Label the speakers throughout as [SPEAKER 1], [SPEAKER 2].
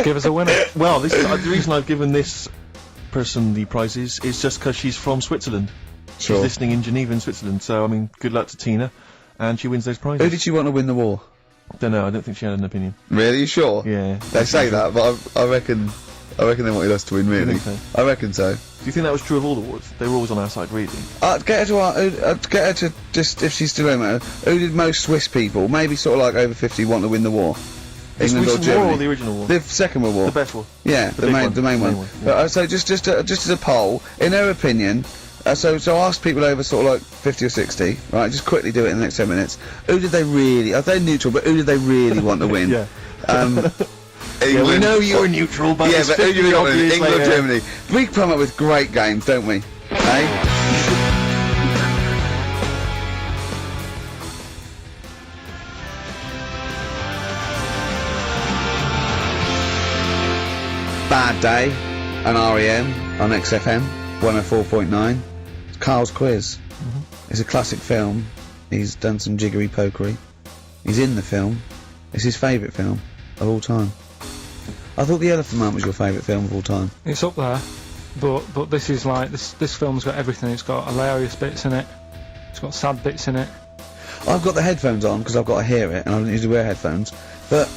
[SPEAKER 1] give us a winner.
[SPEAKER 2] Well, this the reason I've given this person the prizes is just because she's from Switzerland.
[SPEAKER 3] Sure.
[SPEAKER 2] She's listening in Geneva in Switzerland, so I mean, good luck to Tina, and she wins those prizes.
[SPEAKER 3] Who did she want to win the war?
[SPEAKER 2] Don't know, I don't think she had an opinion.
[SPEAKER 3] Really? You sure?
[SPEAKER 2] Yeah.
[SPEAKER 3] They say that, but I reckon they wanted us to win, really.
[SPEAKER 2] You think so?
[SPEAKER 3] I reckon so.
[SPEAKER 2] Do you think that was true of all the wars? They were always on our side, really.
[SPEAKER 3] Get her to just, if she's still home, who did most Swiss people, maybe sort of like over 50, want to win the war?
[SPEAKER 2] The
[SPEAKER 3] England or
[SPEAKER 2] recent
[SPEAKER 3] Germany?
[SPEAKER 2] war or the original war?
[SPEAKER 3] The Second World War.
[SPEAKER 2] The best war.
[SPEAKER 3] Yeah, the main one.
[SPEAKER 2] Yeah.
[SPEAKER 3] But, so just as a poll, in her opinion, so ask people over sort of like 50 or 60, right? Just quickly do it in the next 10 minutes. Who did they really? Are they neutral? But who did they really want to win?
[SPEAKER 2] Yeah.
[SPEAKER 3] England.
[SPEAKER 2] Yeah, we know you were neutral, but
[SPEAKER 3] yeah,
[SPEAKER 2] it's
[SPEAKER 3] but who do you want?
[SPEAKER 2] obvious,
[SPEAKER 3] England
[SPEAKER 2] like,
[SPEAKER 3] or Germany? We come up with great games, don't we? Hey. Bad Day and REM on XFM 104.9. It's Carl's Quiz. It's a classic film. He's done some jiggery pokery. He's in the film. It's his favourite film of all time. I thought The Elephant Man was your favourite film of all time.
[SPEAKER 1] It's up there, but this is like this film's got everything. It's got hilarious bits in it. It's got sad bits in it.
[SPEAKER 3] I've got the headphones on because I've got to hear it, and I don't usually wear headphones. But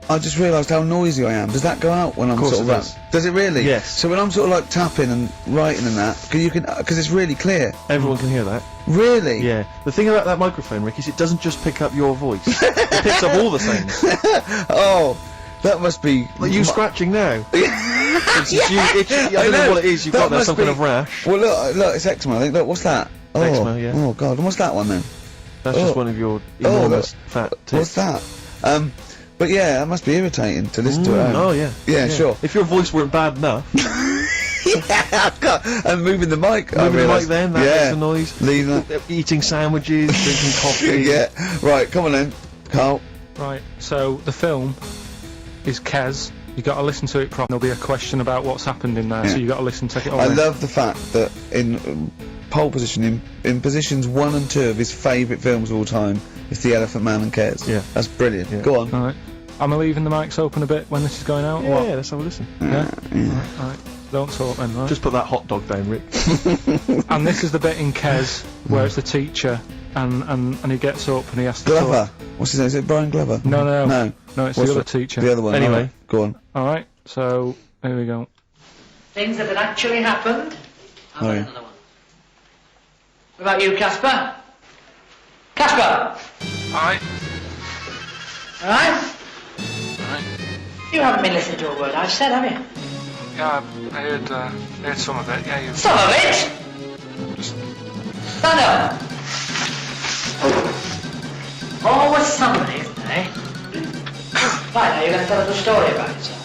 [SPEAKER 3] I just realised how noisy I am. Does that go out when I'm sort of
[SPEAKER 2] does.
[SPEAKER 3] Does it really?
[SPEAKER 2] Yes.
[SPEAKER 3] So when I'm sort of like tapping and writing and that, because it's really clear.
[SPEAKER 2] Everyone can hear that.
[SPEAKER 3] Really?
[SPEAKER 2] Yeah. The thing about that microphone, Rick, is it doesn't just pick up your voice. It picks up all the sounds.
[SPEAKER 3] Oh, that must be.
[SPEAKER 2] Like you scratching now. I don't know what it is. You've got there, some kind of rash.
[SPEAKER 3] Well, look, it's eczema. I think. Look, what's that? Oh,
[SPEAKER 2] Eczema, yeah.
[SPEAKER 3] Oh God, and what's that one then?
[SPEAKER 2] That's just one of your enormous fat tits.
[SPEAKER 3] What's that? But yeah, that must be irritating to listen to it.
[SPEAKER 2] Oh yeah.
[SPEAKER 3] Yeah, sure.
[SPEAKER 2] If your voice weren't bad enough.
[SPEAKER 3] And moving the mic.
[SPEAKER 2] Moving the mic then, that makes a noise.
[SPEAKER 3] Leave that.
[SPEAKER 2] Eating sandwiches, drinking coffee.
[SPEAKER 3] Yeah. Right, come on then, Carl.
[SPEAKER 1] Right. So the film is Kes. You got to listen to it properly. There'll be a question about what's happened in there, so you got to listen, take it all
[SPEAKER 3] I
[SPEAKER 1] in.
[SPEAKER 3] love the fact that in pole position, in positions 1 and 2 of his favourite films of all time, is The Elephant Man and Kes.
[SPEAKER 2] Yeah.
[SPEAKER 3] That's brilliant.
[SPEAKER 2] Yeah.
[SPEAKER 3] Go on.
[SPEAKER 1] All right. Am I leaving the mics open a bit when this is going out? or what?
[SPEAKER 2] Yeah, let's have a listen.
[SPEAKER 1] Yeah. All right. Don't talk then, right?
[SPEAKER 2] Just put that hot dog down, Rick.
[SPEAKER 1] And this is the bit in Kes where it's the teacher and he gets up and he has to
[SPEAKER 3] Glover.
[SPEAKER 1] talk.
[SPEAKER 3] What's his name? Is it Brian Glover?
[SPEAKER 1] No, it's
[SPEAKER 3] What's
[SPEAKER 1] the other teacher.
[SPEAKER 3] The other one.
[SPEAKER 2] Anyway.
[SPEAKER 3] Right, go on.
[SPEAKER 1] All right. So here we go.
[SPEAKER 4] Things that had actually happened. I've got
[SPEAKER 3] yeah.
[SPEAKER 4] another one. What about you, Casper? Casper!
[SPEAKER 1] Alright.
[SPEAKER 4] Alright? You haven't been listening to a word I've said, have you?
[SPEAKER 1] Yeah, I heard some of it. Yeah, you.
[SPEAKER 4] Some of it? Stand up! Always somebody, isn't there, eh? Right, now you're going to tell us a story about yourself.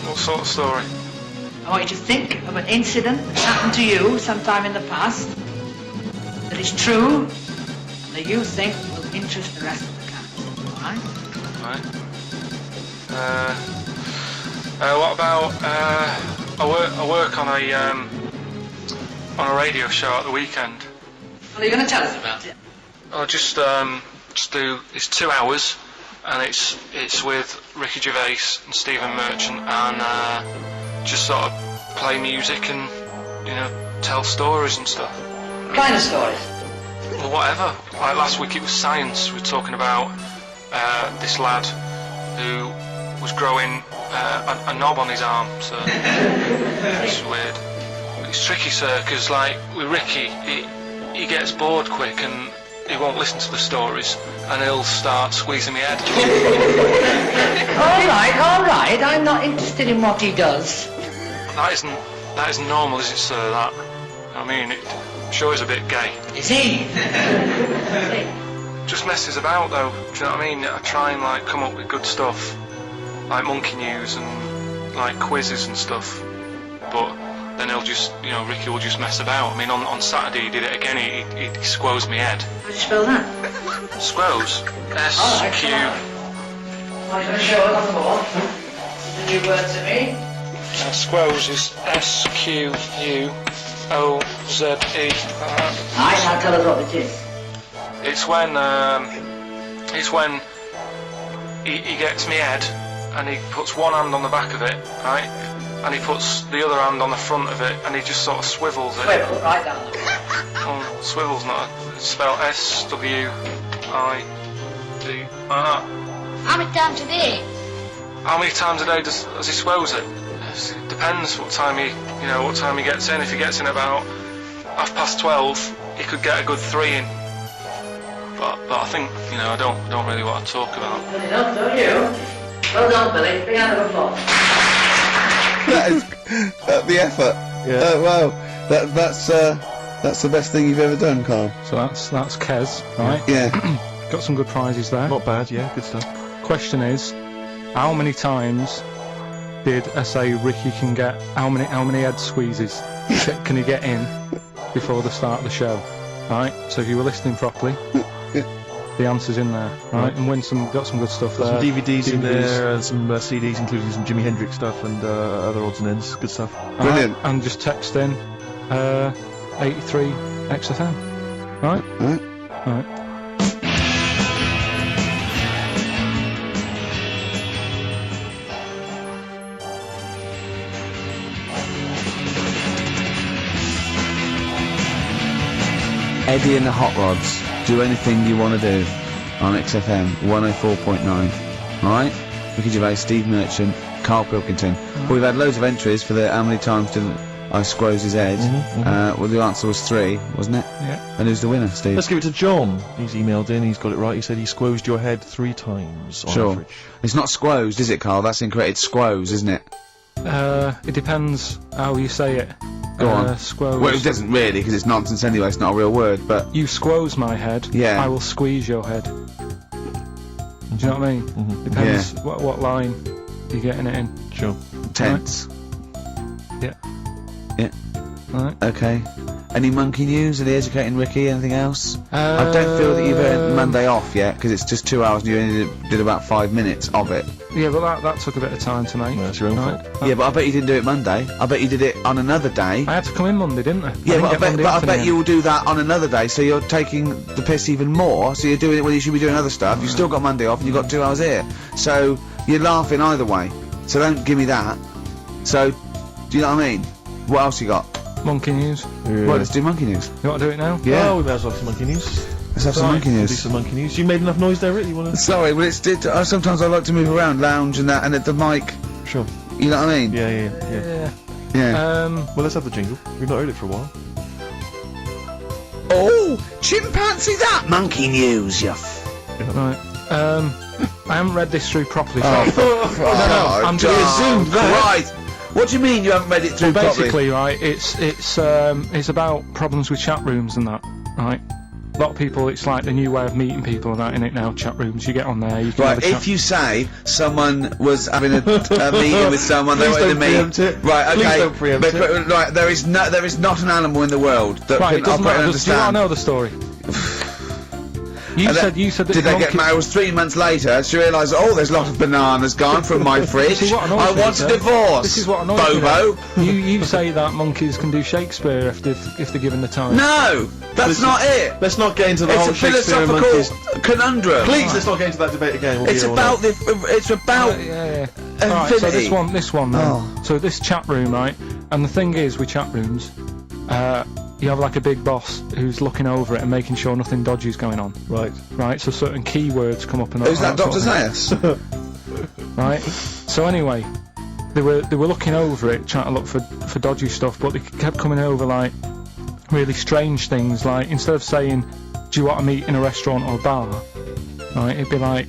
[SPEAKER 1] What sort of story?
[SPEAKER 4] I want you to think of an incident that happened to you sometime in the past, that is true, and that you think will interest the rest of the cast. Alright?
[SPEAKER 1] Right. What about I work on a radio show at the weekend.
[SPEAKER 4] What are you going to tell us about it?
[SPEAKER 1] I'll just do. It's 2 hours, and it's with Ricky Gervais and Stephen Merchant, and just sort of play music and tell stories and stuff.
[SPEAKER 4] What kind of stories?
[SPEAKER 1] Well, whatever. Like last week it was science. We were talking about this lad who was growing a knob on his arm. So it's weird. It's tricky, sir, because like with Ricky, he gets bored quick and he won't listen to the stories, and he'll start squeezing my head.
[SPEAKER 4] All right, I'm not interested in what he does.
[SPEAKER 1] That isn't normal, is it, sir? That, I mean, I'm sure he's a bit gay.
[SPEAKER 4] Is he?
[SPEAKER 1] Just messes about, though. Do you know what I mean? I try and like come up with good stuff, like monkey news and like quizzes and stuff, but then he'll just, Ricky will just mess about. I mean, on Saturday he did it again. He squoze me head.
[SPEAKER 4] How do you spell that?
[SPEAKER 1] Squoze. S-Q.
[SPEAKER 4] I'm going to show it on the board. It's a new word to me.
[SPEAKER 1] Squoze is S-Q-U-O-Z-E.
[SPEAKER 4] Aye, now tell us what it is.
[SPEAKER 1] It's when he gets me head, and he puts one hand on the back of it, right, and he puts the other hand on the front of it, and he just sort of swivels it.
[SPEAKER 4] Swivel, right down.
[SPEAKER 1] Oh, swivel's not. It's spelled SWIDR.
[SPEAKER 5] How many times a day?
[SPEAKER 1] How many times a day does he swells it? It depends what time he gets in. If he gets in about 12:30, he could get a good 3 in. But I think I don't really want to talk about.
[SPEAKER 4] Good enough, don't you? Well done, Billy. Big hand of applause.
[SPEAKER 3] That is the effort.
[SPEAKER 2] Yeah.
[SPEAKER 3] Wow. That's the best thing you've ever done, Carl.
[SPEAKER 6] So that's Kez, right?
[SPEAKER 3] Yeah.
[SPEAKER 6] Got some good prizes there.
[SPEAKER 2] Not bad, yeah, good stuff.
[SPEAKER 6] Question is, how many times did I say Ricky can get? How many head squeezes can he get in before the start of the show? Right. So if you were listening properly, the answer's in there, right? And got some good stuff
[SPEAKER 2] Got
[SPEAKER 6] there.
[SPEAKER 2] some DVDs in there and some CDs, including some Jimi Hendrix stuff and other odds and ends. Good stuff.
[SPEAKER 3] Brilliant.
[SPEAKER 6] And just text in 83 XFM. Right.
[SPEAKER 3] Right.
[SPEAKER 6] Right.
[SPEAKER 3] Eddie and the Hot Rods. Do anything you want to do on XFM 104.9. Alright? Ricky Gervais, Steve Merchant, Carl Pilkington. Well, we've had loads of entries for the how many times did I squoze his head. Well, the answer was 3, wasn't it?
[SPEAKER 6] Yeah.
[SPEAKER 3] And who's the winner, Steve?
[SPEAKER 2] Let's give it to John. He's emailed in, he's got it right. He said he squozed your head 3 times on
[SPEAKER 3] Sure.
[SPEAKER 2] average.
[SPEAKER 3] It's not squozed, is it, Carl? That's incorrect. It's squoze, isn't it?
[SPEAKER 6] It depends how you say it.
[SPEAKER 3] Go on.
[SPEAKER 6] Squoze.
[SPEAKER 3] Well, it doesn't really, because it's nonsense anyway. It's not a real word, but...
[SPEAKER 6] You squoze my head.
[SPEAKER 3] Yeah.
[SPEAKER 6] I will squeeze your head. Do you know what I mean? Depends what line you're getting it in.
[SPEAKER 2] Sure.
[SPEAKER 3] Tense.
[SPEAKER 6] Yeah.
[SPEAKER 3] Yeah.
[SPEAKER 6] Right.
[SPEAKER 3] Okay. Any monkey news? Any educating Ricky? Anything else? I don't feel that you've earned Monday off yet, because it's just 2 hours and you only did about 5 minutes of it.
[SPEAKER 6] Yeah, but that took a bit of time to make.
[SPEAKER 2] Well, that's your own fault.
[SPEAKER 3] Yeah, but I bet you didn't do it Monday. I bet you did it on another day.
[SPEAKER 6] I had to come in Monday, didn't I?
[SPEAKER 3] Yeah,
[SPEAKER 6] I
[SPEAKER 3] but I bet you will do that on another day, so you're taking the piss even more, so you're doing it when you should be doing other stuff. You've still got Monday off and you've got 2 hours here. So, you're laughing either way. So don't give me that. So, do you know what I mean? What else you got?
[SPEAKER 6] Monkey news.
[SPEAKER 2] Yeah.
[SPEAKER 3] Well, let's do monkey news.
[SPEAKER 6] You want to do it now?
[SPEAKER 3] Yeah.
[SPEAKER 2] Oh, we may as well have some monkey news.
[SPEAKER 3] Let's have some
[SPEAKER 2] Right,
[SPEAKER 3] monkey
[SPEAKER 2] Do
[SPEAKER 3] news.
[SPEAKER 2] some monkey news. You made enough noise there, Rick? You want to...
[SPEAKER 3] Sorry, well, sometimes I like to move around, lounge and that, and at the mic,
[SPEAKER 2] Sure.
[SPEAKER 3] you know what I mean?
[SPEAKER 2] Yeah.
[SPEAKER 3] Yeah.
[SPEAKER 2] Well, let's have the jingle. We've not heard it for a while.
[SPEAKER 3] Oh, chimpanzee that! Monkey news, you
[SPEAKER 6] Right. I haven't read this through properly. So I'm
[SPEAKER 3] darn
[SPEAKER 6] zoomed there.
[SPEAKER 3] Christ. What do you mean you haven't read it through
[SPEAKER 6] Basically,
[SPEAKER 3] properly?
[SPEAKER 6] right, it's about problems with chat rooms and that, right? A lot of people, it's like the new way of meeting people and that, in it now, chat rooms, you get on there, you can have
[SPEAKER 3] Right,
[SPEAKER 6] a chat.
[SPEAKER 3] if you say someone was having a meeting with someone, they
[SPEAKER 2] Please
[SPEAKER 3] wanted to
[SPEAKER 2] don't
[SPEAKER 3] meet.
[SPEAKER 2] preempt it.
[SPEAKER 3] Right, okay.
[SPEAKER 2] Please don't preempt
[SPEAKER 3] but, right, there is not an animal in the world that
[SPEAKER 6] Right,
[SPEAKER 3] can
[SPEAKER 6] it doesn't
[SPEAKER 3] operate and
[SPEAKER 6] matter, do you want
[SPEAKER 3] understand.
[SPEAKER 6] to know the story? You
[SPEAKER 3] And
[SPEAKER 6] said that
[SPEAKER 3] did they get
[SPEAKER 6] monkey-
[SPEAKER 3] married? It was 3 months later. She realised, oh, there's a lot of bananas gone from my fridge.
[SPEAKER 6] This is what annoys
[SPEAKER 3] I
[SPEAKER 6] me,
[SPEAKER 3] want a
[SPEAKER 6] sir.
[SPEAKER 3] divorce.
[SPEAKER 6] This is what annoys me,
[SPEAKER 3] Bobo.
[SPEAKER 6] You say that monkeys can do Shakespeare if they're given the time.
[SPEAKER 3] No, that's
[SPEAKER 2] Listen,
[SPEAKER 3] not it.
[SPEAKER 2] Let's not get into the whole
[SPEAKER 3] It's a
[SPEAKER 2] Shakespeare and monkeys.
[SPEAKER 3] philosophical conundrum.
[SPEAKER 2] Please, let's not get into that debate again. We'll
[SPEAKER 3] It's
[SPEAKER 2] be all
[SPEAKER 3] about
[SPEAKER 2] right.
[SPEAKER 3] it's about
[SPEAKER 6] Yeah. Alright, so
[SPEAKER 3] infinity.
[SPEAKER 6] this one then.
[SPEAKER 3] Oh.
[SPEAKER 6] So this chat room, right? And the thing is with chat rooms, you have like a big boss who's looking over it and making sure nothing dodgy's going on.
[SPEAKER 2] Right.
[SPEAKER 6] Right, so certain keywords come up and
[SPEAKER 3] Who's that,
[SPEAKER 6] sort
[SPEAKER 3] Dr.
[SPEAKER 6] of
[SPEAKER 3] Zayas?
[SPEAKER 6] thing. Right. So anyway, they were looking over it, trying to look for dodgy stuff, but they kept coming over like really strange things. Like instead of saying, "Do you want to meet in a restaurant or bar?" Right, it'd be like,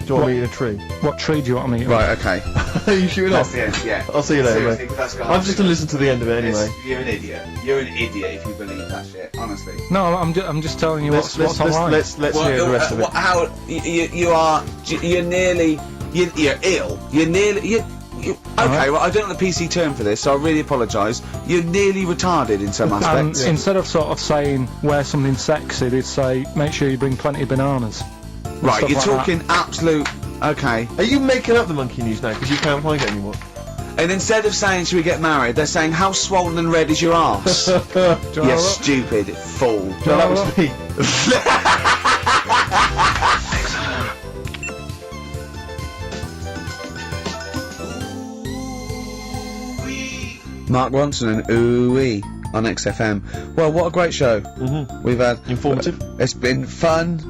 [SPEAKER 2] Do you want to meet in a tree?
[SPEAKER 6] "What tree do you want to meet?"
[SPEAKER 3] Right, okay.
[SPEAKER 2] Are you shooting off?
[SPEAKER 3] Yeah.
[SPEAKER 2] I'll see you later,
[SPEAKER 3] Seriously,
[SPEAKER 2] mate.
[SPEAKER 3] that's got
[SPEAKER 2] I'm just going to listen to the end of it anyway.
[SPEAKER 3] You're an idiot. You're an idiot if you believe that shit, honestly.
[SPEAKER 6] No, I'm just telling you what's online.
[SPEAKER 2] Let's hear the rest of it.
[SPEAKER 3] How you're nearly you're ill. You're nearly okay. Well, I don't know the PC term for this, so I really apologise. You're nearly retarded in some
[SPEAKER 6] And
[SPEAKER 3] aspects.
[SPEAKER 6] instead of sort of saying wear something sexy, they'd say make sure you bring plenty of bananas. And
[SPEAKER 3] Right,
[SPEAKER 6] stuff
[SPEAKER 3] you're
[SPEAKER 6] like that.
[SPEAKER 3] talking absolute. Okay.
[SPEAKER 2] Are you making up the monkey news now because you can't find it anymore?
[SPEAKER 3] And instead of saying should we get married, they're saying how swollen and red is your arse?
[SPEAKER 6] Do you wanna
[SPEAKER 3] You
[SPEAKER 6] have a look?
[SPEAKER 3] stupid fool.
[SPEAKER 2] No, that was me.
[SPEAKER 3] Mark Ronson and Ooh-wee on XFM. Well, what a great show. We've had...
[SPEAKER 2] Informative.
[SPEAKER 3] It's been fun.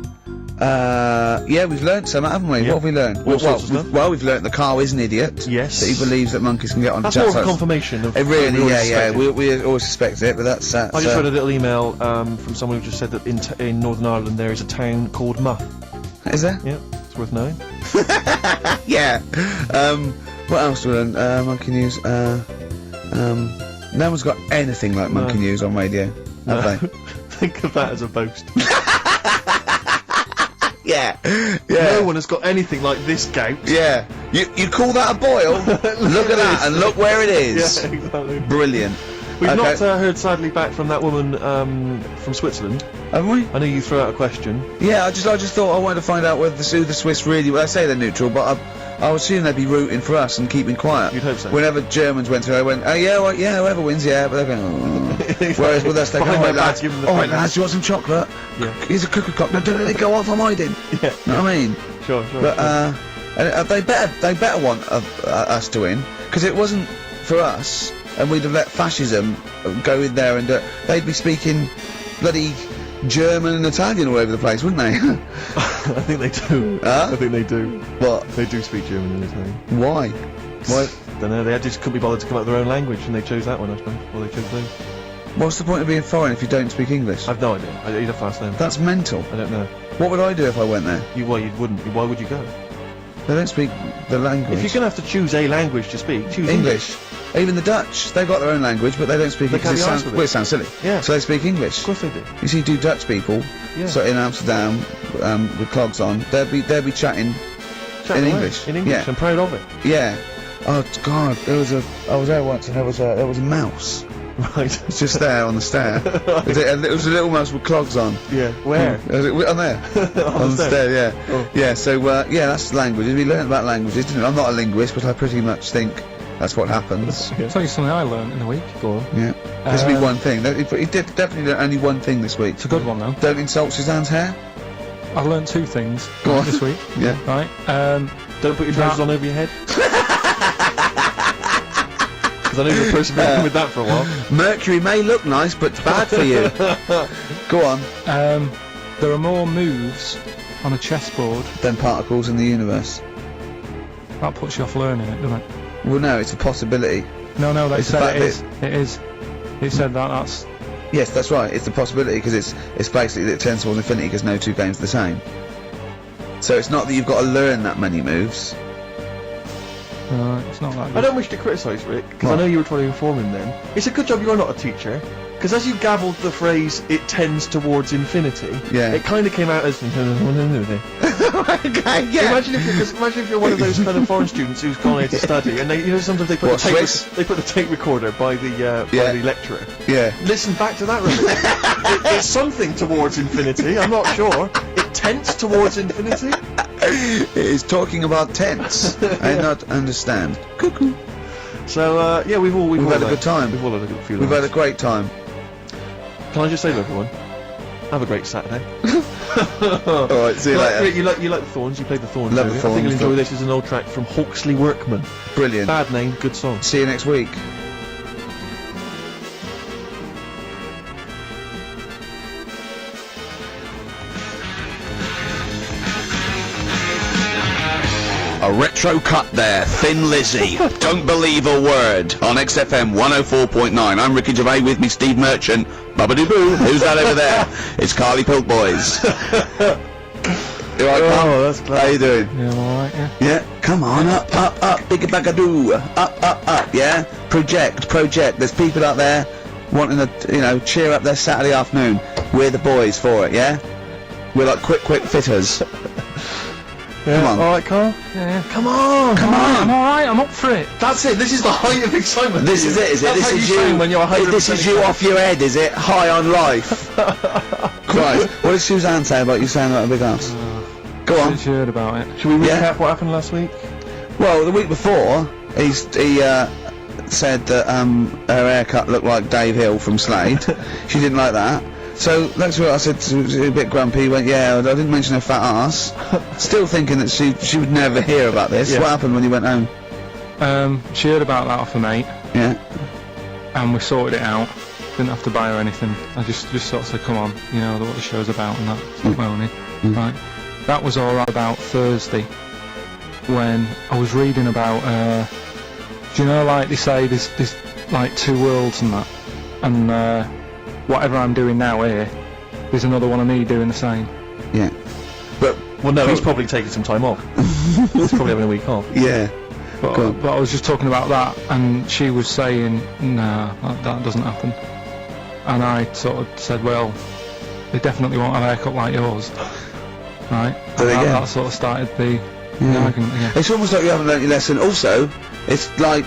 [SPEAKER 3] Yeah, we've learnt some, haven't we?
[SPEAKER 2] Yeah.
[SPEAKER 3] What have we learnt?
[SPEAKER 2] All sorts of stuff.
[SPEAKER 3] Well, we've learnt the Carl is an idiot.
[SPEAKER 2] Yes.
[SPEAKER 3] That he believes that monkeys can get on
[SPEAKER 2] That's
[SPEAKER 3] jets.
[SPEAKER 2] more of a confirmation of...
[SPEAKER 3] It really,
[SPEAKER 2] we always
[SPEAKER 3] yeah.
[SPEAKER 2] suspected.
[SPEAKER 3] We always suspect it, but that's...
[SPEAKER 2] I just read a little email from someone who just said that in Northern Ireland there is a town called Muff.
[SPEAKER 3] Is there?
[SPEAKER 2] Yeah, it's worth knowing.
[SPEAKER 3] Yeah. What else do we learn? Monkey News. No one's got anything like Monkey News on radio, have they?
[SPEAKER 2] Think of that as a boast.
[SPEAKER 3] Yeah.
[SPEAKER 2] No one has got anything like this gout.
[SPEAKER 3] Yeah. You call that a boil? Look at that, and look where it is.
[SPEAKER 2] Yeah, exactly.
[SPEAKER 3] Brilliant.
[SPEAKER 2] We've
[SPEAKER 3] Okay.
[SPEAKER 2] not heard sadly back from that woman from Switzerland.
[SPEAKER 3] Have we?
[SPEAKER 2] I know you threw out a question.
[SPEAKER 3] Yeah, I just thought I wanted to find out whether the Swiss really... Well, I say they're neutral, but I would assume they'd be rooting for us and keeping quiet.
[SPEAKER 2] You'd hope so.
[SPEAKER 3] Whenever Germans went through, I went, oh yeah, well, yeah, whoever wins, yeah, but they're going, oh. Whereas with us, they go,
[SPEAKER 2] Behind
[SPEAKER 3] alright
[SPEAKER 2] their back,
[SPEAKER 3] lads,
[SPEAKER 2] give them the
[SPEAKER 3] alright
[SPEAKER 2] fingers.
[SPEAKER 3] lads, you want some chocolate?
[SPEAKER 2] Yeah.
[SPEAKER 3] Here's a cookie cock. No, don't let it go off, I'm hiding.
[SPEAKER 2] Yeah.
[SPEAKER 3] Know what I mean?
[SPEAKER 2] Sure.
[SPEAKER 3] But, they better want us to win, because it wasn't for us, and we'd have let fascism go in there and they'd be speaking bloody German and Italian all over the place, wouldn't they?
[SPEAKER 2] I think they do.
[SPEAKER 3] Huh?
[SPEAKER 2] I think they do.
[SPEAKER 3] What?
[SPEAKER 2] They do speak German in Italy.
[SPEAKER 3] Why? Why?
[SPEAKER 2] Don't know, they just couldn't be bothered to come up with their own language and they chose that one, I suppose. Or they chose those.
[SPEAKER 3] What's the point of being foreign if you don't speak English?
[SPEAKER 2] I've no idea. You'd have to ask them.
[SPEAKER 3] That's mental.
[SPEAKER 2] I don't know.
[SPEAKER 3] What would I do if I went there?
[SPEAKER 2] You wouldn't. Why would you go?
[SPEAKER 3] They don't speak the language.
[SPEAKER 2] If you're gonna have to choose a language to speak, choose
[SPEAKER 3] English. Even the Dutch, they've got their own language, but they don't speak
[SPEAKER 2] They
[SPEAKER 3] it because
[SPEAKER 2] can't be arsed with it.
[SPEAKER 3] well, it sounds silly.
[SPEAKER 2] Yeah.
[SPEAKER 3] So they speak English.
[SPEAKER 2] Of course they do.
[SPEAKER 3] You see, do Dutch people,
[SPEAKER 2] Yeah.
[SPEAKER 3] so in Amsterdam, with clogs on, they'll be chatting
[SPEAKER 2] Chat
[SPEAKER 3] in
[SPEAKER 2] away.
[SPEAKER 3] English.
[SPEAKER 2] In English.
[SPEAKER 3] Yeah.
[SPEAKER 2] I'm proud of it.
[SPEAKER 3] Yeah. Oh God, I was there once and there was a mouse.
[SPEAKER 2] Right.
[SPEAKER 3] It's just there on the stair. It was a little mouse with clogs on.
[SPEAKER 2] Yeah. Where?
[SPEAKER 3] On there. On the stair, yeah.
[SPEAKER 2] Oh.
[SPEAKER 3] Yeah, so, yeah, that's language. We learned about languages, didn't we? I'm not a linguist, but I pretty much think that's what happens.
[SPEAKER 6] I'll tell you something I learned in the week.
[SPEAKER 2] Go on.
[SPEAKER 3] Yeah. This will be one thing. He did definitely learn only one thing this week.
[SPEAKER 6] It's a good one though.
[SPEAKER 3] Don't insult Suzanne's hair.
[SPEAKER 6] I learned two things
[SPEAKER 3] Go on.
[SPEAKER 6] this week.
[SPEAKER 3] Yeah.
[SPEAKER 6] Right.
[SPEAKER 2] Don't put your trousers on over your head. Because I know you're a person been with that for a while.
[SPEAKER 3] Mercury may look nice, but it's bad for you. Go on.
[SPEAKER 6] There are more moves on a chessboard.
[SPEAKER 3] Then particles in the universe.
[SPEAKER 6] That puts you off learning it, doesn't it?
[SPEAKER 3] Well, no, it's a possibility.
[SPEAKER 6] No, they
[SPEAKER 3] It's the
[SPEAKER 6] said
[SPEAKER 3] fact
[SPEAKER 6] it is. It is. It said that's.
[SPEAKER 3] Yes, that's right. It's a possibility because it's basically that it turns towards infinity because no two games are the same. So it's not that you've got to learn that many moves.
[SPEAKER 6] It's not that good.
[SPEAKER 2] I don't wish to criticise Rick, because I
[SPEAKER 3] What?
[SPEAKER 2] know you were trying to inform him then. It's a good job you're not a teacher, because as you gabbled the phrase, it tends towards infinity,
[SPEAKER 3] Yeah.
[SPEAKER 2] it kind of came out as...
[SPEAKER 3] Okay, yeah.
[SPEAKER 2] Imagine if you're one of those kind of foreign students who's gone here to study, and they, sometimes they put
[SPEAKER 3] What,
[SPEAKER 2] the tape,
[SPEAKER 3] Swiss?
[SPEAKER 2] they put the tape recorder by the
[SPEAKER 3] Yeah.
[SPEAKER 2] lecturer.
[SPEAKER 3] Yeah.
[SPEAKER 2] Listen back to that, Rick. It's something towards infinity. I'm not sure. It tends towards infinity.
[SPEAKER 3] It is talking about tense. I not understand. Cuckoo.
[SPEAKER 2] So yeah, we've all
[SPEAKER 3] had a good time.
[SPEAKER 2] We've all had a good few.
[SPEAKER 3] We've had a
[SPEAKER 2] laughs.
[SPEAKER 3] great time.
[SPEAKER 2] Can I just say to everyone, have a great Saturday.
[SPEAKER 3] Alright, see you later.
[SPEAKER 2] You like the Thorns. You played the Thorns.
[SPEAKER 3] Love the
[SPEAKER 2] earlier. I think
[SPEAKER 3] Thorns.
[SPEAKER 2] you'll enjoy this. As an old track from Hawksley Workman.
[SPEAKER 3] Brilliant.
[SPEAKER 2] Bad name, good song.
[SPEAKER 3] See you next week. A retro cut there, Thin Lizzy. Don't believe a word on XFM 104.9. I'm Ricky Gervais, with me Steve Merchant. Bubba-doo-boo. Who's that over there? It's Carly Pilt Boys. You alright, pal?
[SPEAKER 2] Oh, that's clever.
[SPEAKER 3] How you doing?
[SPEAKER 6] Yeah, I'm alright. Yeah.
[SPEAKER 3] Yeah, come on, up, bigga baggadoo, up, yeah? Project, there's people out there wanting to, cheer up their Saturday afternoon. We're the boys for it, yeah? We're like quick fitters. Come on.
[SPEAKER 2] Alright, Carl?
[SPEAKER 6] Yeah.
[SPEAKER 2] Come on!
[SPEAKER 6] I'm alright. I'm up for it.
[SPEAKER 2] That's it. This is the height of excitement.
[SPEAKER 3] This is it, is it?
[SPEAKER 2] That's
[SPEAKER 3] This
[SPEAKER 2] how
[SPEAKER 3] is
[SPEAKER 2] you sound when you're 100%
[SPEAKER 3] This is you off your head, is it? High on life. Christ. What does Suzanne say about you sounding like a big ass? Go on.
[SPEAKER 6] She heard about it.
[SPEAKER 2] Should we recap
[SPEAKER 3] Yeah.
[SPEAKER 2] what happened last week?
[SPEAKER 3] Well, the week before, he said that her haircut looked like Dave Hill from Slade. She didn't like that. So that's what I said. She was a bit grumpy. He went, yeah, I didn't mention her fat ass. Still thinking that she would never hear about this.
[SPEAKER 2] Yeah.
[SPEAKER 3] What happened when you went home?
[SPEAKER 6] She heard about that off a mate.
[SPEAKER 3] Yeah.
[SPEAKER 6] and we sorted it out. Didn't have to buy her anything. I just sort of said, come on, you know what the show's about and that. Stop moaning. Right. That was alright about Thursday, when I was reading about, do you know, like they say there's like two worlds and that, and whatever I'm doing now here, there's another one of me doing the same.
[SPEAKER 3] Yeah. But
[SPEAKER 2] Well, no, he's probably taking some time off. He's probably having a week off.
[SPEAKER 3] yeah. Go on.
[SPEAKER 6] But I was just talking about that, and she was saying, nah, that doesn't happen. And I sort of said, well, they definitely won't have a haircut like yours. Right?
[SPEAKER 3] There you go.
[SPEAKER 6] That sort of started the argument again.
[SPEAKER 3] It's almost like you haven't learnt your lesson. Also, it's like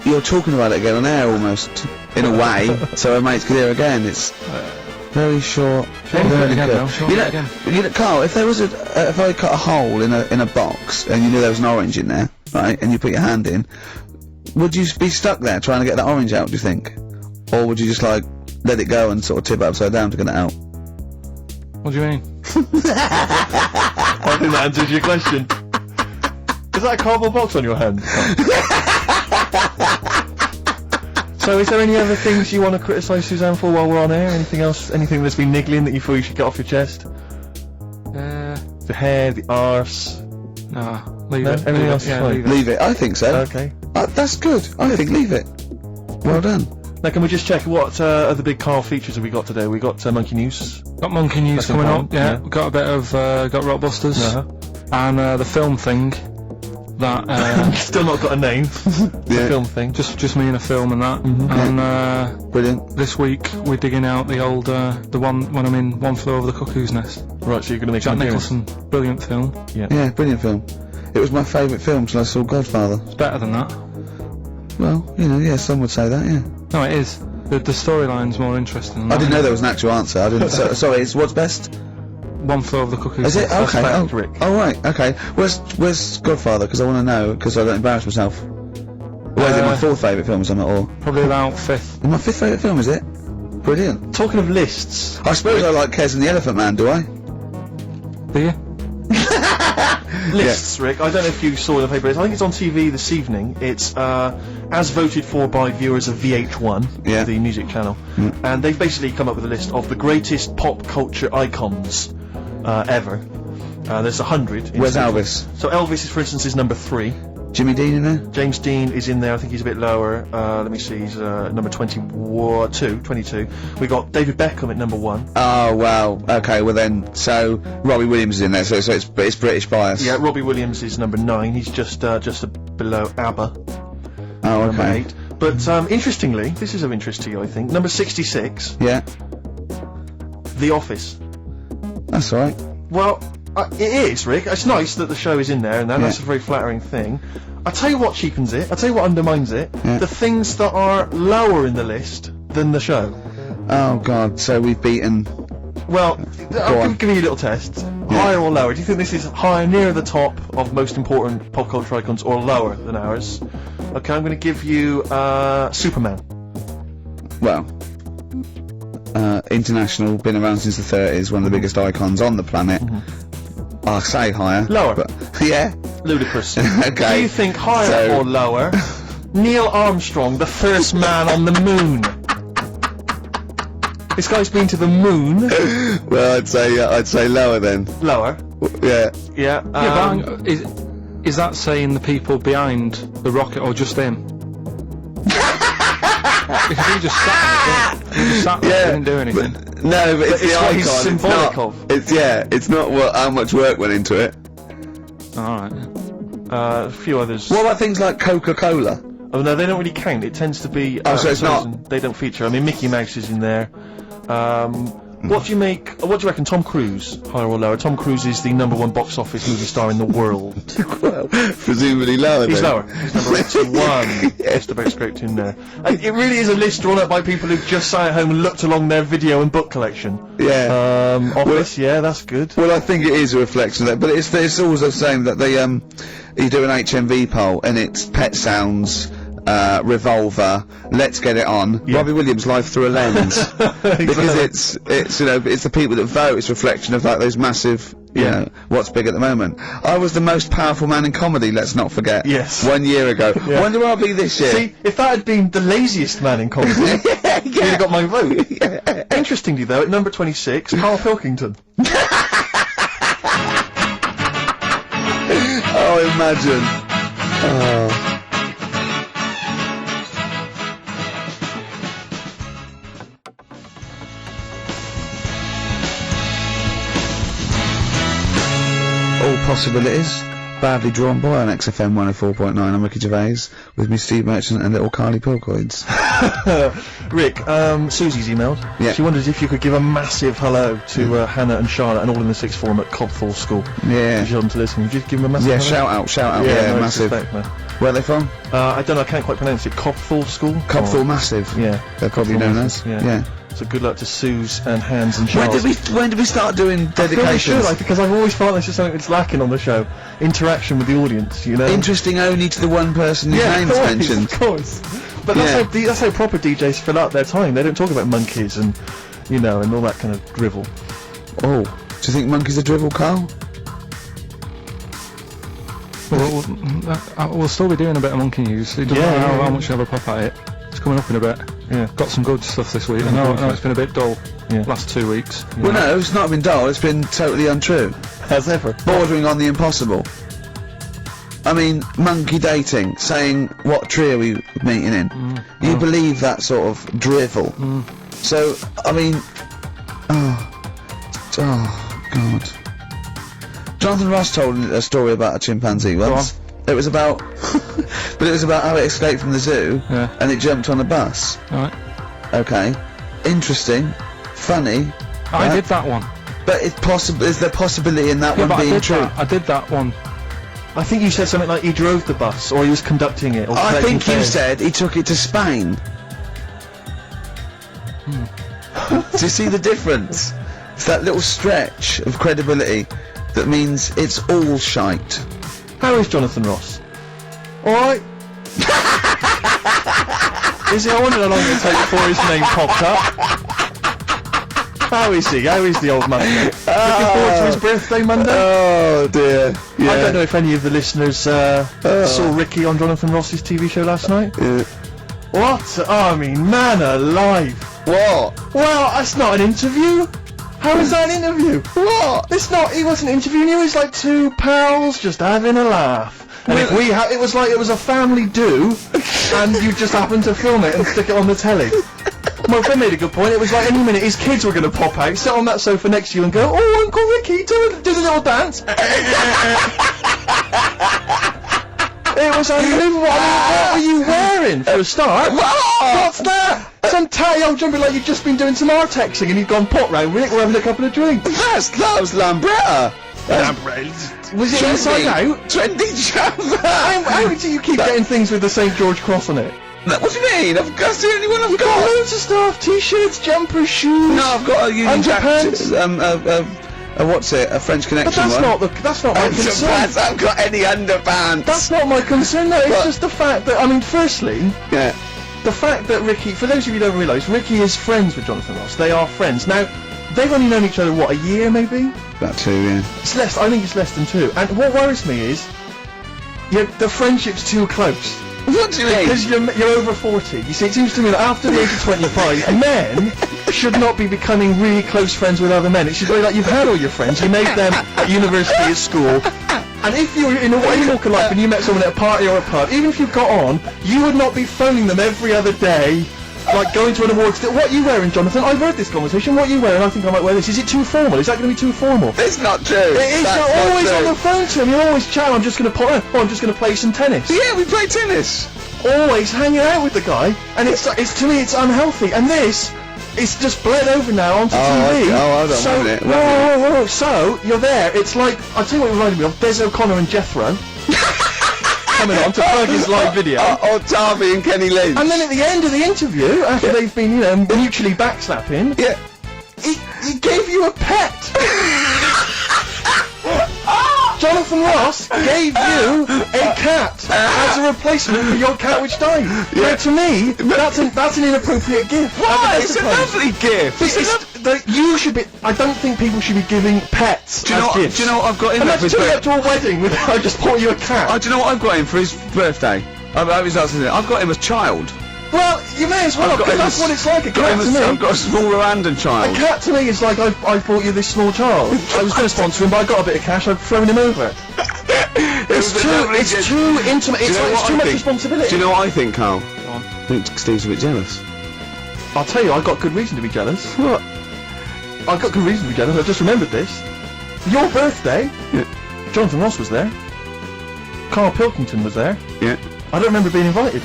[SPEAKER 3] you're talking about it again on air almost, in a way, so our mates could hear again. It's very short. Very
[SPEAKER 6] again,
[SPEAKER 3] good.
[SPEAKER 6] now, short
[SPEAKER 3] You know,
[SPEAKER 6] again.
[SPEAKER 3] you know, Carl, if there was if I cut a hole in a box and you knew there was an orange in there, right, and you put your hand in, would you be stuck there trying to get that orange out, do you think? Or would you just like let it go and sort of tip it upside down to get it out?
[SPEAKER 6] What do you mean?
[SPEAKER 2] I think that answers your question. Is that a cardboard box on your hand? So is there any other things you want to criticise Suzanne for while we're on air? Anything else? Anything that's been niggling that you feel you should get off your chest? The hair, the arse.
[SPEAKER 6] Nah, leave
[SPEAKER 2] No?
[SPEAKER 6] it.
[SPEAKER 2] Everything else is
[SPEAKER 6] Yeah,
[SPEAKER 2] fine.
[SPEAKER 6] leave it.
[SPEAKER 3] Leave it. I think so.
[SPEAKER 2] Okay.
[SPEAKER 3] That's good. I think leave it. Well done.
[SPEAKER 2] Now can we just check what other big Carl features have we got today? We got Monkey News.
[SPEAKER 6] Got Monkey News
[SPEAKER 2] That's
[SPEAKER 6] coming
[SPEAKER 2] important,
[SPEAKER 6] up. Yeah,
[SPEAKER 2] yeah.
[SPEAKER 6] got a bit of got Rockbusters and the film thing. That
[SPEAKER 2] Still not got a name. The
[SPEAKER 3] Yeah.
[SPEAKER 2] film thing.
[SPEAKER 6] just me in a film and that. And
[SPEAKER 3] Brilliant.
[SPEAKER 6] this week we're digging out the old the one when I'm in One Flew Over the Cuckoo's Nest.
[SPEAKER 2] Right, so you're going to make
[SPEAKER 6] Jack
[SPEAKER 2] an appearance.
[SPEAKER 6] Nicholson, brilliant film.
[SPEAKER 3] Yeah, brilliant film. It was my favourite film till I saw Godfather.
[SPEAKER 6] It's better than that.
[SPEAKER 3] Well, you know, yeah, some would say that, yeah.
[SPEAKER 6] No, it is. The storyline's more interesting. Than
[SPEAKER 3] I
[SPEAKER 6] that.
[SPEAKER 3] didn't know there was an actual answer. I didn't. Sorry, it's what's best?
[SPEAKER 6] One Flew Over the Cuckoo's
[SPEAKER 3] Is it?
[SPEAKER 6] Nest.
[SPEAKER 3] Okay.
[SPEAKER 2] fact,
[SPEAKER 3] Oh,
[SPEAKER 2] Rick.
[SPEAKER 3] oh, right. Okay. Where's Godfather? Because I want to know. Because I don't embarrass myself. Well, is it my fourth favourite film or something? Or
[SPEAKER 6] Probably about fifth.
[SPEAKER 3] my fifth favourite film? Is it? Brilliant.
[SPEAKER 2] Talking of lists.
[SPEAKER 3] I suppose I like Kez and the Elephant Man. Do I?
[SPEAKER 6] Do you?
[SPEAKER 2] Lists, Rick. I don't know if you saw the paper. I think it's on TV this evening. It's as voted for by viewers of VH1,
[SPEAKER 3] Yeah.
[SPEAKER 2] the music channel, and they've basically come up with a list of the greatest pop culture icons ever. There's 100.
[SPEAKER 3] Where's Elvis?
[SPEAKER 2] So Elvis, for instance, is number 3.
[SPEAKER 3] Jimmy Dean in there?
[SPEAKER 2] James Dean is in there. I think he's a bit lower. Let me see. He's number 22. We got David Beckham at number 1.
[SPEAKER 3] Oh wow. Okay. Well then, so Robbie Williams is in there. So it's British bias.
[SPEAKER 2] Yeah, Robbie Williams is number 9. He's just below ABBA.
[SPEAKER 3] Oh
[SPEAKER 2] Number
[SPEAKER 3] okay.
[SPEAKER 2] 8. But interestingly, this is of interest to you, I think. Number 66,
[SPEAKER 3] Yeah.
[SPEAKER 2] The Office.
[SPEAKER 3] That's all right.
[SPEAKER 2] Well, it is, Rick. It's nice that the show is in there, and that's a very flattering thing. I tell you what cheapens it. I tell you what undermines it.
[SPEAKER 3] Yeah.
[SPEAKER 2] The things that are lower in the list than the show.
[SPEAKER 3] Oh God. So we've beaten.
[SPEAKER 2] Well, I'll
[SPEAKER 3] on.
[SPEAKER 2] give you a little test. Higher or lower? Do you think this is higher, near the top of most important pop culture icons, or lower than ours? Okay, I'm going to give you Superman.
[SPEAKER 3] Well. International, been around since the 30s, one of the biggest icons on the planet. I'll say higher.
[SPEAKER 2] Lower.
[SPEAKER 3] But, yeah.
[SPEAKER 2] Ludicrous.
[SPEAKER 3] Okay.
[SPEAKER 2] Do you think higher
[SPEAKER 3] So-
[SPEAKER 2] or lower? Neil Armstrong, the first man on the moon. This guy's been to the moon.
[SPEAKER 3] Well, I'd say lower then.
[SPEAKER 2] Lower.
[SPEAKER 3] Yeah.
[SPEAKER 2] Yeah.
[SPEAKER 6] Yeah, but is that saying the people behind the rocket or just him? Because he just sat there, didn't do anything.
[SPEAKER 3] No, but it's
[SPEAKER 2] it's
[SPEAKER 3] the
[SPEAKER 2] what
[SPEAKER 3] icon.
[SPEAKER 2] he's symbolic
[SPEAKER 3] it's not,
[SPEAKER 2] of.
[SPEAKER 3] It's not how much work went into it.
[SPEAKER 6] Alright.
[SPEAKER 2] A few others.
[SPEAKER 3] What about things like Coca-Cola?
[SPEAKER 2] Oh no, they don't really count. It tends to be.
[SPEAKER 3] Oh, so it's not-
[SPEAKER 2] They don't feature. I mean, Mickey Mouse is in there. What do you reckon? Tom Cruise, higher or lower? Tom Cruise is the number 1 box office movie star in the world.
[SPEAKER 3] Well, presumably lower.
[SPEAKER 2] He's
[SPEAKER 3] then.
[SPEAKER 2] lower. He's number 81. Just about scraped in there. And it really is a list drawn up by people who've just sat at home and looked along their video and book collection.
[SPEAKER 3] Yeah.
[SPEAKER 2] Office, yeah, that's good.
[SPEAKER 3] Well, I think it is a reflection of that, but it's always the same that they you do an HMV poll and it's Pet Sounds, Revolver, Let's Get It On,
[SPEAKER 2] Yeah.
[SPEAKER 3] Robbie Williams, Life Through a Lens, because it's it's the people that vote. It's a reflection of like those massive You know, what's big at the moment. I was the most powerful man in comedy, let's not forget.
[SPEAKER 2] Yes.
[SPEAKER 3] 1 year ago.
[SPEAKER 2] Yeah.
[SPEAKER 3] Wonder where I'll be this year.
[SPEAKER 2] See, if that had been the laziest man in comedy, you'd have got my vote. Interestingly, though, at number 26, Carl Pilkington.
[SPEAKER 3] Oh, imagine. Oh. All possibilities. Badly Drawn Boy on XFM 104.9. I'm Ricky Gervais with me, Steve Merchant, and little Carly Pilcoids.
[SPEAKER 2] Rick, Susie's emailed.
[SPEAKER 3] Yeah.
[SPEAKER 2] She wonders if you could give a massive hello to Hannah and Charlotte and all in the sixth form at Cobthall School.
[SPEAKER 3] Yeah.
[SPEAKER 2] If you want to listen, would you give them a massive hello?
[SPEAKER 3] shout out.
[SPEAKER 2] Yeah, no
[SPEAKER 3] massive.
[SPEAKER 2] disrespect, man.
[SPEAKER 3] Where are they from?
[SPEAKER 2] I don't know, I can't quite pronounce it. Cobthall School?
[SPEAKER 3] Cobthall Massive.
[SPEAKER 2] Yeah.
[SPEAKER 3] They're probably
[SPEAKER 2] Cobthall
[SPEAKER 3] known
[SPEAKER 2] Massive,
[SPEAKER 3] as.
[SPEAKER 2] yeah. So good luck to Suze and Hans and
[SPEAKER 3] When
[SPEAKER 2] Charles.
[SPEAKER 3] did we start doing
[SPEAKER 2] I feel we
[SPEAKER 3] dedications?
[SPEAKER 2] should, because I've always felt this is something that's lacking on the show. Interaction with the audience, you know?
[SPEAKER 3] Interesting only to the one person whose name's mentioned.
[SPEAKER 2] Of course. But that's how proper DJs fill out their time. They don't talk about monkeys and, you know, and all that kind of drivel.
[SPEAKER 3] Oh, do you think monkeys are drivel, Carl?
[SPEAKER 6] We'll still be doing a bit of monkey news. It doesn't matter how much you have a pop at it. It's coming up in a bit. Yeah. Got some good stuff this week. I know it's been a bit dull last 2 weeks.
[SPEAKER 3] Well, no, it's not been dull. It's been totally untrue.
[SPEAKER 2] As ever.
[SPEAKER 3] Bordering on the impossible. I mean, monkey dating, saying what tree are we meeting in. You believe that sort of drivel. So, I mean, oh God. Jonathan Ross told a story about a chimpanzee once. It was about, but it was about how it escaped from the zoo and it jumped on a bus.
[SPEAKER 6] Right.
[SPEAKER 3] Okay, interesting, funny.
[SPEAKER 6] I did that one.
[SPEAKER 3] But it's possible. Is there possibility in that one being true?
[SPEAKER 6] I did that one.
[SPEAKER 2] I think you said something like he drove the bus, or he was conducting it, or
[SPEAKER 3] I
[SPEAKER 2] collecting
[SPEAKER 3] think you
[SPEAKER 2] fares.
[SPEAKER 3] said he took it to Spain. Do you see the difference? It's that little stretch of credibility that means it's all shite.
[SPEAKER 2] How is Jonathan Ross? Alright? Is he? I wondered how long it would take before his name popped up. How is he? How is the old man? Looking forward to his birthday Monday?
[SPEAKER 3] Oh dear. Yeah.
[SPEAKER 2] I don't know if any of the listeners saw Ricky on Jonathan Ross's TV show last night.
[SPEAKER 3] Yeah.
[SPEAKER 2] What? I mean, man alive.
[SPEAKER 3] What?
[SPEAKER 2] Well, that's not an interview. How is that an interview?
[SPEAKER 3] What?
[SPEAKER 2] It's not. He wasn't interviewing you. It was like two pals just having a laugh. And if it was like it was a family do, and you just happened to film it and stick it on the telly. My friend made a good point. It was like any minute his kids were going to pop out, sit on that sofa next to you, and go, "Oh, Uncle Ricky, do the little dance." It was unbelievable. I mean, what were you wearing for a start? What's that? Some tatty old jumper like you've just been doing some Artexing and you've gone pot round with it. We're having a couple of drinks.
[SPEAKER 3] That was Lambretta.
[SPEAKER 2] Was it inside out?
[SPEAKER 3] Trendy jumper.
[SPEAKER 2] How do you keep getting things with the St George cross on it?
[SPEAKER 3] What do you mean? That's the only one I've
[SPEAKER 2] Got
[SPEAKER 3] got.
[SPEAKER 2] loads of stuff: t-shirts, jumpers, shoes.
[SPEAKER 3] No, I've got a Union Jack.
[SPEAKER 2] Underpants.
[SPEAKER 3] What's it? A French Connection
[SPEAKER 2] But that's not my concern.
[SPEAKER 3] I haven't got any underpants.
[SPEAKER 2] That's not my concern. No, it's just the fact that firstly,
[SPEAKER 3] Yeah.
[SPEAKER 2] the fact that Ricky. For those of you who don't realise, Ricky is friends with Jonathan Ross. They are friends now. They've only known each other a year maybe.
[SPEAKER 3] About 2, yeah.
[SPEAKER 2] It's less. I think it's less than 2. And what worries me is, the friendship's too close.
[SPEAKER 3] What do you mean?
[SPEAKER 2] Because you're over 40. You see, it seems to me that after the age of 25, men should not be becoming really close friends with other men. It should be like you've had all your friends, you made them at university, at school, and if you were in a walk of life and you met someone at a party or a pub, even if you got on, you would not be phoning them every other day, like going to an awards. What are you wearing, Jonathan? I've heard this conversation. What are you wearing? I think I might wear this. Is it too formal? Is that going to be too formal?
[SPEAKER 3] It's not true.
[SPEAKER 2] It is.
[SPEAKER 3] That's
[SPEAKER 2] You're always
[SPEAKER 3] not
[SPEAKER 2] on
[SPEAKER 3] true.
[SPEAKER 2] the phone to him. You're always chatting. I'm just going to I'm just going to play some tennis.
[SPEAKER 3] Yeah, we play tennis.
[SPEAKER 2] Always hanging out with the guy, and it's to me it's unhealthy. And this, it's just bled over now onto TV.
[SPEAKER 3] hold on,
[SPEAKER 2] So,
[SPEAKER 3] wait a minute,
[SPEAKER 2] whoa. So you're there. It's like I'll tell you what it reminded me of: Des O'Connor and Jethro coming on to plug his live video.
[SPEAKER 3] Or Darby and Kenny Lynch.
[SPEAKER 2] And then at the end of the interview, after they've been mutually backslapping,
[SPEAKER 3] Yeah.
[SPEAKER 2] he gave you a pet. Jonathan Ross gave you a cat as a replacement for your cat which died. Now, to me, that's an inappropriate gift.
[SPEAKER 3] Why?
[SPEAKER 2] I
[SPEAKER 3] It's a
[SPEAKER 2] suppose.
[SPEAKER 3] lovely gift.
[SPEAKER 2] you should be. I don't think people should be giving pets
[SPEAKER 3] Do you know
[SPEAKER 2] as
[SPEAKER 3] what?
[SPEAKER 2] gifts.
[SPEAKER 3] Do you know what I've got in there for
[SPEAKER 2] Imagine
[SPEAKER 3] his
[SPEAKER 2] turning up
[SPEAKER 3] birthday?
[SPEAKER 2] to a wedding with I just bought you a cat.
[SPEAKER 3] Do you know what I've got him for his birthday? I've got him a child.
[SPEAKER 2] Well, you may as well,
[SPEAKER 3] I've got
[SPEAKER 2] because
[SPEAKER 3] him
[SPEAKER 2] that's
[SPEAKER 3] a-
[SPEAKER 2] what it's like. A
[SPEAKER 3] Got
[SPEAKER 2] cat
[SPEAKER 3] him
[SPEAKER 2] to me.
[SPEAKER 3] I've got a small Rwandan
[SPEAKER 2] A
[SPEAKER 3] child.
[SPEAKER 2] cat to me is like I bought you this small child. I was going to sponsor him, but I got a bit of cash. I've thrown him over. It's too intimate. It's too much responsibility.
[SPEAKER 3] Do you know what I think, Carl?
[SPEAKER 6] Go on.
[SPEAKER 3] I think Steve's a bit jealous.
[SPEAKER 2] I'll tell you, I've got good reason to be jealous.
[SPEAKER 3] What?
[SPEAKER 2] I've got good reason to be jealous. I just remembered this. Your birthday.
[SPEAKER 3] Yeah.
[SPEAKER 2] Jonathan Ross was there. Carl Pilkington was there.
[SPEAKER 3] Yeah.
[SPEAKER 2] I don't remember being invited.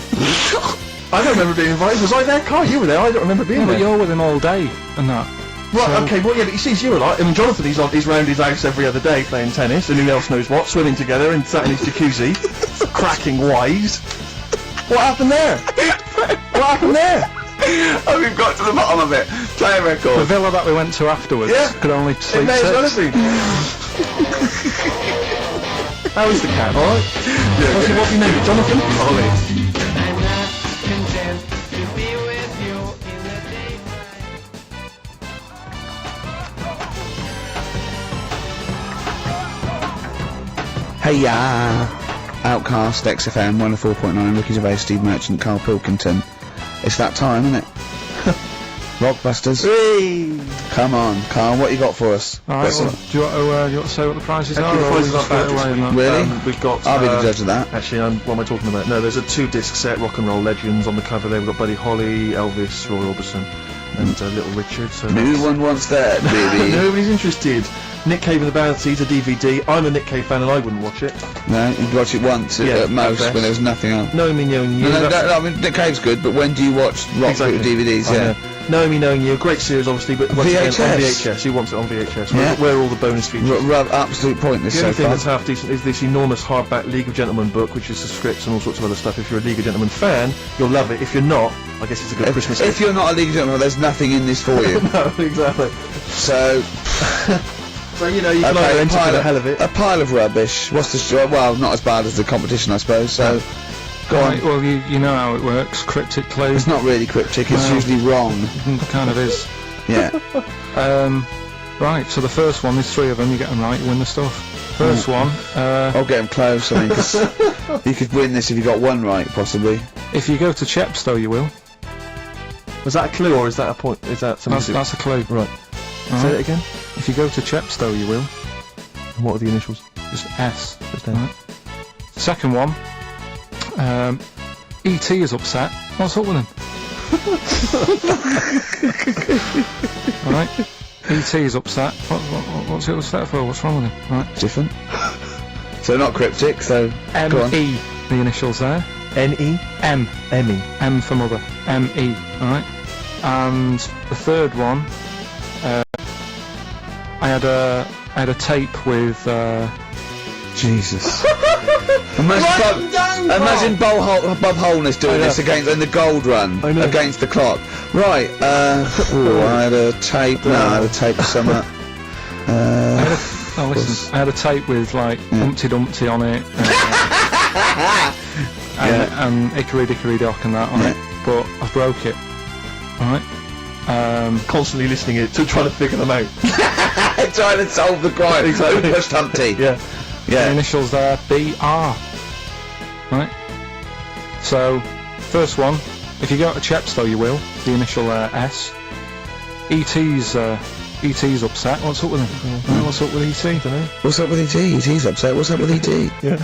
[SPEAKER 2] I don't remember being invited. Was I there? Carl, you were there. I don't remember being
[SPEAKER 6] Yeah, but
[SPEAKER 2] there.
[SPEAKER 6] you're with him all day and that.
[SPEAKER 2] Right,
[SPEAKER 6] So-
[SPEAKER 2] okay, well, yeah, but he sees you a lot. I mean, Jonathan, he's round his house every other day playing tennis, and who else knows what, swimming together and sat in his jacuzzi, cracking wise. What happened there? What happened there?
[SPEAKER 3] Oh, we've got to the bottom of it. Play a
[SPEAKER 6] The
[SPEAKER 3] record.
[SPEAKER 6] villa that we went to afterwards
[SPEAKER 2] Yeah.
[SPEAKER 6] could only
[SPEAKER 2] It
[SPEAKER 6] sleep
[SPEAKER 2] may as well have
[SPEAKER 6] six.
[SPEAKER 2] been. How is the cat, alright? What's your name? Jonathan? Ollie.
[SPEAKER 3] Hey ya! Outcast, XFM, 104.9, Ricky Gervais, Steve Merchant, Carl Pilkington. It's that time, isn't it? Rockbusters.
[SPEAKER 2] Hey!
[SPEAKER 3] Come on, Carl, what you got for us?
[SPEAKER 6] Alright,
[SPEAKER 3] Got
[SPEAKER 6] well,
[SPEAKER 3] some-
[SPEAKER 6] do you want to say what the prizes are?
[SPEAKER 2] Actually, the
[SPEAKER 6] or
[SPEAKER 2] prizes
[SPEAKER 6] we
[SPEAKER 2] aren't
[SPEAKER 6] just
[SPEAKER 2] bad
[SPEAKER 6] put it away
[SPEAKER 2] this
[SPEAKER 6] and
[SPEAKER 2] week.
[SPEAKER 6] that?
[SPEAKER 3] Really?
[SPEAKER 2] We've got...
[SPEAKER 3] I'll be the judge of that.
[SPEAKER 2] Actually, what am I talking about? No, there's a 2-disc set, Rock and Roll Legends, on the cover there. We've got Buddy Holly, Elvis, Roy Orbison, and Little Richard. So
[SPEAKER 3] No one wants that, baby.
[SPEAKER 2] Nobody's interested. Nick Cave and the Bounties, a DVD. I'm a Nick Cave fan and I wouldn't watch it.
[SPEAKER 3] No, you'd watch it once
[SPEAKER 2] Yeah,
[SPEAKER 3] at most
[SPEAKER 2] at best.
[SPEAKER 3] when there was nothing on.
[SPEAKER 2] Knowing me, knowing you.
[SPEAKER 3] No,
[SPEAKER 2] that's-
[SPEAKER 3] I mean, Nick Cave's good, but when do you watch rock
[SPEAKER 2] Exactly.
[SPEAKER 3] DVDs?
[SPEAKER 2] I
[SPEAKER 3] Yeah.
[SPEAKER 2] know. Knowing me, knowing you. Great series, obviously, but once again, on
[SPEAKER 3] VHS.
[SPEAKER 2] VHS. Who wants it on VHS?
[SPEAKER 3] Yeah.
[SPEAKER 2] Where are all the bonus features?
[SPEAKER 3] Absolute pointless
[SPEAKER 2] The
[SPEAKER 3] so
[SPEAKER 2] only thing
[SPEAKER 3] far.
[SPEAKER 2] that's half decent is this enormous hardback League of Gentlemen book, which is the scripts and all sorts of other stuff. If you're a League of Gentlemen fan, you'll love it. If you're not, I guess it's a good Christmas
[SPEAKER 3] If you're not a League of Gentlemen, there's nothing in this for you.
[SPEAKER 2] No, exactly.
[SPEAKER 3] So,
[SPEAKER 2] So, you know, you can either enter for the hell of it.
[SPEAKER 3] a pile of rubbish. What's the well, not as bad as the competition, I suppose. So, go
[SPEAKER 6] Right,
[SPEAKER 3] on.
[SPEAKER 6] well, you know how it works. Cryptic clues.
[SPEAKER 3] It's not really cryptic. It's
[SPEAKER 6] Well.
[SPEAKER 3] usually wrong.
[SPEAKER 6] Kind of is.
[SPEAKER 3] Yeah.
[SPEAKER 6] Right, so the first one, there's 3 of them, you get them right, you win the stuff. First one,
[SPEAKER 3] I'll get him close. I mean, 'cause you could win this if you got one right, possibly.
[SPEAKER 6] if you go to Chepstow, you will.
[SPEAKER 2] Was that a clue or is that a point? Is that something?
[SPEAKER 6] That's a clue.
[SPEAKER 2] Right.
[SPEAKER 6] Alright.
[SPEAKER 2] Say that again.
[SPEAKER 6] If you go to Chepstow, you will.
[SPEAKER 2] And what are the initials?
[SPEAKER 6] Just S.
[SPEAKER 2] Just then.
[SPEAKER 6] Right. Second one, E.T. is upset. What's up with him? Alright. E.T. is upset. What's it upset for? What's wrong with him? Right.
[SPEAKER 3] Different. So not cryptic. So go on.
[SPEAKER 6] M.E. The initials there.
[SPEAKER 2] N-E?
[SPEAKER 6] M.
[SPEAKER 2] M-E.
[SPEAKER 6] M for mother. M.E. Alright. And the third one, I had a tape with,
[SPEAKER 3] Jesus. Imagine Bob Holness doing this against in the gold run
[SPEAKER 2] I know.
[SPEAKER 3] against the clock. Right. I had a tape. No, I had a tape with some.
[SPEAKER 6] oh listen, I had a tape with like Humpty Dumpty on it, and Hickory Dickory Dock and that on it, but I broke it. Alright.
[SPEAKER 2] Constantly listening it to trying to figure them out.
[SPEAKER 3] Trying to solve the crime.
[SPEAKER 2] Exactly.
[SPEAKER 3] Who pushed Humpty?
[SPEAKER 2] Yeah.
[SPEAKER 6] The
[SPEAKER 3] Yeah.
[SPEAKER 6] initials there, B.R. Right. So, first one, if you go to Chepstow, you will. The initial S. E.T.'s upset. What's up with him? What's up with E.T.? Dunno.
[SPEAKER 3] What's up with E.T.? E.T.'s upset. What's up with E.T.?
[SPEAKER 2] Yeah.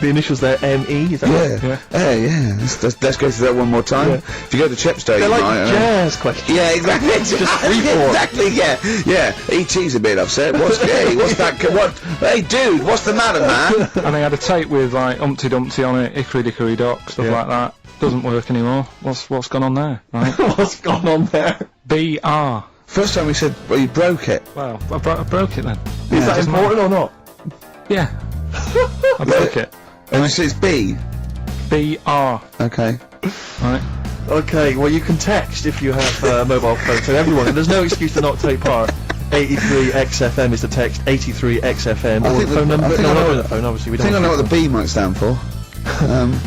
[SPEAKER 2] The initials there, M-E, is that right?
[SPEAKER 3] Yeah.
[SPEAKER 6] Yeah.
[SPEAKER 3] Hey, yeah. Let's go through that one more time.
[SPEAKER 2] Yeah.
[SPEAKER 3] If you go to Chepstow,
[SPEAKER 2] They're
[SPEAKER 3] you
[SPEAKER 2] like
[SPEAKER 3] might.
[SPEAKER 2] jazz questions.
[SPEAKER 3] Yeah, exactly. Exactly. Yeah. Yeah. E.T.'s a bit upset. What's that? What? Hey, dude. What's the matter, man?
[SPEAKER 6] And they had a tape with like Humpty Dumpty on it, Hickory Dickory Dock, stuff
[SPEAKER 2] Yeah.
[SPEAKER 6] like that. Doesn't work anymore. What's gone on there? Right.
[SPEAKER 2] What's gone on there?
[SPEAKER 6] B.R.
[SPEAKER 3] First time we said, well, you broke it.
[SPEAKER 6] Well, I broke it then.
[SPEAKER 2] Is that
[SPEAKER 6] doesn't
[SPEAKER 2] important or not?
[SPEAKER 6] Yeah. I broke it.
[SPEAKER 3] And you said it's B.
[SPEAKER 6] B.R.
[SPEAKER 3] Okay.
[SPEAKER 6] Right.
[SPEAKER 2] Okay, well you can text if you have a mobile phone, so everyone, and there's no excuse to not take part. 83XFM is the text, 83XFM,
[SPEAKER 3] I
[SPEAKER 2] or
[SPEAKER 3] think
[SPEAKER 2] the phone
[SPEAKER 3] the-
[SPEAKER 2] number.
[SPEAKER 3] I think
[SPEAKER 2] No,
[SPEAKER 3] I know
[SPEAKER 2] no, the phone, obviously, we
[SPEAKER 3] I think I
[SPEAKER 2] don't
[SPEAKER 3] know
[SPEAKER 2] have
[SPEAKER 3] what the B might stand for.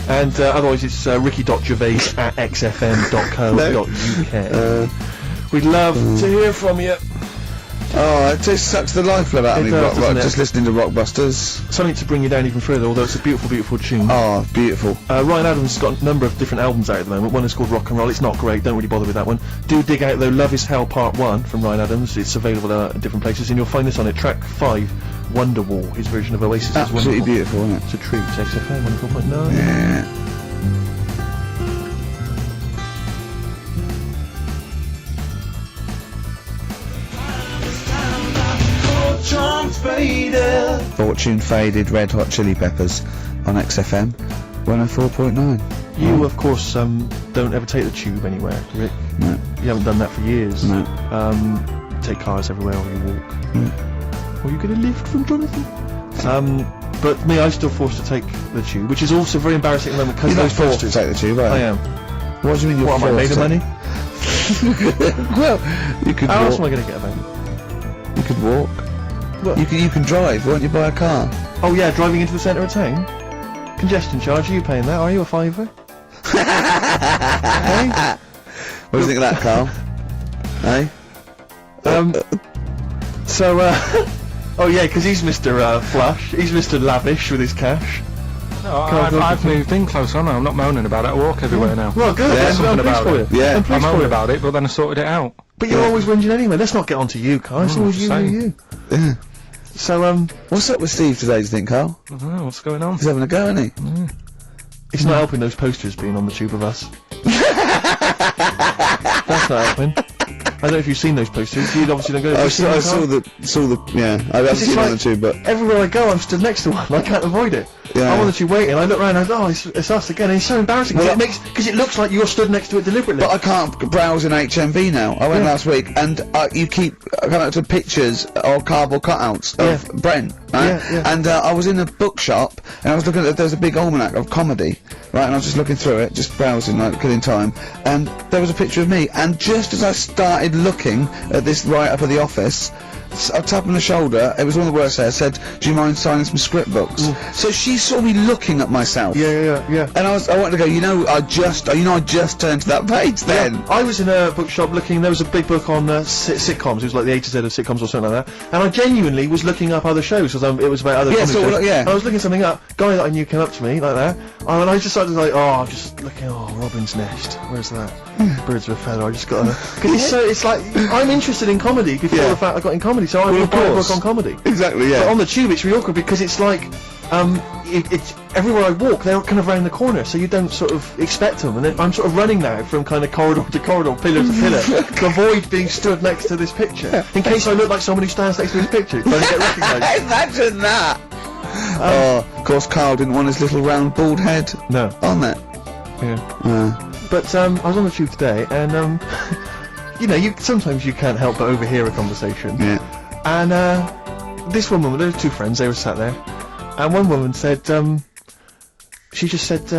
[SPEAKER 2] And otherwise it's ricky.gervais@xfm.co.uk. We'd love to hear from you.
[SPEAKER 3] Oh, it just sucks the lifeblood out of me,
[SPEAKER 2] does, doesn't it?
[SPEAKER 3] just listening to Rockbusters.
[SPEAKER 2] Something to bring you down even further, although it's a beautiful, beautiful tune.
[SPEAKER 3] Oh, beautiful.
[SPEAKER 2] Ryan Adams has got a number of different albums out at the moment. One is called Rock and Roll. It's not great, don't really bother with that one. Do dig out, though, Love Is Hell Part 1 from Ryan Adams. It's available at different places, and you'll find this on it. Track 5, Wonderwall, his version of Oasis is
[SPEAKER 3] Absolutely
[SPEAKER 2] wonderful.
[SPEAKER 3] beautiful, isn't it?
[SPEAKER 2] It's a treat. XFM 104.9.
[SPEAKER 3] Yeah. Fortune Faded, Red Hot Chili Peppers on XFM 104.9.
[SPEAKER 2] You, of course, don't ever take the tube anywhere, Rick.
[SPEAKER 3] No.
[SPEAKER 2] You haven't done that for years.
[SPEAKER 3] No.
[SPEAKER 2] Take cars everywhere or you walk.
[SPEAKER 3] Mm.
[SPEAKER 2] Or you get a lift from Jonathan. But me, I'm still forced to take the tube, which is also very embarrassing at the moment because
[SPEAKER 3] You're not
[SPEAKER 2] those
[SPEAKER 3] forced to
[SPEAKER 2] posters.
[SPEAKER 3] take the tube, are
[SPEAKER 2] I
[SPEAKER 3] you?
[SPEAKER 2] am.
[SPEAKER 3] What do you mean you're
[SPEAKER 2] What am I, made of
[SPEAKER 3] forced
[SPEAKER 2] money?
[SPEAKER 3] Well, you could
[SPEAKER 2] How else am
[SPEAKER 3] walk.
[SPEAKER 2] I going to get about?
[SPEAKER 3] You could walk.
[SPEAKER 2] What?
[SPEAKER 3] You can drive. Won't you buy a car?
[SPEAKER 2] Oh yeah, driving into the centre of town? Congestion charge, are you paying that? Are you a fiver? Hey?
[SPEAKER 3] What do you think of that, Carl? Hey?
[SPEAKER 2] Oh yeah, because he's Mr. Flush, he's Mr. Lavish with his cash.
[SPEAKER 6] No, I've moved in close on. I'm not moaning about it. I walk everywhere now.
[SPEAKER 2] Well, good,
[SPEAKER 3] Yeah,
[SPEAKER 2] I'm
[SPEAKER 6] something
[SPEAKER 2] pleased
[SPEAKER 6] about
[SPEAKER 2] for
[SPEAKER 6] it.
[SPEAKER 2] you.
[SPEAKER 3] Yeah.
[SPEAKER 2] I'm
[SPEAKER 6] I
[SPEAKER 2] pleased for
[SPEAKER 6] moan
[SPEAKER 2] you.
[SPEAKER 6] about it, but then I sorted it out.
[SPEAKER 2] But you're always whinging anyway. Let's not get on to you, Carl. It's always you,
[SPEAKER 6] same.
[SPEAKER 2] you.
[SPEAKER 3] Yeah.
[SPEAKER 2] So,
[SPEAKER 3] What's up with Steve today, do you think, Carl?
[SPEAKER 6] I don't know what's going on.
[SPEAKER 3] He's having a go, isn't he?
[SPEAKER 2] it's not helping those posters being on the tube of us. That's not helping. I don't know if you've seen those posters. You obviously don't go.
[SPEAKER 3] I saw the, yeah, I haven't
[SPEAKER 2] It's
[SPEAKER 3] seen it on the
[SPEAKER 2] like-
[SPEAKER 3] tube, but
[SPEAKER 2] Everywhere I go, I'm stood next to one. I can't avoid it.
[SPEAKER 3] Yeah.
[SPEAKER 2] I'm on the tube waiting. I look around and oh, it's us again. And it's so embarrassing
[SPEAKER 3] Well,
[SPEAKER 2] because it looks like you're stood next to it deliberately.
[SPEAKER 3] I can't browse in HMV now. I went
[SPEAKER 2] Yeah.
[SPEAKER 3] last week, and you keep coming up to pictures or cardboard cutouts of
[SPEAKER 2] Yeah.
[SPEAKER 3] Brent, right?
[SPEAKER 2] Yeah, yeah.
[SPEAKER 3] And I was in a bookshop, and I was looking at there's a big almanac of comedy, right? And I was just looking through it, just browsing, like killing time, and there was a picture of me. And just as I started looking at this write-up of the office, a tap on the shoulder, it was one of the worst there, said, do you mind signing some script books? So she saw me looking at myself.
[SPEAKER 2] yeah.
[SPEAKER 3] And I wanted to go, I just turned to that page then.
[SPEAKER 2] Yeah, I was in a bookshop looking. There was a big book on sitcoms. It was like the A to Z of sitcoms or something like that. And I genuinely was looking up other shows because it was about other
[SPEAKER 3] Yeah,
[SPEAKER 2] comedy
[SPEAKER 3] so,
[SPEAKER 2] shows.
[SPEAKER 3] yeah.
[SPEAKER 2] And I was looking something up. Guy that I knew came up to me like that, and I just started like, just looking. Oh, Robin's Nest. Where's that? Birds of a Feather. I just got because it's like I'm interested in comedy before
[SPEAKER 3] Yeah.
[SPEAKER 2] the fact I got in comedy. So I
[SPEAKER 3] Well,
[SPEAKER 2] will
[SPEAKER 3] of
[SPEAKER 2] buy a book
[SPEAKER 3] course.
[SPEAKER 2] on comedy.
[SPEAKER 3] Exactly, yeah.
[SPEAKER 2] But on the tube, it's really awkward because it's like, it's everywhere I walk, they're kind of round the corner, so you don't sort of expect them. And then I'm sort of running now from kind of corridor to corridor, pillar to pillar, to avoid being stood next to this picture, in case I look like someone who stands next to this picture, trying to get recognised.
[SPEAKER 3] Imagine that! Of course, Carl didn't want his little round bald head
[SPEAKER 2] No.
[SPEAKER 3] on that.
[SPEAKER 2] Yeah.
[SPEAKER 3] Uh,
[SPEAKER 2] But I was on the tube today, and sometimes you can't help but overhear a conversation.
[SPEAKER 3] yeah.
[SPEAKER 2] And this woman, there were two friends, they were sat there, and one woman said, she just said,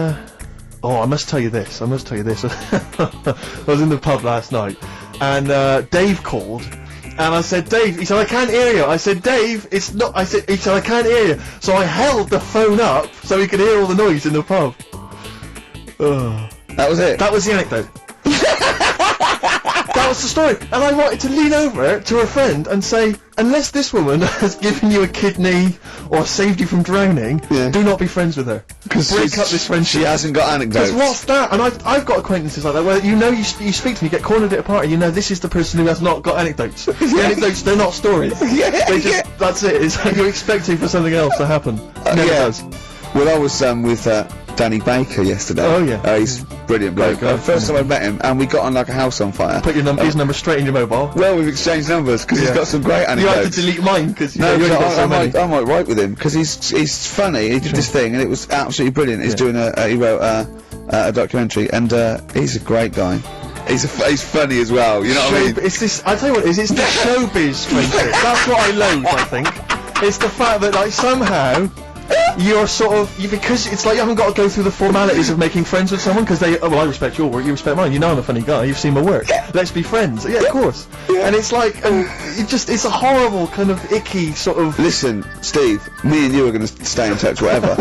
[SPEAKER 2] I must tell you this. I was in the pub last night, and Dave called, and I said, Dave, he said, I can't hear you. I said, Dave, it's not, he said, I can't hear you. So I held the phone up so he could hear all the noise in the pub.
[SPEAKER 3] That was it.
[SPEAKER 2] That was the anecdote. That was the story. And I wanted to lean over to a friend and say, unless this woman has given you a kidney or saved you from drowning,
[SPEAKER 3] Yeah.
[SPEAKER 2] do not be friends with her. Break up this friendship.
[SPEAKER 3] She hasn't got anecdotes.
[SPEAKER 2] Because what's that? And I've got acquaintances like that where you speak to me, you get cornered at a party, this is the person who has not got anecdotes. The anecdotes, they're not stories. That's it. It's like you're expecting for something else to happen. Never
[SPEAKER 3] yeah.
[SPEAKER 2] does.
[SPEAKER 3] Well, I was with Danny Baker yesterday.
[SPEAKER 2] Oh, yeah.
[SPEAKER 3] He's a brilliant bloke.
[SPEAKER 2] Great guy.
[SPEAKER 3] First time I met him, and we got on like a house on fire.
[SPEAKER 2] Put his number straight in your mobile.
[SPEAKER 3] Well, we've exchanged numbers because he's got some great
[SPEAKER 2] You
[SPEAKER 3] anecdotes.
[SPEAKER 2] have to delete mine because
[SPEAKER 3] No,
[SPEAKER 2] you only got so
[SPEAKER 3] I
[SPEAKER 2] many.
[SPEAKER 3] might write with him because he's funny. He did this thing and it was absolutely brilliant. He's doing he wrote a documentary and he's a great guy. He's funny as well. You know what I mean?
[SPEAKER 2] It's this. I tell you what, it's the showbiz friendship. That's what I loathe. I think it's the fact that somehow you're sort of because it's like you haven't got to go through the formalities of making friends with someone because they I respect your work, you respect mine. You know I'm a funny guy. You've seen my work. Let's be friends. Yeah, of course. And it's like it's a horrible kind of icky sort of.
[SPEAKER 3] Listen, Steve, me and you are going to stay in touch, whatever.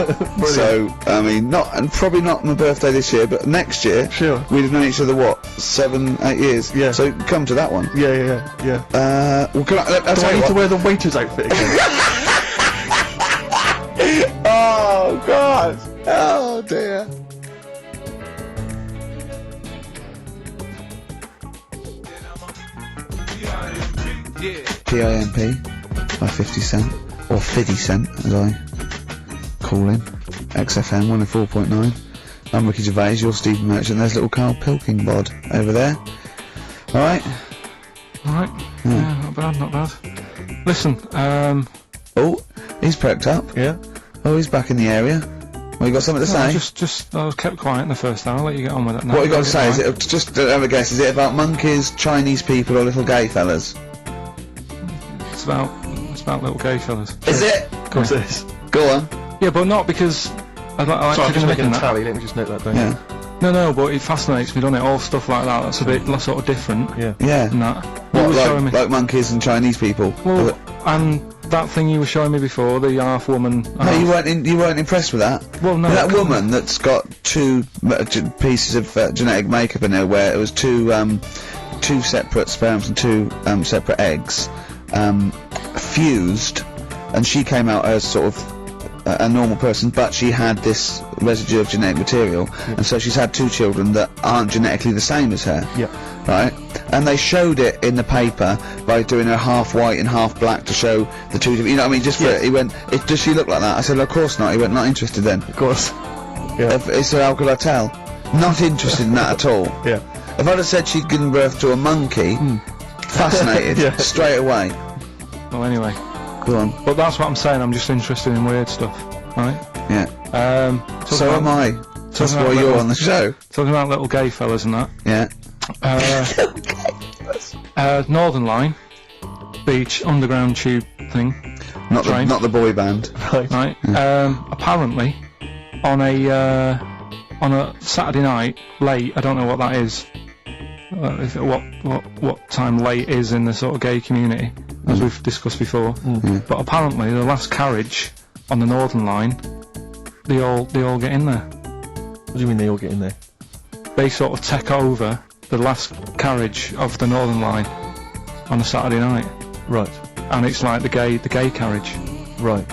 [SPEAKER 3] So I mean, probably not my birthday this year, but next year.
[SPEAKER 2] Sure.
[SPEAKER 3] We'd have known each other what 7, 8 years.
[SPEAKER 2] Yeah.
[SPEAKER 3] So come to that one.
[SPEAKER 2] Yeah.
[SPEAKER 3] Well, can I'll
[SPEAKER 2] Do
[SPEAKER 3] tell
[SPEAKER 2] I
[SPEAKER 3] you
[SPEAKER 2] need to
[SPEAKER 3] what.
[SPEAKER 2] wear the waiter's outfit again?
[SPEAKER 3] Oh God! Oh dear! PIMP by 50 Cent, or 50 Cent as I call him. XFM 104.9. I'm Ricky Gervais, you're Stephen Merchant, there's little Carl Pilkingbod over there. Alright?
[SPEAKER 6] Alright. Yeah, not bad. Listen,
[SPEAKER 3] Oh, he's perked up.
[SPEAKER 2] Yeah.
[SPEAKER 3] Oh, he's back in the area. Well, you got something to say?
[SPEAKER 6] I was kept quiet in the first hour. I'll let you get on with it now.
[SPEAKER 3] What you got to say? Is it just have a guess? Is it about monkeys, Chinese people, or little gay fellas?
[SPEAKER 6] It's about little gay fellas.
[SPEAKER 3] Is it?
[SPEAKER 2] Of course it is.
[SPEAKER 3] Go on.
[SPEAKER 6] Yeah, but not because I like
[SPEAKER 2] Sorry, I'm
[SPEAKER 6] taking
[SPEAKER 2] just
[SPEAKER 6] a
[SPEAKER 2] making a
[SPEAKER 6] that.
[SPEAKER 2] tally. Let me just note that down.
[SPEAKER 3] Yeah.
[SPEAKER 6] No, but it fascinates me, doesn't it? All stuff like that. That's a bit sort of different.
[SPEAKER 2] Yeah.
[SPEAKER 3] Yeah.
[SPEAKER 6] Than that.
[SPEAKER 3] What,
[SPEAKER 6] You were showing me.
[SPEAKER 3] like monkeys and Chinese people?
[SPEAKER 6] Well, and that thing you were showing me before, the half woman.
[SPEAKER 3] No, you weren't impressed with that.
[SPEAKER 6] Well, no.
[SPEAKER 3] That woman that's got two pieces of genetic makeup in her, where it was two separate sperms and two separate eggs, fused, and she came out as sort of a normal person, but she had this residue of genetic material, and so she's had two children that aren't genetically the same as her.
[SPEAKER 2] Yeah.
[SPEAKER 3] Right? And they showed it in the paper by doing her half white and half black to show the two different, you know what I mean, just for it. He went, does she look like that? I said, well, of course not. He went, not interested then.
[SPEAKER 2] Of course. Yeah.
[SPEAKER 3] He said, how could I tell? Not interested in that at all.
[SPEAKER 2] Yeah.
[SPEAKER 3] If I'd have said she'd given birth to a monkey, fascinated,
[SPEAKER 2] Yeah.
[SPEAKER 3] straight away.
[SPEAKER 6] Well, anyway.
[SPEAKER 3] Go on.
[SPEAKER 6] But that's what I'm saying. I'm just interested in weird stuff, right?
[SPEAKER 3] Yeah.
[SPEAKER 6] talking
[SPEAKER 3] So
[SPEAKER 6] about-
[SPEAKER 3] am I. That's
[SPEAKER 6] about
[SPEAKER 3] why you're
[SPEAKER 6] little-
[SPEAKER 3] on the show.
[SPEAKER 6] Talking about little gay fellas and that.
[SPEAKER 3] Yeah.
[SPEAKER 6] Northern Line, beach, underground tube thing,
[SPEAKER 3] Not
[SPEAKER 6] Train.
[SPEAKER 3] the boy band.
[SPEAKER 6] right? Apparently, on a Saturday night, late, I don't know what that is, what time late is in the sort of gay community, as we've discussed before. But apparently, the last carriage on the Northern Line, they all get in there.
[SPEAKER 2] What do you mean they all get in there?
[SPEAKER 6] They sort of take over the last carriage of the Northern Line on a Saturday night,
[SPEAKER 2] Right.
[SPEAKER 6] and it's like the gay carriage.
[SPEAKER 2] Right.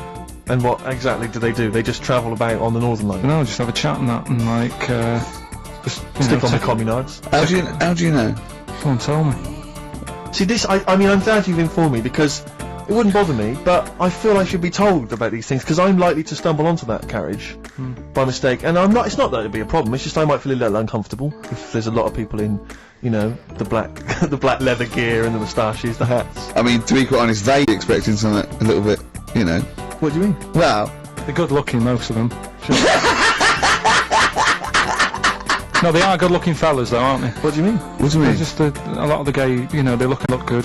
[SPEAKER 2] And what exactly do? They just travel about on the Northern Line?
[SPEAKER 6] No, just have a chat and that, and like just
[SPEAKER 2] Stick on the
[SPEAKER 6] take-
[SPEAKER 2] communards.
[SPEAKER 3] How do you know?
[SPEAKER 6] Someone tell me.
[SPEAKER 2] See, this, I mean, I'm glad you've informed me because it wouldn't bother me, but I feel I should be told about these things because I'm likely to stumble onto that carriage by mistake. And I'm not, it's not that it'd be a problem, it's just I might feel a little uncomfortable if there's a lot of people in, you know, the black, the black leather gear and the moustaches, the hats.
[SPEAKER 3] I mean, to be quite honest, they expecting something a little bit, you know.
[SPEAKER 2] What do you mean?
[SPEAKER 3] Well,
[SPEAKER 6] They're good looking, most of them. No, they are good looking fellas though, aren't they?
[SPEAKER 2] What do you mean?
[SPEAKER 3] what do you
[SPEAKER 6] They're
[SPEAKER 3] mean?
[SPEAKER 6] just a lot of the gay, you know, they look good,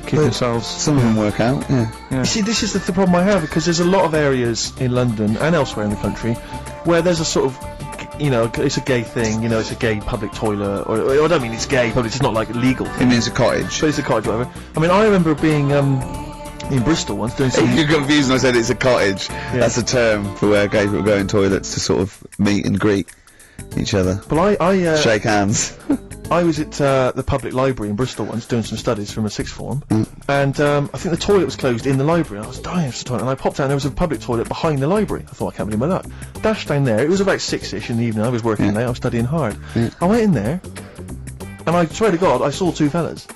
[SPEAKER 6] keep
[SPEAKER 3] But
[SPEAKER 6] themselves.
[SPEAKER 3] Some of them work out, yeah.
[SPEAKER 6] Yeah.
[SPEAKER 2] You see, this is the problem I have because there's a lot of areas in London and elsewhere in the country where there's a sort of, you know, it's a gay thing, you know, it's a gay public toilet, or I don't mean it's gay, but it's not like a legal
[SPEAKER 3] It
[SPEAKER 2] thing.
[SPEAKER 3] means a cottage.
[SPEAKER 2] But it's a cottage, whatever. I mean, I remember being in Bristol once doing some.
[SPEAKER 3] You're confused when I said it's a cottage. That's a term for where gay people go in toilets to sort of meet and greet each other.
[SPEAKER 2] But
[SPEAKER 3] Shake hands.
[SPEAKER 2] I was at the public library in Bristol once doing some studies from a sixth form, and I think the toilet was closed in the library. I was dying for the toilet, and I popped down. There was a public toilet behind the library. I thought, I can't believe my luck. Dashed down there. It was about 6ish in the evening. I was working there. I was studying hard. I went in there, and I swear to God, I saw two fellas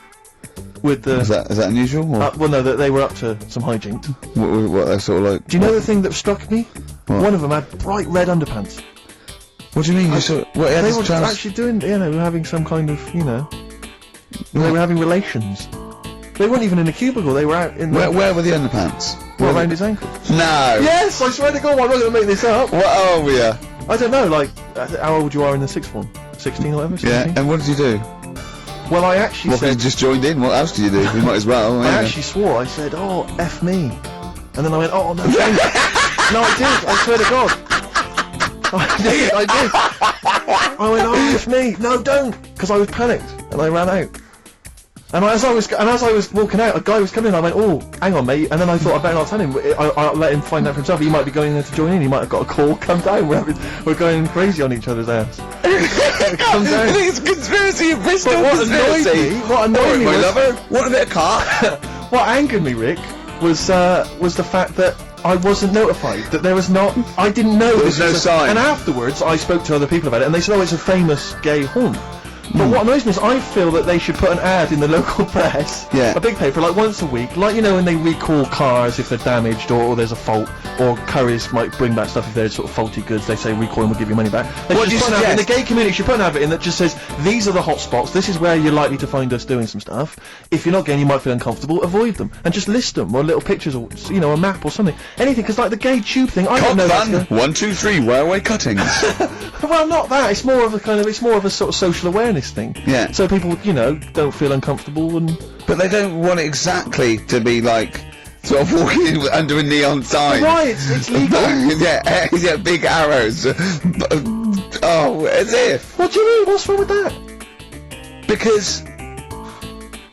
[SPEAKER 2] with the.
[SPEAKER 3] Is that unusual? Or
[SPEAKER 2] Well, no, they were up to some hijinks.
[SPEAKER 3] what they're sort of like?
[SPEAKER 2] Do you know the thing that struck me?
[SPEAKER 3] What?
[SPEAKER 2] One of them had bright red underpants.
[SPEAKER 3] What do you mean? You saw? What? He had
[SPEAKER 2] They
[SPEAKER 3] his
[SPEAKER 2] were
[SPEAKER 3] trousers-
[SPEAKER 2] actually doing, you know, having some kind of, you know, they were having relations. They weren't even in a cubicle. They were out in the,
[SPEAKER 3] Where were the underpants?
[SPEAKER 2] well, around his ankles.
[SPEAKER 3] No.
[SPEAKER 2] Yes, I swear to God, I'm not going to make this up.
[SPEAKER 3] What are we?
[SPEAKER 2] I don't know, like, how old you are in the sixth form? 16 or whatever? 17?
[SPEAKER 3] Yeah. And what did you do?
[SPEAKER 2] Well, I actually
[SPEAKER 3] What? You
[SPEAKER 2] said,
[SPEAKER 3] just joined in. What else did you do? You might as well.
[SPEAKER 2] I
[SPEAKER 3] yeah.
[SPEAKER 2] actually swore. I said, oh, F me. And then I went, oh, no, thank you. No, I did. I swear to God. I did. I went, oh, it's me. No, don't, because I was panicked and I ran out. And as I was walking out, a guy was coming in. I went, oh, hang on, mate. And then I thought I better not tell him. I'll let him find out for himself. He might be going there to join in. He might have got a call. Come down. We're going crazy on each other's ass. Come down.
[SPEAKER 3] I think it's a conspiracy of Bristol.
[SPEAKER 2] But what annoyed me
[SPEAKER 3] my
[SPEAKER 2] was,
[SPEAKER 3] lover. What a bit of car.
[SPEAKER 2] what angered me, Rick, was the fact that I wasn't notified, that there was not, I didn't know
[SPEAKER 3] There was no sign.
[SPEAKER 2] And afterwards, I spoke to other people about it, and they said, oh, it's a famous gay haunt. But what annoys me is I feel that they should put an ad in the local press,
[SPEAKER 3] Yeah.
[SPEAKER 2] a big paper, like once a week, like, you know, when they recall cars if they're damaged or there's a fault, or couriers might bring back stuff if they're sort of faulty goods, they say recall and we'll give you money back. They
[SPEAKER 3] What
[SPEAKER 2] should
[SPEAKER 3] do you
[SPEAKER 2] put an advert in the
[SPEAKER 3] suggest?
[SPEAKER 2] gay community should put an advert in that just says, these are the hot spots, this is where you're likely to find us doing some stuff. If you're not gay and you might feel uncomfortable, avoid them. And just list them, or little pictures, or, you know, a map or something. Anything, because like the gay tube thing, I don't know that's
[SPEAKER 3] Fun.
[SPEAKER 2] gonna...
[SPEAKER 3] 1, 2, 3. Railway cuttings.
[SPEAKER 2] Well, not that. It's more of a sort of social awareness thing.
[SPEAKER 3] Yeah.
[SPEAKER 2] So people, you know, don't feel uncomfortable and.
[SPEAKER 3] But they don't want it exactly to be like sort of walking under a neon sign.
[SPEAKER 2] Why? It's legal.
[SPEAKER 3] yeah, big arrows. Oh, as if.
[SPEAKER 2] What do you mean? What's wrong with that?
[SPEAKER 3] Because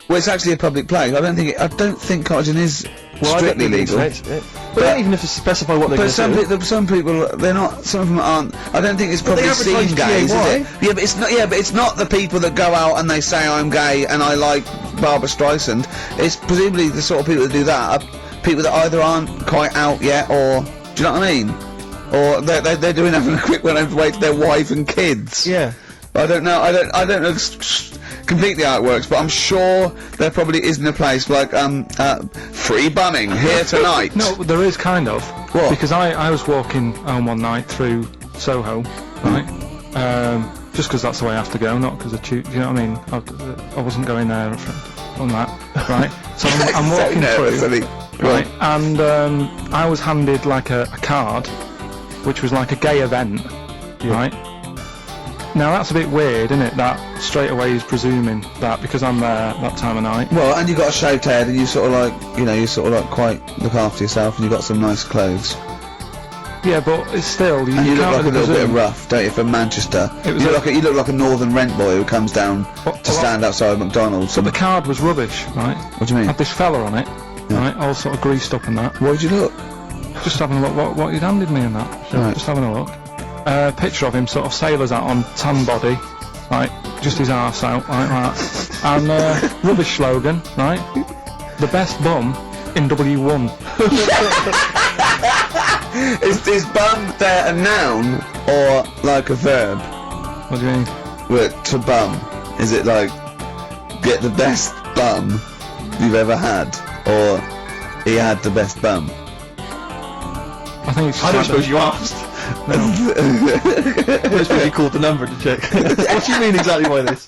[SPEAKER 3] well, it's actually a public place. I don't think cartooning is strictly legal.
[SPEAKER 2] But they don't even have to specify what they're
[SPEAKER 3] But
[SPEAKER 2] going to do.
[SPEAKER 3] some people, they're not. Some of them aren't. I don't think it's
[SPEAKER 2] But they
[SPEAKER 3] probably seen
[SPEAKER 2] advertise
[SPEAKER 3] gays, is
[SPEAKER 2] GAY.
[SPEAKER 3] it? Yeah, but it's not. Yeah, but it's not the people that go out and they say I'm gay and I like Barbara Streisand. It's presumably the sort of people that do that are people that either aren't quite out yet, or do you know what I mean? Or they're doing having a quick run away to their wife and kids.
[SPEAKER 2] Yeah.
[SPEAKER 3] I don't know. I don't know completely how it works, but I'm sure there probably isn't a place like free bumming here tonight.
[SPEAKER 6] No, there is kind of.
[SPEAKER 3] What?
[SPEAKER 6] Because I was walking home one night through Soho, right? Just because that's the way I have to go, not because of do you know what I mean? I wasn't going there on that, right? So I'm walking through, right? And I was handed like a card, which was like a gay event, right? Now that's a bit weird, isn't it? That straight away is presuming that because I'm there that time of night.
[SPEAKER 3] Well, and you've got a shaved head, and you sort of like, you know, you sort of like quite look after yourself, and you've got some nice clothes.
[SPEAKER 6] Yeah, but it's still you
[SPEAKER 3] And you look
[SPEAKER 6] can't
[SPEAKER 3] like a
[SPEAKER 6] really
[SPEAKER 3] little bit
[SPEAKER 6] presume.
[SPEAKER 3] rough, don't you, from Manchester?
[SPEAKER 6] It was
[SPEAKER 3] You look like a northern rent boy who comes down to stand outside McDonald's.
[SPEAKER 6] But the card was rubbish, right?
[SPEAKER 3] What do you mean?
[SPEAKER 6] Had this fella on it, right? All sort of greased up and that.
[SPEAKER 3] Why would you look?
[SPEAKER 6] Just having a look what he'd handed me and that.
[SPEAKER 3] Right.
[SPEAKER 6] Just having a look. Picture of him, sort of sailor's hat on, tan body, right? Just his arse out, like that. And rubbish slogan, right? The best bum in W1.
[SPEAKER 3] Is bum there a noun or like a verb?
[SPEAKER 6] What do you mean?
[SPEAKER 3] To bum, is it like get the best bum you've ever had, or he had the best bum?
[SPEAKER 6] I think it's.
[SPEAKER 2] I don't suppose you asked. I suppose you called the number to check. What do you mean exactly by this?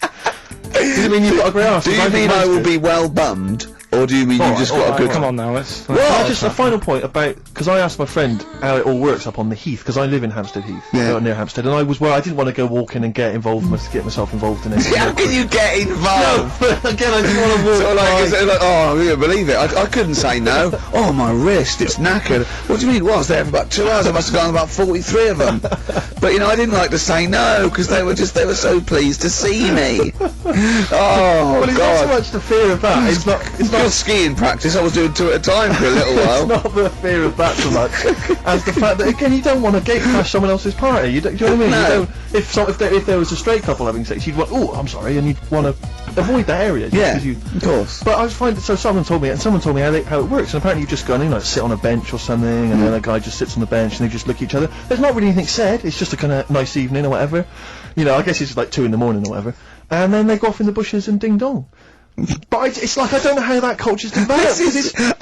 [SPEAKER 2] Does it mean you've got a grey arse?
[SPEAKER 3] Do you mean I will be well bummed, or do you mean you just got a good?
[SPEAKER 6] Come on now, let's.
[SPEAKER 2] Well, just a final point about, because I asked my friend how it all works up on the Heath, because I live in Hampstead Heath, near Hampstead, and I didn't want to go walking and get myself involved in it.
[SPEAKER 3] How can you get involved?
[SPEAKER 2] No, but again, I didn't want to walk.
[SPEAKER 3] So oh, I couldn't believe it. I couldn't say no. Oh, my wrist, it's knackered. What do you mean? Well, I was there for about 2 hours. I must have gone about 43 of them. But, you know, I didn't like to say no, because they were so pleased to see me. Oh,
[SPEAKER 2] well, it's
[SPEAKER 3] God.
[SPEAKER 2] not so much the fear of that. It's not
[SPEAKER 3] Good skiing practice. I was doing 2 at a time for a little while.
[SPEAKER 2] It's not the fear of that so much as the fact that, again, you don't want to gate crash someone else's party. Do you know what I mean?
[SPEAKER 3] No.
[SPEAKER 2] You don't, if there was a straight couple having sex, you'd want, oh, I'm sorry, and you'd want to avoid that area.
[SPEAKER 3] Yeah,
[SPEAKER 2] because
[SPEAKER 3] of course.
[SPEAKER 2] But I was finding, so someone told me how it works, and apparently you just go and, you know, sit on a bench or something, and then a guy just sits on the bench and they just look at each other. There's not really anything said. It's just a kind of nice evening or whatever. You know, I guess it's like 2 in the morning or whatever. And then they go off in the bushes and ding dong. But it's like, I don't know how that culture's developed.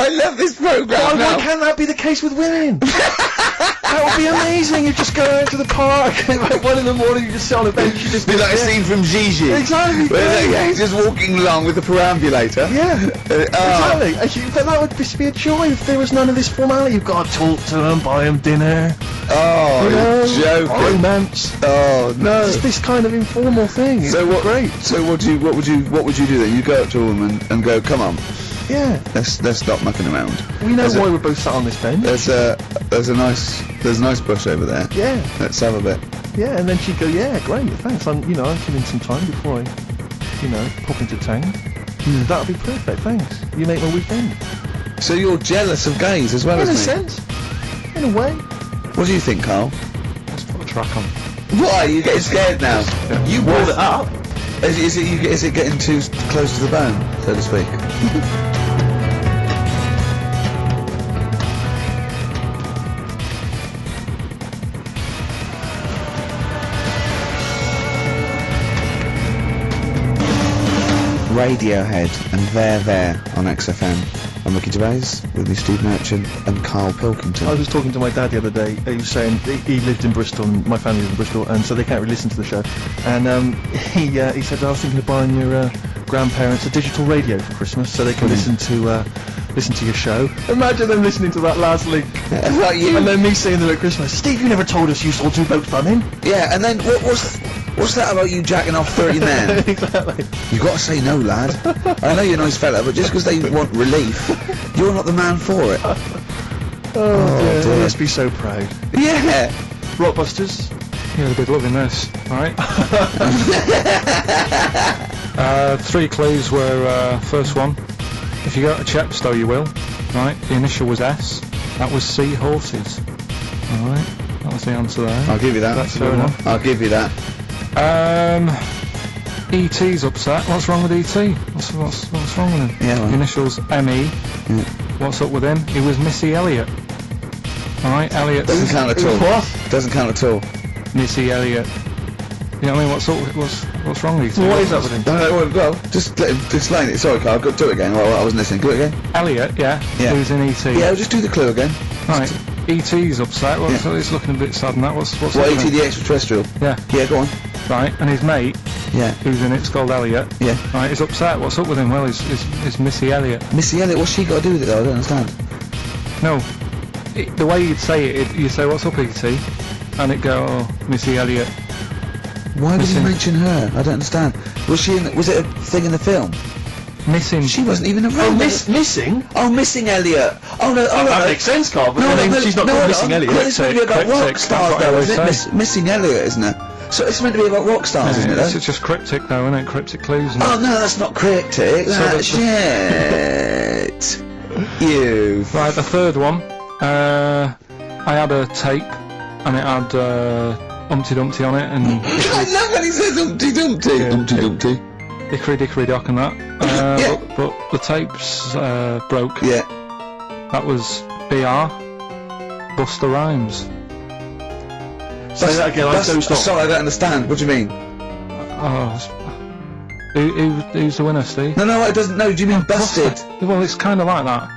[SPEAKER 3] I love this programme now.
[SPEAKER 2] Why can't that be the case with women? That would be amazing. You just go out to the park, and like 1 in the morning, you just sit on a bench, you just
[SPEAKER 3] Be like a scene from Gigi.
[SPEAKER 2] Exactly.
[SPEAKER 3] Where he's just walking along with the perambulator.
[SPEAKER 2] Yeah,
[SPEAKER 3] oh.
[SPEAKER 2] exactly. But that would just be a joy if there was none of this formality. You've got to talk to them, buy them dinner.
[SPEAKER 3] Oh,
[SPEAKER 2] You know,
[SPEAKER 3] you're joking.
[SPEAKER 2] romance.
[SPEAKER 3] Oh no.
[SPEAKER 2] Just this kind of informal thing.
[SPEAKER 3] So
[SPEAKER 2] It's great.
[SPEAKER 3] So what would you do then? You go up to a woman and go, come on,
[SPEAKER 2] Yeah.
[SPEAKER 3] Let's stop mucking around.
[SPEAKER 2] We know
[SPEAKER 3] There's
[SPEAKER 2] why
[SPEAKER 3] a-
[SPEAKER 2] we're both sat on this bench.
[SPEAKER 3] There's a nice bush over there.
[SPEAKER 2] Yeah.
[SPEAKER 3] Let's have a bit.
[SPEAKER 2] Yeah, and then she'd go, yeah, great, thanks. I'm killing some time before I, pop into town. That'll be perfect, thanks. You make my weekend.
[SPEAKER 3] So you're jealous of gays as well
[SPEAKER 2] In a
[SPEAKER 3] as me?
[SPEAKER 2] sense. In a way.
[SPEAKER 3] What do you think, Carl?
[SPEAKER 6] Let's put a track on.
[SPEAKER 3] Why? You getting scared now?
[SPEAKER 2] You brought it up.
[SPEAKER 3] Is it getting too close to the bone, so to speak? Radiohead and There on XFM. I'm Ricky Gervais with me, Steve Merchant and Carl Pilkington.
[SPEAKER 2] I was talking to my dad the other day. He was saying he lived in Bristol, and my family lives in Bristol, and so they can't really listen to the show. And he said, I was thinking of buying your grandparents a digital radio for Christmas, so they can listen to your show. Imagine them listening to that last link,
[SPEAKER 3] Like you.
[SPEAKER 2] and then me saying to them at Christmas, Steve, you never told us you sold 2 boats bumming.
[SPEAKER 3] Yeah, and then what's that about you jacking off 30 men?
[SPEAKER 2] Exactly.
[SPEAKER 3] You've got to say no, lad. I know you're a nice fella, but just because they want relief, you're not the man for it.
[SPEAKER 2] Oh dear,
[SPEAKER 3] dear.
[SPEAKER 2] they must be so proud.
[SPEAKER 3] Yeah.
[SPEAKER 2] Rockbusters.
[SPEAKER 6] Yeah, they'd be loving this, right? 3 clues were, first one, if you go to Chepstow you will, right? The initial was S, that was sea horses. Alright, that was the answer there.
[SPEAKER 3] I'll give you that.
[SPEAKER 6] That's fair enough.
[SPEAKER 3] I'll give you that.
[SPEAKER 6] E.T.'s upset. What's wrong with E.T.? What's wrong with him?
[SPEAKER 3] Yeah, well.
[SPEAKER 6] The initials M.E.
[SPEAKER 3] Yeah.
[SPEAKER 6] What's up with him? He was Missy Elliott. Alright, Elliott.
[SPEAKER 3] Doesn't count at all.
[SPEAKER 2] What?
[SPEAKER 3] Doesn't count at all.
[SPEAKER 6] Missy Elliott. You know what I mean? What's wrong with E.T.?
[SPEAKER 2] What is up with him?
[SPEAKER 3] Well, just let him explain it. Sorry, Carl. Go do it again. I wasn't listening. Do it again.
[SPEAKER 6] Elliott, yeah.
[SPEAKER 3] Yeah.
[SPEAKER 6] Who's in E.T.?
[SPEAKER 3] Yeah, just do the clue again.
[SPEAKER 6] Right. E.T.'s upset. What's
[SPEAKER 3] Yeah.
[SPEAKER 6] It's looking a bit sad and that. What's
[SPEAKER 3] What,
[SPEAKER 6] up with
[SPEAKER 3] E.T.
[SPEAKER 6] him?
[SPEAKER 3] the extraterrestrial?
[SPEAKER 6] Yeah.
[SPEAKER 3] Yeah, go on.
[SPEAKER 6] Right. And his mate,
[SPEAKER 3] Yeah.
[SPEAKER 6] who's in it's called Elliott.
[SPEAKER 3] Yeah.
[SPEAKER 6] Right. He's upset. What's up with him? Well, it's Missy Elliott.
[SPEAKER 3] Missy Elliott, what's she got to do with it though? I don't understand.
[SPEAKER 6] No. The way you'd say it, you say, what's up, E.T.? And it go, oh, Missy Elliott.
[SPEAKER 3] Why would you
[SPEAKER 6] Missing.
[SPEAKER 3] mention her? I don't understand. Was it a thing in the film?
[SPEAKER 6] Missing.
[SPEAKER 3] She wasn't even around.
[SPEAKER 2] Oh, missing?
[SPEAKER 3] Oh, Missing Elliott. Oh no,
[SPEAKER 2] That makes sense, Carl, but she's not called Missing Elliott.
[SPEAKER 3] Well, it's meant to be about
[SPEAKER 6] Cryptic,
[SPEAKER 3] rock stars
[SPEAKER 6] that's what I
[SPEAKER 3] though,
[SPEAKER 6] always
[SPEAKER 3] isn't it?
[SPEAKER 6] say.
[SPEAKER 3] Missing Elliott, isn't it? So it's meant to be about rock stars, isn't it?
[SPEAKER 6] It's
[SPEAKER 3] Though?
[SPEAKER 6] just cryptic though, isn't it? Cryptic clues. And
[SPEAKER 3] Oh no, that's not cryptic. That's shit. You.
[SPEAKER 6] Right, the third one. I had a tape, and it had Humpty Dumpty on it, and
[SPEAKER 3] I love when he says Humpty Dumpty.
[SPEAKER 6] Yeah,
[SPEAKER 3] Humpty
[SPEAKER 6] yeah.
[SPEAKER 3] Dumpty.
[SPEAKER 6] Dickory Dickory Dock and that.
[SPEAKER 3] Yeah.
[SPEAKER 6] But the tapes broke.
[SPEAKER 3] Yeah.
[SPEAKER 6] That was BR. Buster Rhymes.
[SPEAKER 2] Say that again, I don't stop.
[SPEAKER 3] Sorry, I don't understand. What do you mean?
[SPEAKER 6] Oh, who's the winner, Steve?
[SPEAKER 3] No, it doesn't. No, do you mean busted?
[SPEAKER 6] Well, it's kind of like that.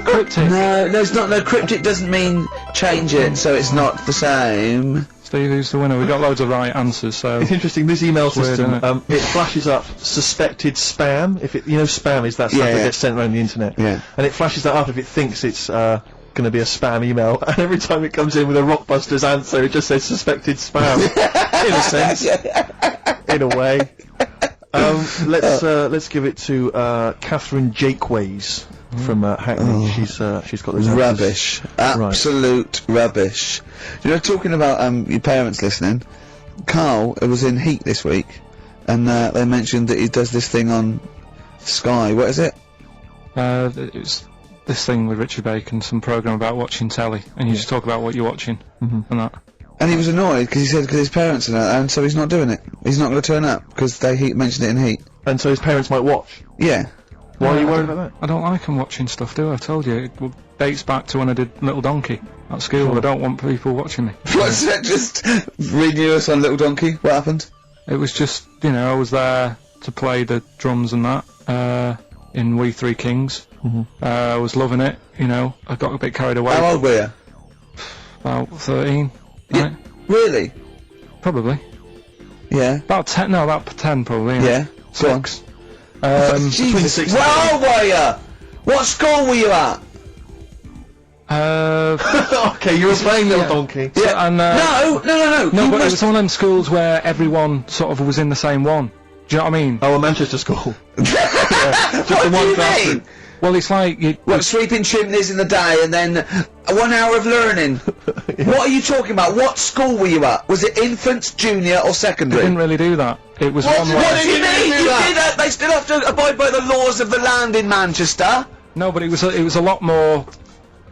[SPEAKER 6] Cryptic.
[SPEAKER 3] No, it's not. No, cryptic doesn't mean change it, so it's not the same.
[SPEAKER 6] Steve, who's the winner? We got loads of right answers, so.
[SPEAKER 2] It's interesting, this email
[SPEAKER 6] Weird,
[SPEAKER 2] system,
[SPEAKER 6] isn't
[SPEAKER 2] it flashes up suspected spam. If it, spam is that stuff
[SPEAKER 3] Yeah,
[SPEAKER 2] that
[SPEAKER 3] yeah.
[SPEAKER 2] gets sent around the internet.
[SPEAKER 3] Yeah.
[SPEAKER 2] And it flashes that up if it thinks it's, gonna be a spam email, and every time it comes in with a Rockbusters answer, it just says suspected spam. In a sense. In a way. Let's give it to, Catherine Jakeways from, Hackney. She's got those answers.
[SPEAKER 3] Rubbish. Absolute rubbish. You know, talking about your parents listening, Carl was in Heat this week, and they mentioned that he does this thing on Sky. What is it?
[SPEAKER 6] It was this thing with Richard Bacon, some programme about watching telly, and you just talk about what you're watching, and that.
[SPEAKER 3] And he was annoyed because he said because his parents are there, and so he's not doing it. He's not going to turn up because they mentioned it in Heat.
[SPEAKER 2] And so his parents might watch.
[SPEAKER 3] Yeah.
[SPEAKER 2] Why are you worried about that?
[SPEAKER 6] I don't like 'em watching stuff, do I? I told you. It dates back to when I did Little Donkey at school. I don't want people watching me.
[SPEAKER 3] What's that? Just renew us on Little Donkey. What happened?
[SPEAKER 6] It was just, I was there to play the drums and that, in We Three Kings. I was loving it, I got a bit carried away.
[SPEAKER 3] How old were you?
[SPEAKER 6] About 13,
[SPEAKER 3] Yeah.
[SPEAKER 6] right?
[SPEAKER 3] Really?
[SPEAKER 6] Probably.
[SPEAKER 3] Yeah.
[SPEAKER 6] About 10 probably.
[SPEAKER 3] Yeah. Go on.
[SPEAKER 6] 6.
[SPEAKER 3] Jesus.
[SPEAKER 2] 6
[SPEAKER 3] How old were you? What school were you at?
[SPEAKER 2] Okay, you were playing Little Donkey.
[SPEAKER 3] Yeah.
[SPEAKER 6] And,
[SPEAKER 3] No.
[SPEAKER 6] No,
[SPEAKER 3] You
[SPEAKER 6] but it
[SPEAKER 3] must-
[SPEAKER 6] was one of them schools where everyone sort of was in the same one. Do you know what I mean?
[SPEAKER 2] Oh, a Manchester school.
[SPEAKER 3] What do you mean?
[SPEAKER 6] Well, it's like
[SPEAKER 3] What, sweeping chimneys in the day and then 1 hour of learning? What are you talking about? What school were you at? Was it infants, junior or
[SPEAKER 6] they
[SPEAKER 3] secondary?
[SPEAKER 6] didn't really do that. It was one
[SPEAKER 3] What
[SPEAKER 6] like
[SPEAKER 3] do you mean? You did that? They still have to abide by the laws of the land in Manchester.
[SPEAKER 6] no, but it was a lot more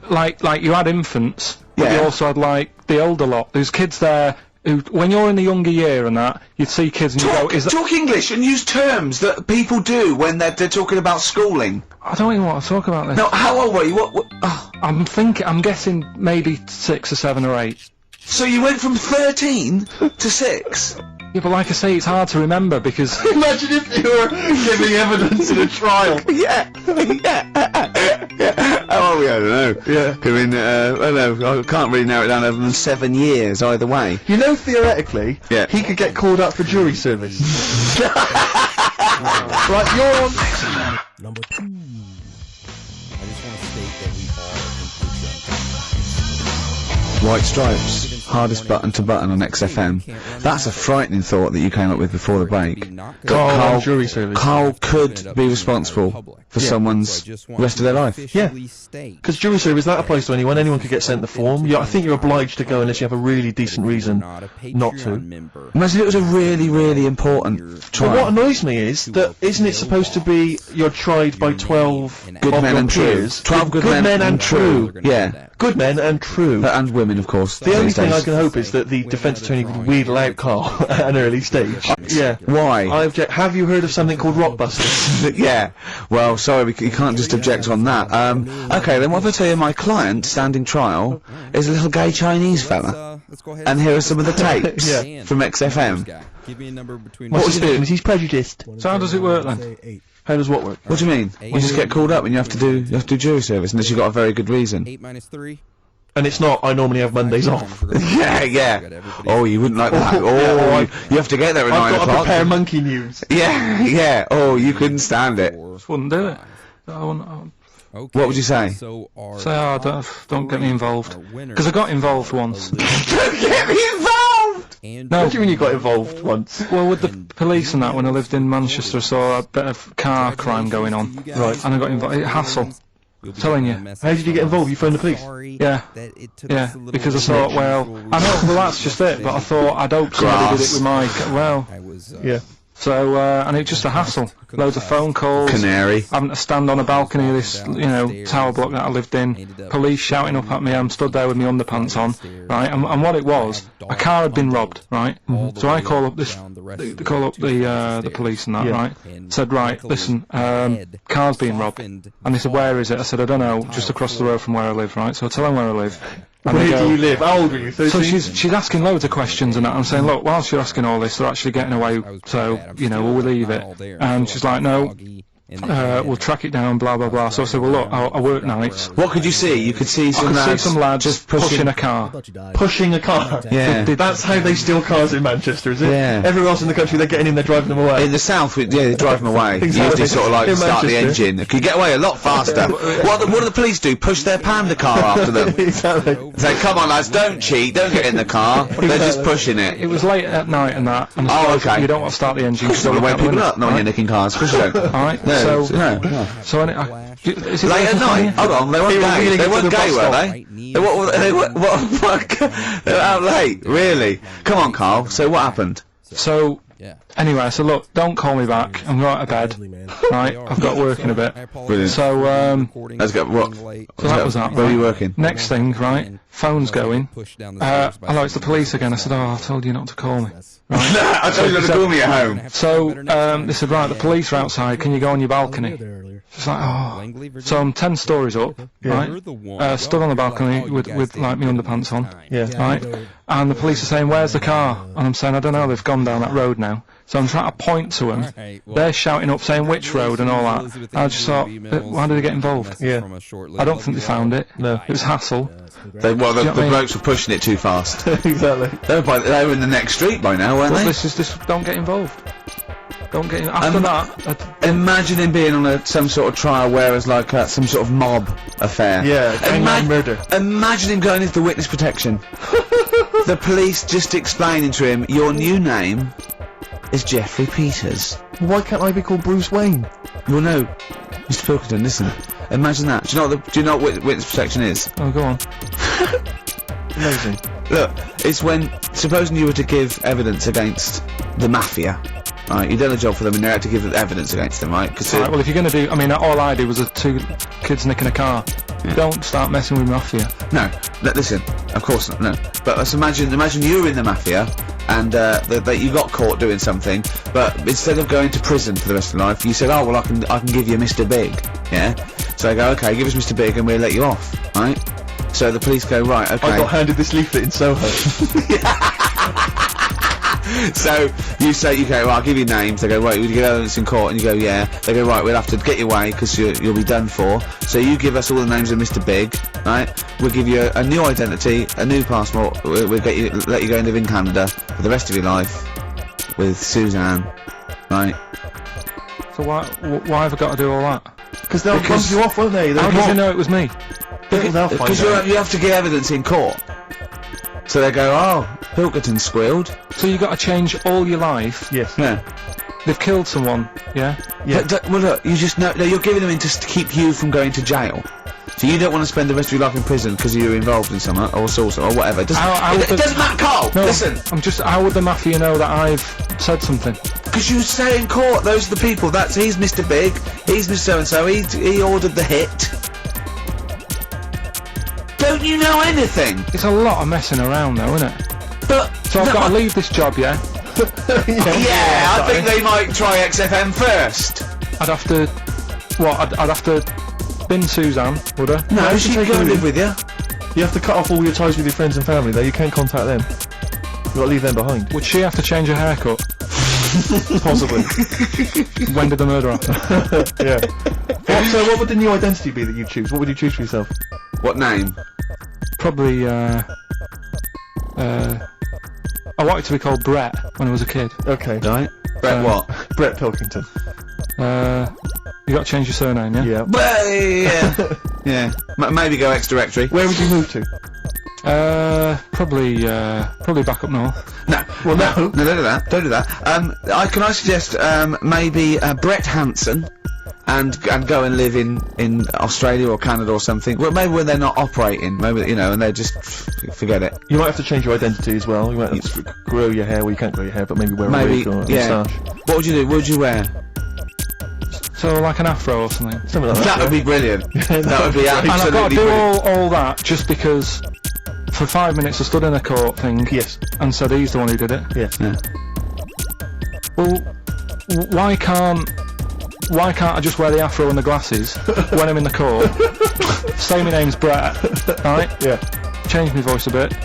[SPEAKER 6] like you had infants, but you
[SPEAKER 3] Yeah.
[SPEAKER 6] also had like the older lot. There's kids there who, when you're in the younger year and that, you'd see kids and you go, "Is that?"
[SPEAKER 3] Talk English and use terms that people do when they're talking about schooling.
[SPEAKER 6] I don't even want to talk about this.
[SPEAKER 3] No, how old were you? What oh.
[SPEAKER 6] I'm guessing maybe 6 or 7 or 8.
[SPEAKER 3] So you went from 13 to 6?
[SPEAKER 6] Yeah, but like I say, it's hard to remember because
[SPEAKER 2] Imagine if you were giving evidence in a trial.
[SPEAKER 3] Yeah. Oh, yeah, I don't know.
[SPEAKER 2] Yeah.
[SPEAKER 3] I mean, I don't know. I can't really narrow it down over than 7 years either way.
[SPEAKER 2] You know, theoretically,
[SPEAKER 3] Yeah.
[SPEAKER 2] he could get called up for jury service. Right, you're on.
[SPEAKER 7] Number 2. I just want to state that we are completely
[SPEAKER 3] White Stripes, hardest button to button on XFM. That's a frightening thought that you came up with before the break.
[SPEAKER 2] Carl on jury service.
[SPEAKER 3] Carl could be responsible for someone's rest of their life.
[SPEAKER 2] Yeah. Because jury service, that applies to anyone. Anyone could get sent the form. I think you're obliged to go unless you have a really decent reason not to.
[SPEAKER 3] Imagine it was a really, really important
[SPEAKER 2] But what
[SPEAKER 3] trial.
[SPEAKER 2] annoys me is that isn't it supposed to be you're tried by 12
[SPEAKER 3] Good
[SPEAKER 2] of
[SPEAKER 3] men
[SPEAKER 2] your
[SPEAKER 3] and true.
[SPEAKER 2] peers?
[SPEAKER 3] 12 good men
[SPEAKER 2] and true.
[SPEAKER 3] Yeah.
[SPEAKER 2] Good men and true.
[SPEAKER 3] And women, of course.
[SPEAKER 2] The only
[SPEAKER 3] these
[SPEAKER 2] thing I
[SPEAKER 3] days.
[SPEAKER 2] can hope is that the defence attorney would wheedle out Carl at an early stage. Yeah.
[SPEAKER 3] Why?
[SPEAKER 2] I object. Have you heard of something called Rockbusters?
[SPEAKER 3] Yeah. Well, sorry, you can't just object on that. Okay, then what if I tell you my client, standing trial, is a little gay Chinese fella? And here are some of the tapes
[SPEAKER 2] Yeah.
[SPEAKER 3] from XFM.
[SPEAKER 7] Give me a number between
[SPEAKER 2] What's
[SPEAKER 3] would
[SPEAKER 2] his
[SPEAKER 3] you do?
[SPEAKER 2] name? He's prejudiced.
[SPEAKER 6] So how does it work then?
[SPEAKER 7] 8.
[SPEAKER 2] How does what work?
[SPEAKER 3] What do you mean? You just get called up and you have to do jury service unless you've got a very good reason.
[SPEAKER 7] 8 minus 3.
[SPEAKER 2] And it's not, I normally have Mondays off.
[SPEAKER 3] Yeah. Oh, you wouldn't like that.
[SPEAKER 2] Yeah,
[SPEAKER 3] You have to get there at 9
[SPEAKER 2] I've got to
[SPEAKER 3] o'clock.
[SPEAKER 2] prepare monkey news.
[SPEAKER 3] Yeah. Oh, you couldn't stand it.
[SPEAKER 6] Just wouldn't do it. I wouldn't,
[SPEAKER 7] Okay,
[SPEAKER 3] What would you say?
[SPEAKER 7] So our
[SPEAKER 6] say, oh, don't get me involved. Because I got involved once.
[SPEAKER 3] Don't get me involved!
[SPEAKER 7] and
[SPEAKER 6] No.
[SPEAKER 2] What do you mean you got involved once?
[SPEAKER 6] Well, with the police and that, when I lived in Manchester, I saw a bit of car crime going on.
[SPEAKER 2] Right.
[SPEAKER 6] And I got involved. Hassle. Telling you.
[SPEAKER 2] How did you get involved? You phoned the police?
[SPEAKER 6] Yeah. Yeah, because I thought, well, I know, well, that's just it, but I thought I'd hope somebody did it with my, well,
[SPEAKER 7] I was
[SPEAKER 2] Yeah.
[SPEAKER 6] so, and it's just a hassle. Loads of phone calls.
[SPEAKER 3] Canary.
[SPEAKER 6] Having to stand on a balcony of this, tower block that I lived in. Police shouting up at me. I'm stood there with my underpants on, right? And what it was, a car had been robbed, right? So I call up the police and that,
[SPEAKER 2] Yeah.
[SPEAKER 6] right? Said, right, listen, car's being robbed. And they said, where is it? I said, I don't know, just across the road from where I live, right? So I tell them where I live. And they
[SPEAKER 2] Where
[SPEAKER 6] go,
[SPEAKER 2] do you live? How old are you? 13?
[SPEAKER 6] so she's asking loads of questions and that. I'm saying, look, whilst you're asking all this, they're actually getting away, so, we'll leave it. And she's like, no, we'll track it down, blah, blah, blah. So I said, well, look, I work nights.
[SPEAKER 3] What could you see? You could see
[SPEAKER 6] I
[SPEAKER 3] some
[SPEAKER 6] could see
[SPEAKER 3] lads
[SPEAKER 6] some lads
[SPEAKER 3] just
[SPEAKER 6] pushing a car.
[SPEAKER 2] Pushing a car.
[SPEAKER 3] Yeah.
[SPEAKER 2] That's how they steal cars in Manchester, is it?
[SPEAKER 3] Yeah.
[SPEAKER 2] Everywhere else in the country, they're getting in, they're driving them away.
[SPEAKER 3] In the south, they drive them away.
[SPEAKER 2] Exactly.
[SPEAKER 3] You usually sort of like
[SPEAKER 2] In
[SPEAKER 3] start the
[SPEAKER 2] Manchester.
[SPEAKER 3] engine. They could get away a lot faster. What do the police do? Push their panda car after them.
[SPEAKER 2] Exactly.
[SPEAKER 3] Say, come on lads, don't cheat, don't get in the car. They're just pushing it.
[SPEAKER 6] It was late at night and that. And I
[SPEAKER 3] Oh,
[SPEAKER 6] suppose
[SPEAKER 3] okay.
[SPEAKER 6] You don't want to start the engine.
[SPEAKER 3] Just don't wake people up, not when you're nicking cars. Of course you don't.
[SPEAKER 6] Alright,
[SPEAKER 3] No,
[SPEAKER 6] so,
[SPEAKER 3] no.
[SPEAKER 6] so is it
[SPEAKER 3] Late at night? Hold on, they weren't
[SPEAKER 2] They were
[SPEAKER 3] gay.
[SPEAKER 2] wheeling
[SPEAKER 3] They
[SPEAKER 2] into
[SPEAKER 3] weren't
[SPEAKER 2] the
[SPEAKER 3] gay,
[SPEAKER 2] bus
[SPEAKER 3] were
[SPEAKER 2] stop.
[SPEAKER 3] they? They were out late, really? Come on, Carl. So what happened?
[SPEAKER 6] So,
[SPEAKER 7] Yeah.
[SPEAKER 6] anyway, I said, look, don't call me back. I'm right to bed. Right, I've got work in a bit.
[SPEAKER 3] Brilliant.
[SPEAKER 6] So,
[SPEAKER 3] Let's go. What?
[SPEAKER 6] so that was that.
[SPEAKER 3] Where were you
[SPEAKER 6] right?
[SPEAKER 3] working?
[SPEAKER 6] Next thing, right, phone's going. Hello, it's the police again. I said, oh, I told you not to call me. Right.
[SPEAKER 3] I told you not to call me at home.
[SPEAKER 6] So, they said, right, the police are outside. Can you go on your balcony? She's like, oh. So I'm 10 stories up, right? Stood on the balcony with like my underpants on.
[SPEAKER 2] Yeah.
[SPEAKER 6] Right? And the police are saying, where's the car? And I'm saying, I don't know, they've gone down that road now. So I'm trying to point to them. They're shouting up, saying which road and all that. And I just thought, why did they get involved?
[SPEAKER 2] Yeah.
[SPEAKER 6] I don't think they found it.
[SPEAKER 2] No.
[SPEAKER 6] It was hassle.
[SPEAKER 3] The
[SPEAKER 6] you know what I mean?
[SPEAKER 3] blokes were pushing it too fast.
[SPEAKER 2] Exactly.
[SPEAKER 3] They were in the next street by now, weren't
[SPEAKER 6] But
[SPEAKER 3] they?
[SPEAKER 6] this, don't get involved. Don't get in. After that,
[SPEAKER 3] Imagine him being on some sort of trial where it's like some sort of mob affair.
[SPEAKER 2] Yeah, gangland murder.
[SPEAKER 3] Imagine him going into the witness protection. The police just explaining to him, your new name is Jeffrey Peters.
[SPEAKER 2] Why can't I be called Bruce Wayne?
[SPEAKER 3] Well, no, Mr. Pilkington, listen. Imagine that. Do you know what witness protection is?
[SPEAKER 6] Oh, go on.
[SPEAKER 2] Amazing.
[SPEAKER 3] Look, it's when, supposing you were to give evidence against the mafia, right, you've done a job for them and they had to give evidence against them, right? Because
[SPEAKER 6] Right, well, if you're going to do... I mean, all I did was 2 kids nicking a car. Don't start messing with mafia.
[SPEAKER 3] no, listen, of course not, no. But let's imagine you were in the mafia, and that you got caught doing something, but instead of going to prison for the rest of your life, you said, oh, well, I can give you Mr. Big, yeah? So they go, okay, give us Mr. Big and we'll let you off, right? So the police go, right, okay.
[SPEAKER 2] I got handed this leaflet in Soho.
[SPEAKER 3] So you say, okay, well, I'll give you names. They go, right, will you get evidence in court? And you go, yeah. They go, right, we'll have to get you away because you'll be done for. So you give us all the names of Mr. Big, right? We'll give you a new identity, a new passport. We'll let you go and live in Canada for the rest of your life with Suzanne, right?
[SPEAKER 6] So why have I got to do all that?
[SPEAKER 2] Because they'll bump you off, won't they?
[SPEAKER 6] How did you know it was me?
[SPEAKER 2] They'll find
[SPEAKER 3] Because
[SPEAKER 2] out.
[SPEAKER 3] you have to give evidence in court. So they go, oh, Pilkington squealed.
[SPEAKER 6] So you got to change all your life.
[SPEAKER 2] Yes.
[SPEAKER 3] Yeah.
[SPEAKER 6] They've killed someone, yeah?
[SPEAKER 2] Yeah.
[SPEAKER 3] Well, look, you just know, no, you're giving them in just to keep you from going to jail. So you don't want to spend the rest of your life in prison because you're involved in something, or sauce, or whatever. It doesn't, it doesn't matter, Carl!
[SPEAKER 6] No,
[SPEAKER 3] Listen!
[SPEAKER 6] how would the mafia know that I've said something?
[SPEAKER 3] Because you say in court, those are the people, he's Mr. Big, he's Mr. So-and-so, he ordered the hit. Don't you know anything?
[SPEAKER 6] It's a lot of messing around though, isn't it?
[SPEAKER 3] But...
[SPEAKER 6] So I've got to leave this job, yeah?
[SPEAKER 3] Yeah, I think they might try XFM first.
[SPEAKER 6] I'd have to... What, I'd have to bin Suzanne, would I?
[SPEAKER 3] No,
[SPEAKER 2] you
[SPEAKER 3] she'd
[SPEAKER 2] take
[SPEAKER 3] go
[SPEAKER 2] her
[SPEAKER 3] and
[SPEAKER 2] with
[SPEAKER 3] live with you.
[SPEAKER 2] You have to cut off all your ties with your friends and family, though. You can't contact them. You've got to leave them behind.
[SPEAKER 6] Would she have to change her haircut?
[SPEAKER 2] Possibly.
[SPEAKER 6] When did the murder happen?
[SPEAKER 2] Yeah. What would the new identity be that you choose? What would you choose for yourself?
[SPEAKER 3] What name?
[SPEAKER 6] Probably, I wanted to be called Brett when I was a kid.
[SPEAKER 2] Okay.
[SPEAKER 3] Right. Brett what?
[SPEAKER 2] Brett Pilkington.
[SPEAKER 6] You got to change your surname, yeah?
[SPEAKER 2] Yeah.
[SPEAKER 3] Well, yeah. Yeah. Maybe go ex-directory.
[SPEAKER 2] Where would you move to?
[SPEAKER 6] Probably back up north.
[SPEAKER 3] No.
[SPEAKER 2] Well, no.
[SPEAKER 3] No, don't do that. Don't do that. Can I suggest, maybe, Brett Hanson, and go and live in Australia or Canada or something. Well, maybe when they're not operating, maybe, you know, and they just forget it.
[SPEAKER 2] You might have to change your identity as well. You might have to grow your hair. Well, you can't grow your hair, but maybe wear a wig or a moustache.
[SPEAKER 3] What would you do? What would you wear?
[SPEAKER 6] So like an afro or something.
[SPEAKER 2] Something like that.
[SPEAKER 3] That would be brilliant. That would be
[SPEAKER 6] And I've got to
[SPEAKER 3] absolutely
[SPEAKER 6] do
[SPEAKER 3] brilliant.
[SPEAKER 6] all that just because for 5 minutes I stood in a court thing
[SPEAKER 2] Yes.
[SPEAKER 6] and said he's the one who did it.
[SPEAKER 2] Yes.
[SPEAKER 3] Yeah.
[SPEAKER 6] Well, why can't I just wear the afro and the glasses when I'm in the court? Say my name's Brett, right?
[SPEAKER 2] Yeah.
[SPEAKER 6] Change my voice a bit.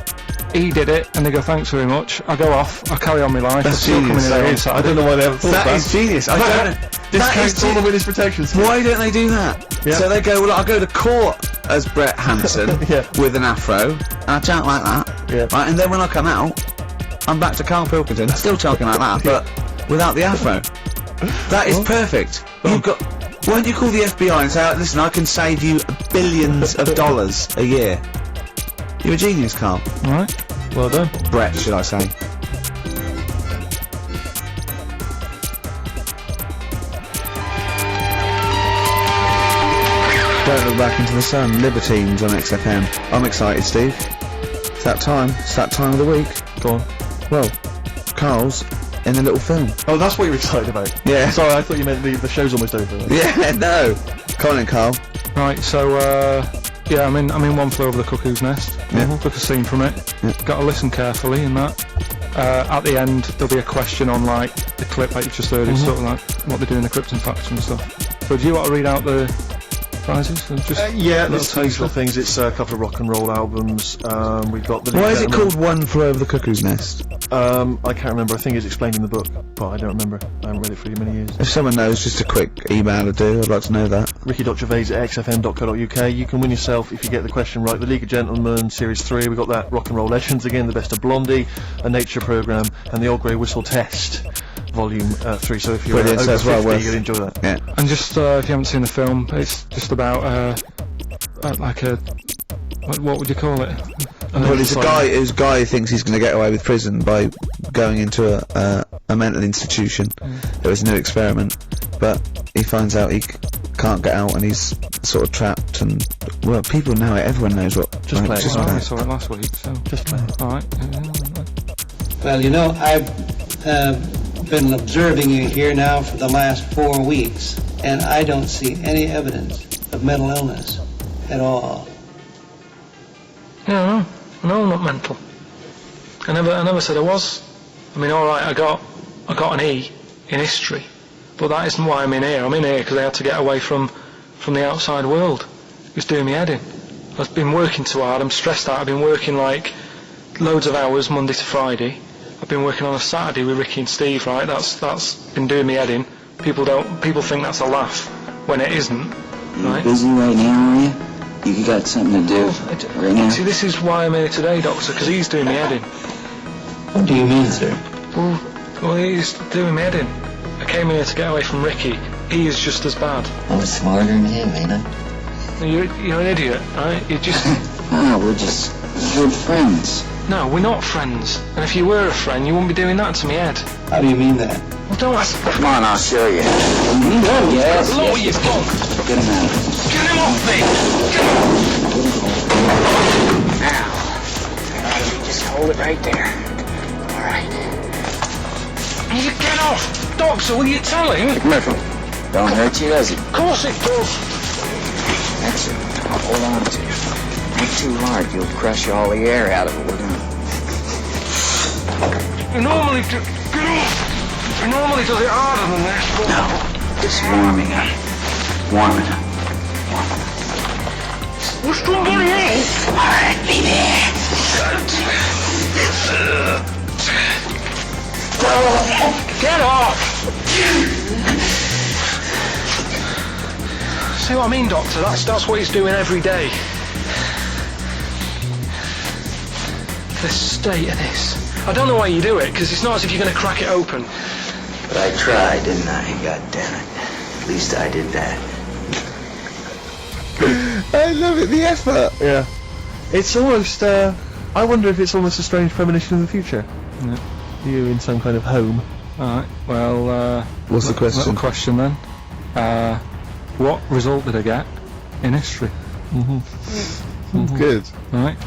[SPEAKER 6] He did it, and they go, thanks very much. I go off, I carry on my life.
[SPEAKER 3] That's
[SPEAKER 6] I still come
[SPEAKER 3] genius,
[SPEAKER 6] in
[SPEAKER 3] that
[SPEAKER 6] there on
[SPEAKER 3] is.
[SPEAKER 2] I
[SPEAKER 6] Saturday.
[SPEAKER 2] don't know why they haven't thought
[SPEAKER 3] That
[SPEAKER 2] that.
[SPEAKER 3] is genius. I don't know.
[SPEAKER 2] This
[SPEAKER 3] That
[SPEAKER 2] counts
[SPEAKER 3] is
[SPEAKER 2] all the witness protection.
[SPEAKER 3] Why don't they do that?
[SPEAKER 2] Yeah.
[SPEAKER 3] So they go, well, I'll go to court as Brett Hanson
[SPEAKER 2] Yeah.
[SPEAKER 3] with an afro, and I chat like that,
[SPEAKER 2] Yeah.
[SPEAKER 3] right? And then when I come out, I'm back to Carl Pilkington, still talking like that, but without the afro. That is perfect. You've got. Why don't you call the FBI and say, listen, I can save you billions of dollars a year? You're a genius, Carl.
[SPEAKER 6] Right?
[SPEAKER 2] Well done.
[SPEAKER 3] Brett, should I say? Don't look back into the sun. Libertines on XFM. I'm excited, Steve. It's that time. It's that time of the week.
[SPEAKER 2] Go on.
[SPEAKER 3] Well, Carl's in a little film.
[SPEAKER 2] Oh, that's what you're excited about.
[SPEAKER 3] Yeah.
[SPEAKER 2] Sorry, I thought you meant the show's almost over.
[SPEAKER 3] Yeah, no. Come on in, Carl.
[SPEAKER 6] Right, so, yeah, I'm in One Flew Over the Cuckoo's Nest.
[SPEAKER 3] Yeah.
[SPEAKER 6] Took a scene from it.
[SPEAKER 3] Yeah.
[SPEAKER 6] Got to listen carefully in that. At the end, there'll be a question on, like, the clip that you've just heard. It's sort of like what they do in the Krypton Facts and stuff. So do you want to read out the prizes? Or just
[SPEAKER 2] Yeah,
[SPEAKER 6] little
[SPEAKER 2] there's these
[SPEAKER 6] taster?
[SPEAKER 2] little things. It's a couple of rock and roll albums. We've got the.
[SPEAKER 3] Why is it called One Flew Over the Cuckoo's Nest?
[SPEAKER 2] I can't remember. I think it's explained in the book, but I don't remember. I haven't read it for many years.
[SPEAKER 3] If someone knows, just a quick email to do. I'd like to know that.
[SPEAKER 2] ricky.gervais@xfm.co.uk. You can win yourself, if you get the question right, the League of Gentlemen Series 3. We've got that Rock and Roll Legends again, the Best of Blondie, a nature programme, and the Old Grey Whistle Test, Volume 3. So if you're
[SPEAKER 3] Brilliant, so
[SPEAKER 2] over
[SPEAKER 3] it's well
[SPEAKER 2] 50,
[SPEAKER 3] worth-
[SPEAKER 2] you'll enjoy that.
[SPEAKER 3] Yeah.
[SPEAKER 6] And just, if you haven't seen the film, it's just about, like a... What would you call it?
[SPEAKER 3] Well, it's a guy who thinks he's going to get away with prison by going into a mental institution. It was a new experiment, but he finds out he can't get out and he's sort of trapped and, well, people know it, everyone knows what.
[SPEAKER 2] Just play it.
[SPEAKER 3] Just
[SPEAKER 6] Well,
[SPEAKER 3] play
[SPEAKER 6] we
[SPEAKER 3] it.
[SPEAKER 6] saw it last week, so.
[SPEAKER 2] Just play it.
[SPEAKER 6] Alright.
[SPEAKER 8] Well, you know, I've been observing you here now for the last 4 weeks, and I don't see any evidence of mental illness at all.
[SPEAKER 1] No, I'm not mental. I never said I was. I mean, all right, I got an E in history, but that isn't why I'm in here. I'm in here because I had to get away from the outside world. It was doing me head in. I've been working too hard. I'm stressed out. I've been working like loads of hours Monday to Friday. I've been working on a Saturday with Ricky and Steve. Right, that's been doing me head in. People think that's a laugh when it isn't. Right?
[SPEAKER 9] Busy right now, are you? You got something to do right now?
[SPEAKER 1] See, this is why I'm here today, Doctor, because he's doing me head in.
[SPEAKER 8] What do you mean, sir?
[SPEAKER 1] Well, he's doing me head in. I came here to get away from Ricky. He is just as bad.
[SPEAKER 9] I'm smarter than him, ain't I?
[SPEAKER 1] You're an idiot, right? You're just...
[SPEAKER 9] We're just good friends.
[SPEAKER 1] No, we're not friends. And if you were a friend, you wouldn't be doing that to me head.
[SPEAKER 8] How do you mean that?
[SPEAKER 1] Well, don't ask...
[SPEAKER 9] Come on, I'll show you. Yes,
[SPEAKER 1] Lower
[SPEAKER 9] yes.
[SPEAKER 1] your bunk!
[SPEAKER 9] Get him out.
[SPEAKER 1] Get him off me! Get him off!
[SPEAKER 9] Now, you just hold it right there. All right.
[SPEAKER 1] You get off! Doctor, will you tell him?
[SPEAKER 9] Murphy, don't hurt you, does it?
[SPEAKER 1] Of course it does.
[SPEAKER 9] That's it. Now hold on to it. Not too hard, you'll crush all the air out of it. We're gonna...
[SPEAKER 1] You normally do... Get off! You normally does it harder than this, but...
[SPEAKER 9] No, just warming up. Warming up.
[SPEAKER 1] Well, somebody else!
[SPEAKER 9] All right, be there.
[SPEAKER 1] Get off! See what I mean, Doctor? That's what he's doing every day. The state of this. I don't know why you do it, because it's not as if you're going to crack it open.
[SPEAKER 9] But I tried, didn't I? God damn it. At least I did that.
[SPEAKER 3] I love it, the effort!
[SPEAKER 2] Yeah. It's almost, I wonder if it's almost a strange premonition of the future.
[SPEAKER 6] Yeah.
[SPEAKER 2] You in some kind of home.
[SPEAKER 6] Alright, well,
[SPEAKER 3] What's the question?
[SPEAKER 6] Little question then. What result did I get in history?
[SPEAKER 3] Good.
[SPEAKER 6] Right?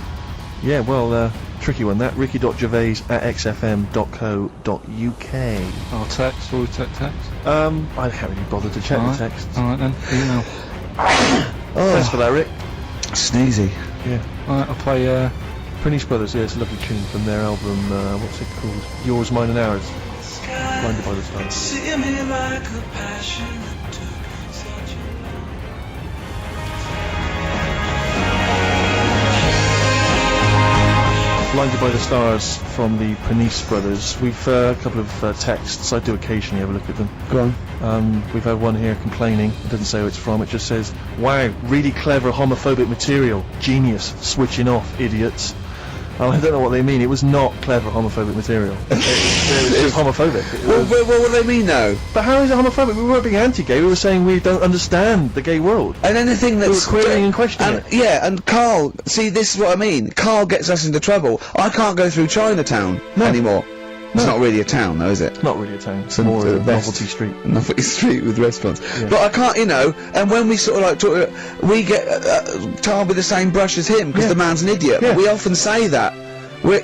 [SPEAKER 2] Yeah, well, tricky one that. ricky.gervais@xfm.co.uk.
[SPEAKER 6] Or text, will we text?
[SPEAKER 2] I can't really bother to check the text.
[SPEAKER 6] Alright then, email.
[SPEAKER 2] Thanks for that, Rick.
[SPEAKER 3] Sneezy.
[SPEAKER 2] Yeah.
[SPEAKER 6] Alright, I'll play,
[SPEAKER 2] Prince Brothers, yeah, it's a lovely tune from their album, what's it called? Yours, Mine and Ours. Blinded by the Stars. Blinded by the Stars from the Prince Brothers. We've a couple of texts. I do occasionally have a look at them.
[SPEAKER 3] Go on.
[SPEAKER 2] We've had one here complaining. It doesn't say who it's from. It just says, "Wow, really clever homophobic material. Genius. Switching off, idiots." I don't know what they mean. It was not clever homophobic material. It was homophobic.
[SPEAKER 3] Well, what do they mean, though?
[SPEAKER 2] But how is it homophobic? We weren't being anti-gay. We were saying we don't understand the gay world.
[SPEAKER 3] And anything that's...
[SPEAKER 2] We were querying and questioning it.
[SPEAKER 3] Yeah, and Carl, see, this is what I mean. Carl gets us into trouble. I can't go through Chinatown anymore. It's not really a town, though, is it?
[SPEAKER 2] Not really a town. It's
[SPEAKER 3] Some
[SPEAKER 2] more
[SPEAKER 3] of the
[SPEAKER 2] a
[SPEAKER 3] best.
[SPEAKER 2] novelty street.
[SPEAKER 3] Novelty street with restaurants.
[SPEAKER 2] Yeah.
[SPEAKER 3] But I can't, you know, and when we sort of like talk, we get tarred with the same brush as him because
[SPEAKER 2] Yeah.
[SPEAKER 3] the man's an idiot.
[SPEAKER 2] Yeah.
[SPEAKER 3] We often say that. We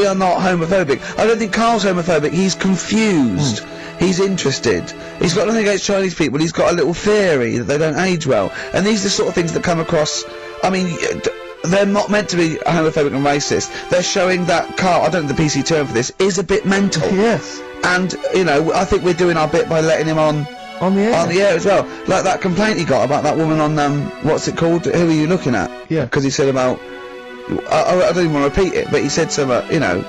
[SPEAKER 3] are not homophobic. I don't think Carl's homophobic. He's confused. He's interested. He's got nothing against Chinese people. He's got a little theory that they don't age well. And these are the sort of things that come across. I mean, they're not meant to be homophobic and racist. They're showing that Carl, I don't know the PC term for this, is a bit mental.
[SPEAKER 2] Yes.
[SPEAKER 3] And, you know, I think we're doing our bit by letting him on
[SPEAKER 2] the air.
[SPEAKER 3] on the air as well. Like that complaint he got about that woman on, what's it called? Who are you looking at?
[SPEAKER 2] Yeah.
[SPEAKER 3] Because he said about, I don't even want to repeat it, but he said something, you know.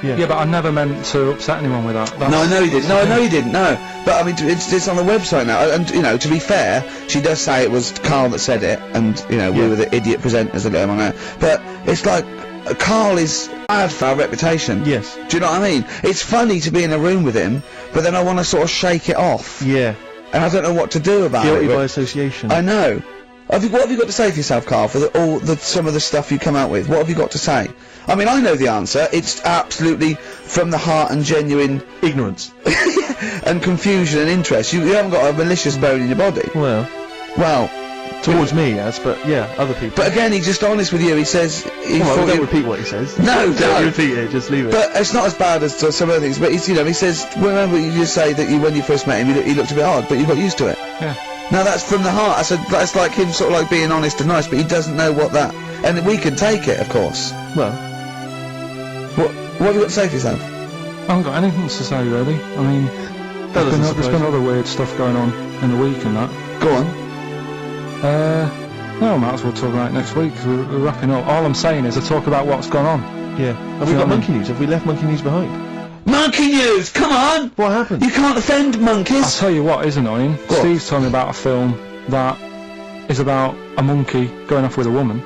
[SPEAKER 6] Yeah, but I never meant to upset anyone with that.
[SPEAKER 3] No, I know you didn't. No, I know you didn't. No, but I mean, it's on the website now, and you know, to be fair, she does say it was Carl that said it, and you know, we were the idiot presenters that let him on there. But it's like Carl is bad for our reputation.
[SPEAKER 2] Yes.
[SPEAKER 3] Do you know what I mean? It's funny to be in a room with him, but then I want to sort of shake it off.
[SPEAKER 2] Yeah.
[SPEAKER 3] And I don't know what to do about
[SPEAKER 2] Guilty
[SPEAKER 3] it.
[SPEAKER 2] by association.
[SPEAKER 3] I know. What have you got to say for yourself, Carl, for some of the stuff you come out with? What have you got to say? I mean, I know the answer. It's absolutely from the heart and genuine
[SPEAKER 2] ignorance
[SPEAKER 3] and confusion and interest. You haven't got a malicious bone in your body.
[SPEAKER 2] Well,
[SPEAKER 3] Well,
[SPEAKER 2] Towards me, yes, but yeah, other people.
[SPEAKER 3] but again, he's just honest with you. He says he
[SPEAKER 2] Come on,
[SPEAKER 3] thought
[SPEAKER 2] don't
[SPEAKER 3] you-
[SPEAKER 2] repeat what he says.
[SPEAKER 3] No,
[SPEAKER 2] Don't
[SPEAKER 3] no.
[SPEAKER 2] repeat it, just leave it.
[SPEAKER 3] But it's not as bad as some other things. But he's, he says, remember you just say that when you first met him, he looked a bit odd, but you got used to it.
[SPEAKER 6] Yeah.
[SPEAKER 3] Now that's from the heart. That's like him sort of like being honest and nice, but he doesn't know what that. And we can take it, of course.
[SPEAKER 2] Well,
[SPEAKER 3] What have you got to say for yourself?
[SPEAKER 6] I haven't got anything to say really. I mean, there's been other weird stuff going on in the week and that.
[SPEAKER 3] Go on.
[SPEAKER 6] No, I might as well talk about it next week because we're wrapping up. All I'm saying is I talk about what's gone on.
[SPEAKER 2] yeah. Have we got monkey news? Have we left monkey news behind?
[SPEAKER 3] Monkey news! Come on!
[SPEAKER 2] What happened?
[SPEAKER 3] You can't offend
[SPEAKER 6] I'll
[SPEAKER 3] monkeys.
[SPEAKER 6] tell you what is annoying.
[SPEAKER 3] What?
[SPEAKER 6] Steve's told me about a film that is about a monkey going off with a woman.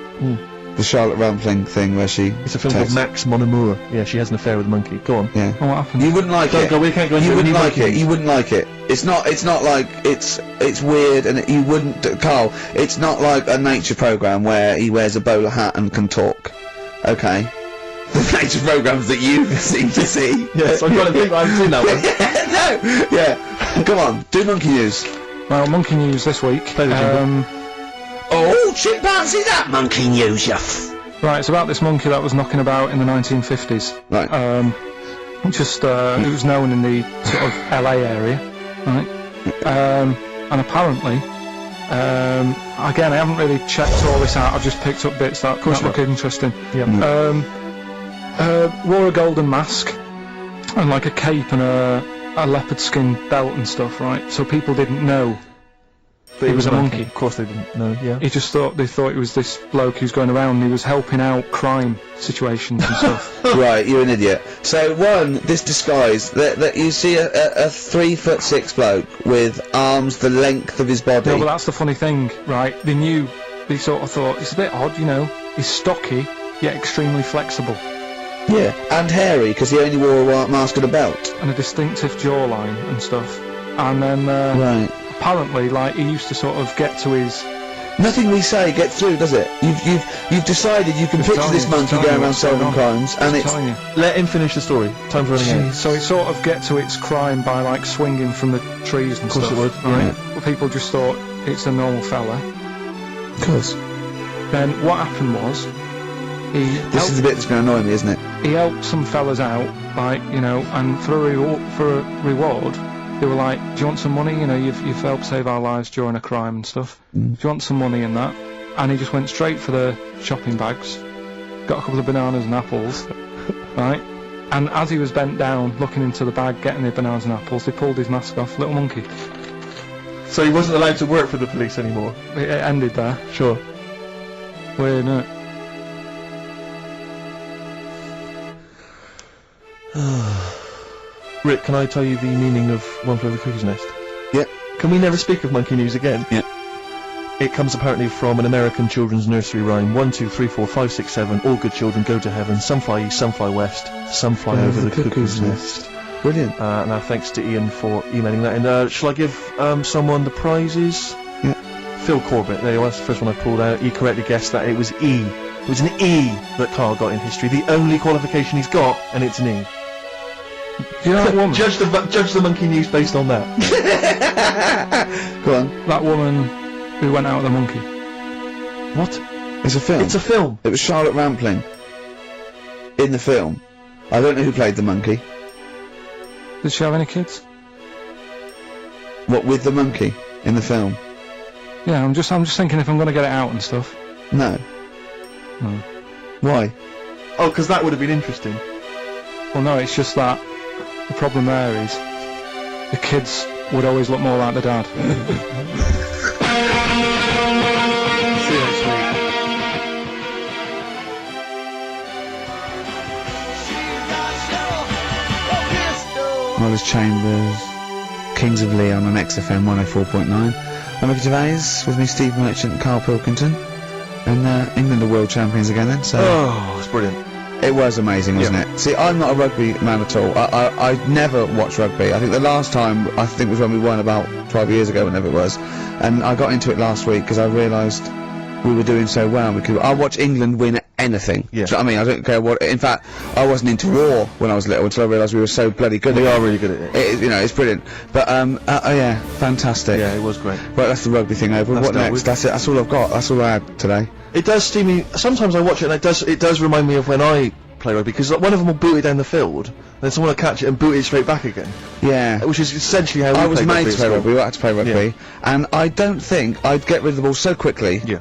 [SPEAKER 3] The Charlotte Rampling thing where she.
[SPEAKER 2] It's a film called Max Mon Amour. Yeah, she has an affair with a monkey. Go on.
[SPEAKER 3] Yeah.
[SPEAKER 6] And what happened?
[SPEAKER 3] You wouldn't like
[SPEAKER 2] Don't
[SPEAKER 3] it.
[SPEAKER 2] go, we can't go into
[SPEAKER 3] You
[SPEAKER 2] it.
[SPEAKER 3] wouldn't
[SPEAKER 2] We need
[SPEAKER 3] like it.
[SPEAKER 2] monkeys.
[SPEAKER 3] You wouldn't like it. It's not like it's weird, and you wouldn't, Carl. It's not like a nature program where he wears a bowler hat and can talk. Okay. The nature programs that you seem to see.
[SPEAKER 2] Yes, I've got to think I haven't seen that one.
[SPEAKER 3] No. Yeah. Come on. Do monkey news.
[SPEAKER 6] Well, monkey news this week.
[SPEAKER 2] Play the jingle.
[SPEAKER 3] Oh, chimpanzee! That monkey news, you.
[SPEAKER 6] Right, it's about this monkey that was knocking about in the 1950s.
[SPEAKER 3] Right.
[SPEAKER 6] It was known in the sort of LA area, right? And apparently, again, I haven't really checked all this out. I've just picked up bits that look interesting.
[SPEAKER 2] Yeah.
[SPEAKER 6] Wore a golden mask and like a cape and a leopard skin belt and stuff, right? So people didn't know
[SPEAKER 2] But
[SPEAKER 6] he was a monkey.
[SPEAKER 2] Of course they didn't know, yeah.
[SPEAKER 6] They thought it was this bloke who's going around and he was helping out crime situations and stuff.
[SPEAKER 3] Right, you're an idiot. So this disguise that you see a 3'6" bloke with arms the length of his body.
[SPEAKER 6] No, but that's the funny thing, right? They sort of thought, it's a bit odd, he's stocky, yet extremely flexible.
[SPEAKER 3] Yeah, and hairy because he only wore a mask and a belt.
[SPEAKER 6] And a distinctive jawline and stuff. And then,
[SPEAKER 3] Right.
[SPEAKER 6] apparently, like, he used to sort of get to his...
[SPEAKER 3] Nothing we say gets through, does it? You've decided you can picture this monkey going around solving crimes, and it's.
[SPEAKER 6] telling you.
[SPEAKER 2] Let him finish the story. Time's running out.
[SPEAKER 6] So it sort of get to its crime by, like, swinging from the trees and
[SPEAKER 2] Of course
[SPEAKER 6] stuff.
[SPEAKER 2] it would,
[SPEAKER 6] right?
[SPEAKER 2] yeah.
[SPEAKER 6] Well, people just thought it's a normal fella.
[SPEAKER 3] Of course.
[SPEAKER 6] Then what happened was,
[SPEAKER 3] This is the bit that's going to annoy me, isn't it?
[SPEAKER 6] he helped some fellas out, like, and for a reward, they were like, do you want some money? You've helped save our lives during a crime and stuff. Do you want some money and that? And he just went straight for the shopping bags, got a couple of bananas and apples, right? And as he was bent down, looking into the bag, getting the bananas and apples, they pulled his mask off, little monkey.
[SPEAKER 2] So he wasn't allowed to work for the police anymore?
[SPEAKER 6] It ended there.
[SPEAKER 2] Sure.
[SPEAKER 6] Weird, isn't it?
[SPEAKER 2] Rick, can I tell you the meaning of One Flew Over the Cuckoo's Nest?
[SPEAKER 3] Yep.
[SPEAKER 2] Can we never speak of monkey news again?
[SPEAKER 3] Yep.
[SPEAKER 2] It comes apparently from an American children's nursery rhyme. 1, 2, 3, 4, 5, 6, 7. All good children go to heaven. Some fly east, some fly west. Some fly over the cuckoo's nest.
[SPEAKER 3] Brilliant.
[SPEAKER 2] Now thanks to Ian for emailing that. And shall I give someone the prizes?
[SPEAKER 3] Yeah.
[SPEAKER 2] Phil Corbett. There you are. That's the first one I pulled out. He correctly guessed that it was E. It was an E that Carl got in history. The only qualification he's got, and it's an E.
[SPEAKER 6] Do you know that woman?
[SPEAKER 2] Judge the monkey news based on that.
[SPEAKER 3] Go on.
[SPEAKER 6] That woman who went out with the monkey.
[SPEAKER 2] What?
[SPEAKER 3] It's a film.
[SPEAKER 2] It's a film.
[SPEAKER 3] It was Charlotte Rampling. In the film. I don't know who played the monkey.
[SPEAKER 6] Did she have any kids?
[SPEAKER 3] What, with the monkey? In the film?
[SPEAKER 6] Yeah, I'm just thinking if I'm gonna get it out and stuff.
[SPEAKER 3] No.
[SPEAKER 6] No.
[SPEAKER 3] Why?
[SPEAKER 2] Oh, because that would have been interesting.
[SPEAKER 6] Well, no, it's just that the problem there is the kids would always look more like the dad.
[SPEAKER 2] See you next week.
[SPEAKER 3] Wallace Chambers, Kings of Leon on XFM 104.9. I'm Ricky Gervais, with me Steve Merchant and Carl Pilkington. And England are world champions again then, so...
[SPEAKER 2] Oh, it's brilliant.
[SPEAKER 3] It was amazing, wasn't it? See, I'm not a rugby man at all. I never watched rugby. I think the last time, was when we won about 12 years ago, whenever it was. And I got into it last week because I realised we were doing so well. I watch England win anything.
[SPEAKER 2] Yeah.
[SPEAKER 3] Do you know what I mean? I don't care what. In fact, I wasn't into Raw when I was little until I realised we were so bloody good.
[SPEAKER 2] We
[SPEAKER 3] at
[SPEAKER 2] are really good at it.
[SPEAKER 3] You know, it's brilliant. But yeah, fantastic.
[SPEAKER 2] Yeah, it was great.
[SPEAKER 3] Right, that's the rugby thing over.
[SPEAKER 2] That's
[SPEAKER 3] What
[SPEAKER 2] done.
[SPEAKER 3] next? That's it. That's all I've got. That's all I had today.
[SPEAKER 2] It does steam me. Sometimes I watch it, and it does remind me of when I play rugby, because one of them will boot it down the field, and then someone will catch it and boot it straight back again.
[SPEAKER 3] Yeah.
[SPEAKER 2] Which is essentially how we
[SPEAKER 3] I was
[SPEAKER 2] play
[SPEAKER 3] made
[SPEAKER 2] rugby
[SPEAKER 3] to
[SPEAKER 2] at
[SPEAKER 3] play
[SPEAKER 2] school.
[SPEAKER 3] rugby. I had to play rugby, and I don't think I'd get rid of the ball so quickly.
[SPEAKER 2] Yeah.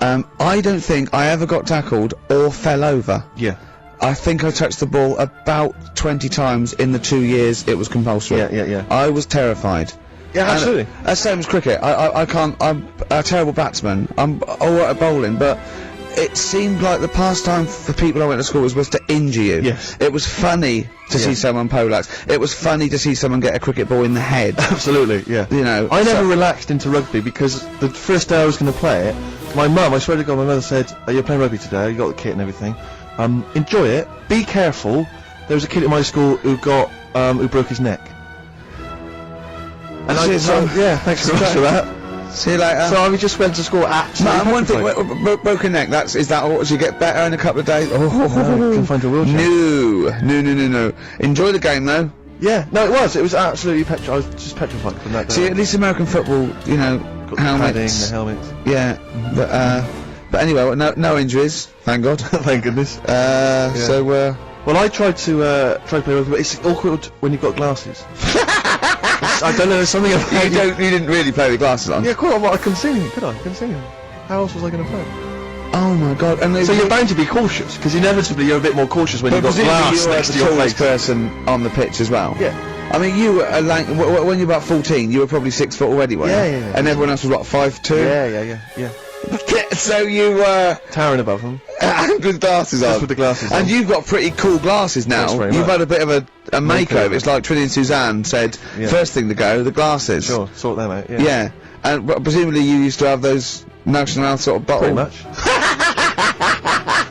[SPEAKER 3] I don't think I ever got tackled or fell over.
[SPEAKER 2] Yeah.
[SPEAKER 3] I think I touched the ball about 20 times in the 2 years it was compulsory.
[SPEAKER 2] Yeah.
[SPEAKER 3] I was terrified.
[SPEAKER 2] Yeah,
[SPEAKER 3] And
[SPEAKER 2] absolutely.
[SPEAKER 3] That's same as cricket. I can't. I'm a terrible batsman. I'm alright at bowling, but it seemed like the pastime for people I went to school was to injure you.
[SPEAKER 2] Yes.
[SPEAKER 3] It was funny to see someone poleaxe. It was funny to see someone get a cricket ball in the head.
[SPEAKER 2] Absolutely, yeah.
[SPEAKER 3] You know.
[SPEAKER 2] I never relaxed into rugby because the first day I was going to play it, my mum, I swear to God, my mother said, "You're playing rugby today. You got the kit and everything. Enjoy it. Be careful." There was a kid at my school who broke his neck. And
[SPEAKER 3] Cheers, Mum.
[SPEAKER 2] thanks very much for that.
[SPEAKER 3] See you later.
[SPEAKER 2] So I just went to school absolutely.
[SPEAKER 3] No, one thing,
[SPEAKER 2] petrified.
[SPEAKER 3] broken neck, is that all? Do you get better in a couple of days?
[SPEAKER 2] No, you can find your wheelchair.
[SPEAKER 3] No. Enjoy the game though.
[SPEAKER 2] Yeah, no, it was absolutely I was just petrified from that day.
[SPEAKER 3] See, at least American football, you know,
[SPEAKER 2] Got the padding,
[SPEAKER 3] helmets.
[SPEAKER 2] the helmets.
[SPEAKER 3] Yeah, but anyway, no injuries, thank God.
[SPEAKER 2] Thank goodness.
[SPEAKER 3] So,
[SPEAKER 2] Well, I tried to play rugby, but it's awkward when you've got glasses. I don't know, there's something about
[SPEAKER 3] you didn't really play with glasses on?
[SPEAKER 2] Yeah, quite a lot. I couldn't see anything, could I? Couldn't see anything. How else was I going to play?
[SPEAKER 3] Oh my God! And
[SPEAKER 2] So you're bound to be cautious, because inevitably you're a bit more cautious when you've got glass
[SPEAKER 3] you were
[SPEAKER 2] next
[SPEAKER 3] the
[SPEAKER 2] to your
[SPEAKER 3] tallest
[SPEAKER 2] face.
[SPEAKER 3] person on the pitch as well.
[SPEAKER 2] Yeah.
[SPEAKER 3] I mean, you were when you were about 14, you were probably 6 foot already, weren't you?
[SPEAKER 2] Yeah.
[SPEAKER 3] And everyone else was what, 5'2"?
[SPEAKER 2] Yeah.
[SPEAKER 3] So you were
[SPEAKER 2] Towering above them.
[SPEAKER 3] with glasses on.
[SPEAKER 2] Just with the glasses on.
[SPEAKER 3] And you've got pretty cool glasses now.
[SPEAKER 2] Thanks very
[SPEAKER 3] You've
[SPEAKER 2] much.
[SPEAKER 3] had a bit of a makeover. It's like Trinity and Suzanne said,
[SPEAKER 2] Yeah.
[SPEAKER 3] first thing to go, the glasses.
[SPEAKER 2] Sure, sort them out, yeah.
[SPEAKER 3] Yeah. And presumably you used to have those National Health sort of bottles.
[SPEAKER 2] Pretty much.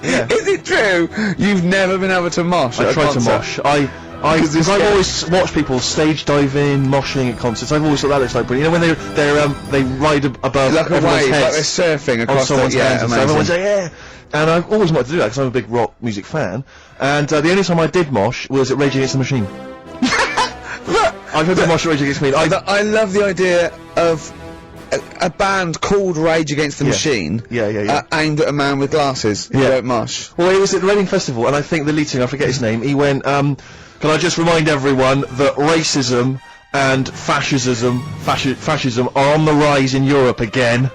[SPEAKER 2] Yeah.
[SPEAKER 3] Is it true? You've never been able to mosh?
[SPEAKER 2] I
[SPEAKER 3] at a
[SPEAKER 2] tried to
[SPEAKER 3] concert?
[SPEAKER 2] mosh. Because I've always watched people stage diving, moshing at concerts. I've always thought that looks like brilliant. You know when they ride above
[SPEAKER 3] Like a
[SPEAKER 2] everyone's
[SPEAKER 3] wave, like
[SPEAKER 2] heads
[SPEAKER 3] they're surfing
[SPEAKER 2] on
[SPEAKER 3] across
[SPEAKER 2] someone's
[SPEAKER 3] the
[SPEAKER 2] heads, and so
[SPEAKER 3] amazing.
[SPEAKER 2] everyone's like, yeah. And I've always wanted to do that because I'm a big rock music fan. And the only time I did mosh was at Rage Against the Machine. I've heard mosh at Rage Against the Machine.
[SPEAKER 3] I love the idea of a band called Rage Against the Machine.
[SPEAKER 2] Yeah.
[SPEAKER 3] Aimed at a man with glasses who
[SPEAKER 2] Yeah.
[SPEAKER 3] don't mosh.
[SPEAKER 2] Well, it was at the Reading Festival, and I think the lead singer, I forget his name, he went, can I just remind everyone that racism and fascism are on the rise in Europe again.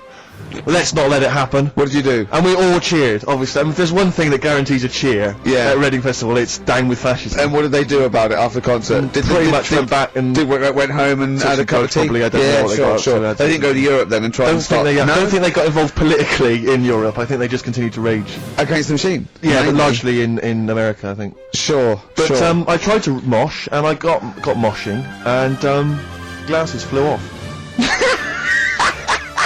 [SPEAKER 2] Let's not let it happen.
[SPEAKER 3] What did you do?
[SPEAKER 2] And we all cheered, obviously. I mean, if there's one thing that guarantees a cheer at Reading Festival, it's down with fascism.
[SPEAKER 3] And what did they do about it after the concert?
[SPEAKER 2] Pretty much went back and
[SPEAKER 3] went home and
[SPEAKER 2] took
[SPEAKER 3] had a
[SPEAKER 2] some
[SPEAKER 3] cup of
[SPEAKER 2] drugs,
[SPEAKER 3] tea?
[SPEAKER 2] probably, I don't know what they got up to.
[SPEAKER 3] They didn't go to Europe then and try and stop.
[SPEAKER 2] I don't think they got involved politically in Europe. I think they just continued to rage.
[SPEAKER 3] Against the Machine?
[SPEAKER 2] Yeah, but
[SPEAKER 3] Mainly.
[SPEAKER 2] largely in America, I think.
[SPEAKER 3] Sure,
[SPEAKER 2] But
[SPEAKER 3] sure.
[SPEAKER 2] I tried to mosh, and I got moshing, and glasses flew off.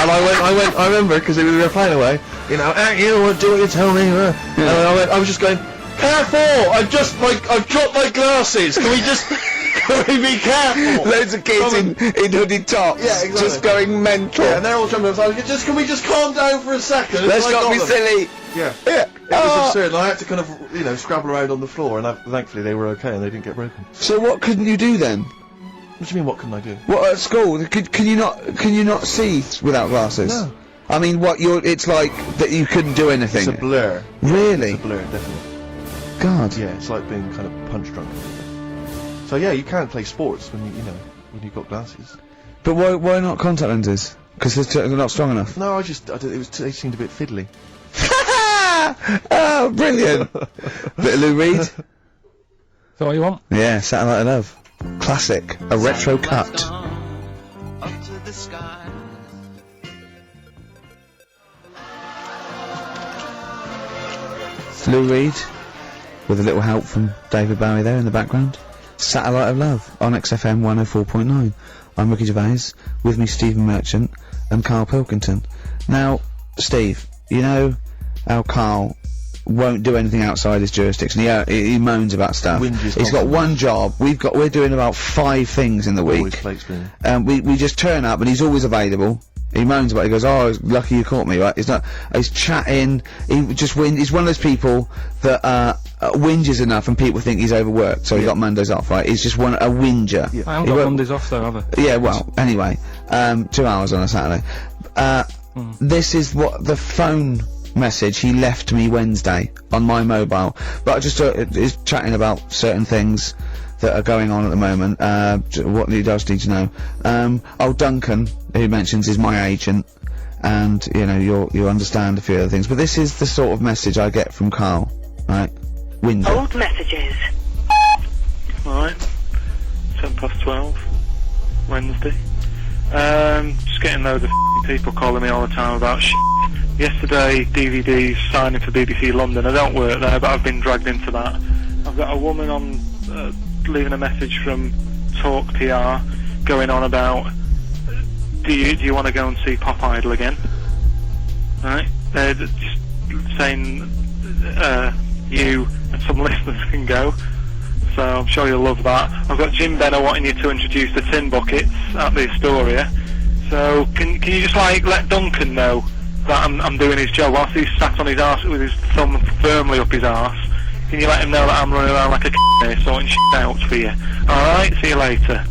[SPEAKER 2] And I remember, because we were playing away, you know, you do what you tell me, and I was just going, careful! I've dropped my glasses, can we be careful?
[SPEAKER 3] Loads of kids in hooded tops,
[SPEAKER 2] Yeah, exactly.
[SPEAKER 3] just going mental.
[SPEAKER 2] Yeah, and they're all jumping up, so I was like, can we just calm down for a second?
[SPEAKER 3] Let's
[SPEAKER 2] And I
[SPEAKER 3] not
[SPEAKER 2] got
[SPEAKER 3] be
[SPEAKER 2] them.
[SPEAKER 3] silly.
[SPEAKER 2] Yeah.
[SPEAKER 3] Yeah.
[SPEAKER 2] It was absurd, and I had to kind of, you know, scrabble around on the floor, and thankfully they were okay, and they didn't get broken.
[SPEAKER 3] So what couldn't you do then?
[SPEAKER 2] What do you mean, what can I do?
[SPEAKER 3] What at school? Can you not see without glasses?
[SPEAKER 2] No.
[SPEAKER 3] I mean, it's like that you couldn't do anything.
[SPEAKER 2] It's a blur.
[SPEAKER 3] Really?
[SPEAKER 2] It's a blur, definitely.
[SPEAKER 3] God.
[SPEAKER 2] Yeah, it's like being kind of punch drunk. So yeah, you can't play sports when when you've got glasses.
[SPEAKER 3] But why not contact lenses? Because they're not strong enough.
[SPEAKER 2] No, they seemed a bit fiddly.
[SPEAKER 3] Oh, brilliant! Bit of Lou Reed.
[SPEAKER 6] Is that what you want?
[SPEAKER 3] Yeah, Satellite of Love. Classic. A retro cut. Lou Reed, with a little help from David Bowie there in the background. Satellite of Love on XFM 104.9. I'm Ricky Gervais, with me Stephen Merchant and Carl Pilkington. Now, Steve, you know how Carl won't do anything outside his jurisdiction. He moans about stuff.
[SPEAKER 2] Whinges
[SPEAKER 3] He's got one job. We're doing about 5 things in the
[SPEAKER 2] Always
[SPEAKER 3] week.
[SPEAKER 2] plate spinning.
[SPEAKER 3] We just turn up and he's always available. He moans about it, he goes, oh, lucky you caught me, right? He's chatting, he's one of those people that, whinges enough and people think he's overworked, so he got Mondays off, right? He's just a whinger.
[SPEAKER 6] I haven't got Mondays off though, have I?
[SPEAKER 3] Yeah, well, anyway, 2 hours on a Saturday. This is what the phone message he left me Wednesday on my mobile, but I just is chatting about certain things that are going on at the moment. What he does need to know. Duncan, who mentions, is my agent, and you know you'll understand a few other things. But this is the sort of message I get from Carl, right? Windsor.
[SPEAKER 10] Old messages.
[SPEAKER 11] Alright. 12:10, Wednesday. Just getting loads of people calling me all the time about shit. Yesterday, DVD's signing for BBC London. I don't work there, but I've been dragged into that. I've got a woman on leaving a message from Talk PR going on about do you want to go and see Pop Idol again? Right? They're just saying you and some listeners can go. So I'm sure you'll love that. I've got Jim Benner wanting you to introduce the tin buckets at the Astoria. So can you just like let Duncan know that I'm doing his job whilst he's sat on his arse with his thumb firmly up his arse? Can you let him know that I'm running around like a here sorting shit out for you? Alright, see you later.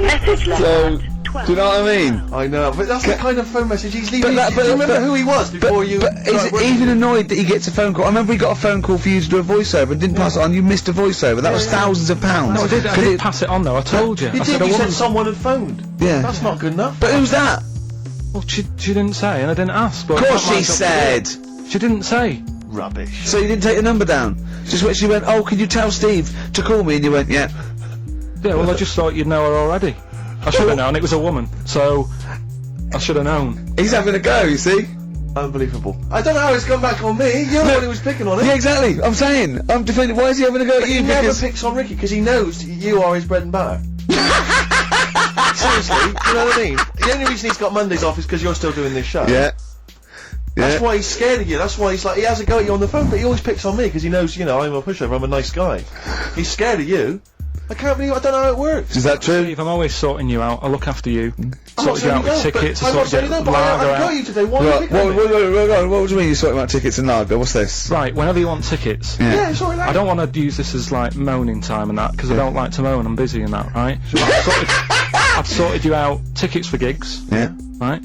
[SPEAKER 10] Message left.
[SPEAKER 3] So, do you know what I mean?
[SPEAKER 2] I know, but that's the kind of phone message he's leaving.
[SPEAKER 3] But
[SPEAKER 2] Do you remember who he was before you...
[SPEAKER 3] But is it even annoyed that he gets a phone call? I remember he got a phone call for you to do a voiceover and didn't pass it on. You missed a voiceover. That was thousands of pounds.
[SPEAKER 6] No, I did pass it on though, I told you.
[SPEAKER 2] You
[SPEAKER 6] I
[SPEAKER 2] did,
[SPEAKER 6] said
[SPEAKER 2] you
[SPEAKER 6] a
[SPEAKER 2] said
[SPEAKER 6] woman...
[SPEAKER 2] someone had phoned.
[SPEAKER 3] Yeah.
[SPEAKER 2] That's not good enough.
[SPEAKER 3] But who's that?
[SPEAKER 6] Well, she didn't say, and I didn't ask. But
[SPEAKER 3] Of course she said!
[SPEAKER 6] She didn't say.
[SPEAKER 2] Rubbish.
[SPEAKER 3] So you didn't take the number down? Just when she went, oh, can you tell Steve to call me? And you went, yeah.
[SPEAKER 6] Yeah, well, I just thought you'd know her already. I should have known, it was a woman, so I should have known.
[SPEAKER 3] He's having a go, you see?
[SPEAKER 2] Unbelievable. I don't know how it's come back on me. You're the one who was picking on it.
[SPEAKER 3] Yeah, exactly. I'm saying. I'm defending. Why is he having a go at
[SPEAKER 2] But
[SPEAKER 3] you?
[SPEAKER 2] he never
[SPEAKER 3] Because
[SPEAKER 2] picks on Ricky because he knows that you are his bread and butter. Seriously, you know what I mean? The only reason he's got Mondays off is because you're still doing this show.
[SPEAKER 3] Yeah.
[SPEAKER 2] That's why he's scared of you. That's why he's like, he has a go at you on the phone, but he always picks on me because he knows, you know, I'm a pushover, I'm a nice guy. He's scared of you. I can't believe, I don't know how it works.
[SPEAKER 3] Is that true?
[SPEAKER 6] Steve, I'm always sorting you out. I look after you.
[SPEAKER 2] I'm not
[SPEAKER 6] Sorted you
[SPEAKER 2] saying
[SPEAKER 6] out with
[SPEAKER 2] no,
[SPEAKER 6] tickets.
[SPEAKER 2] but I'm not saying no, but I've got you today. Why are you picking on me?
[SPEAKER 3] What do you mean you're sorting about tickets and lager? What's this?
[SPEAKER 6] Right, whenever you want tickets.
[SPEAKER 2] Yeah, it's alright.
[SPEAKER 6] I don't want to use this as like moaning time and that because I don't like to moan. I'm busy and that, right? I've sorted you out tickets for gigs.
[SPEAKER 3] Yeah.
[SPEAKER 6] Right.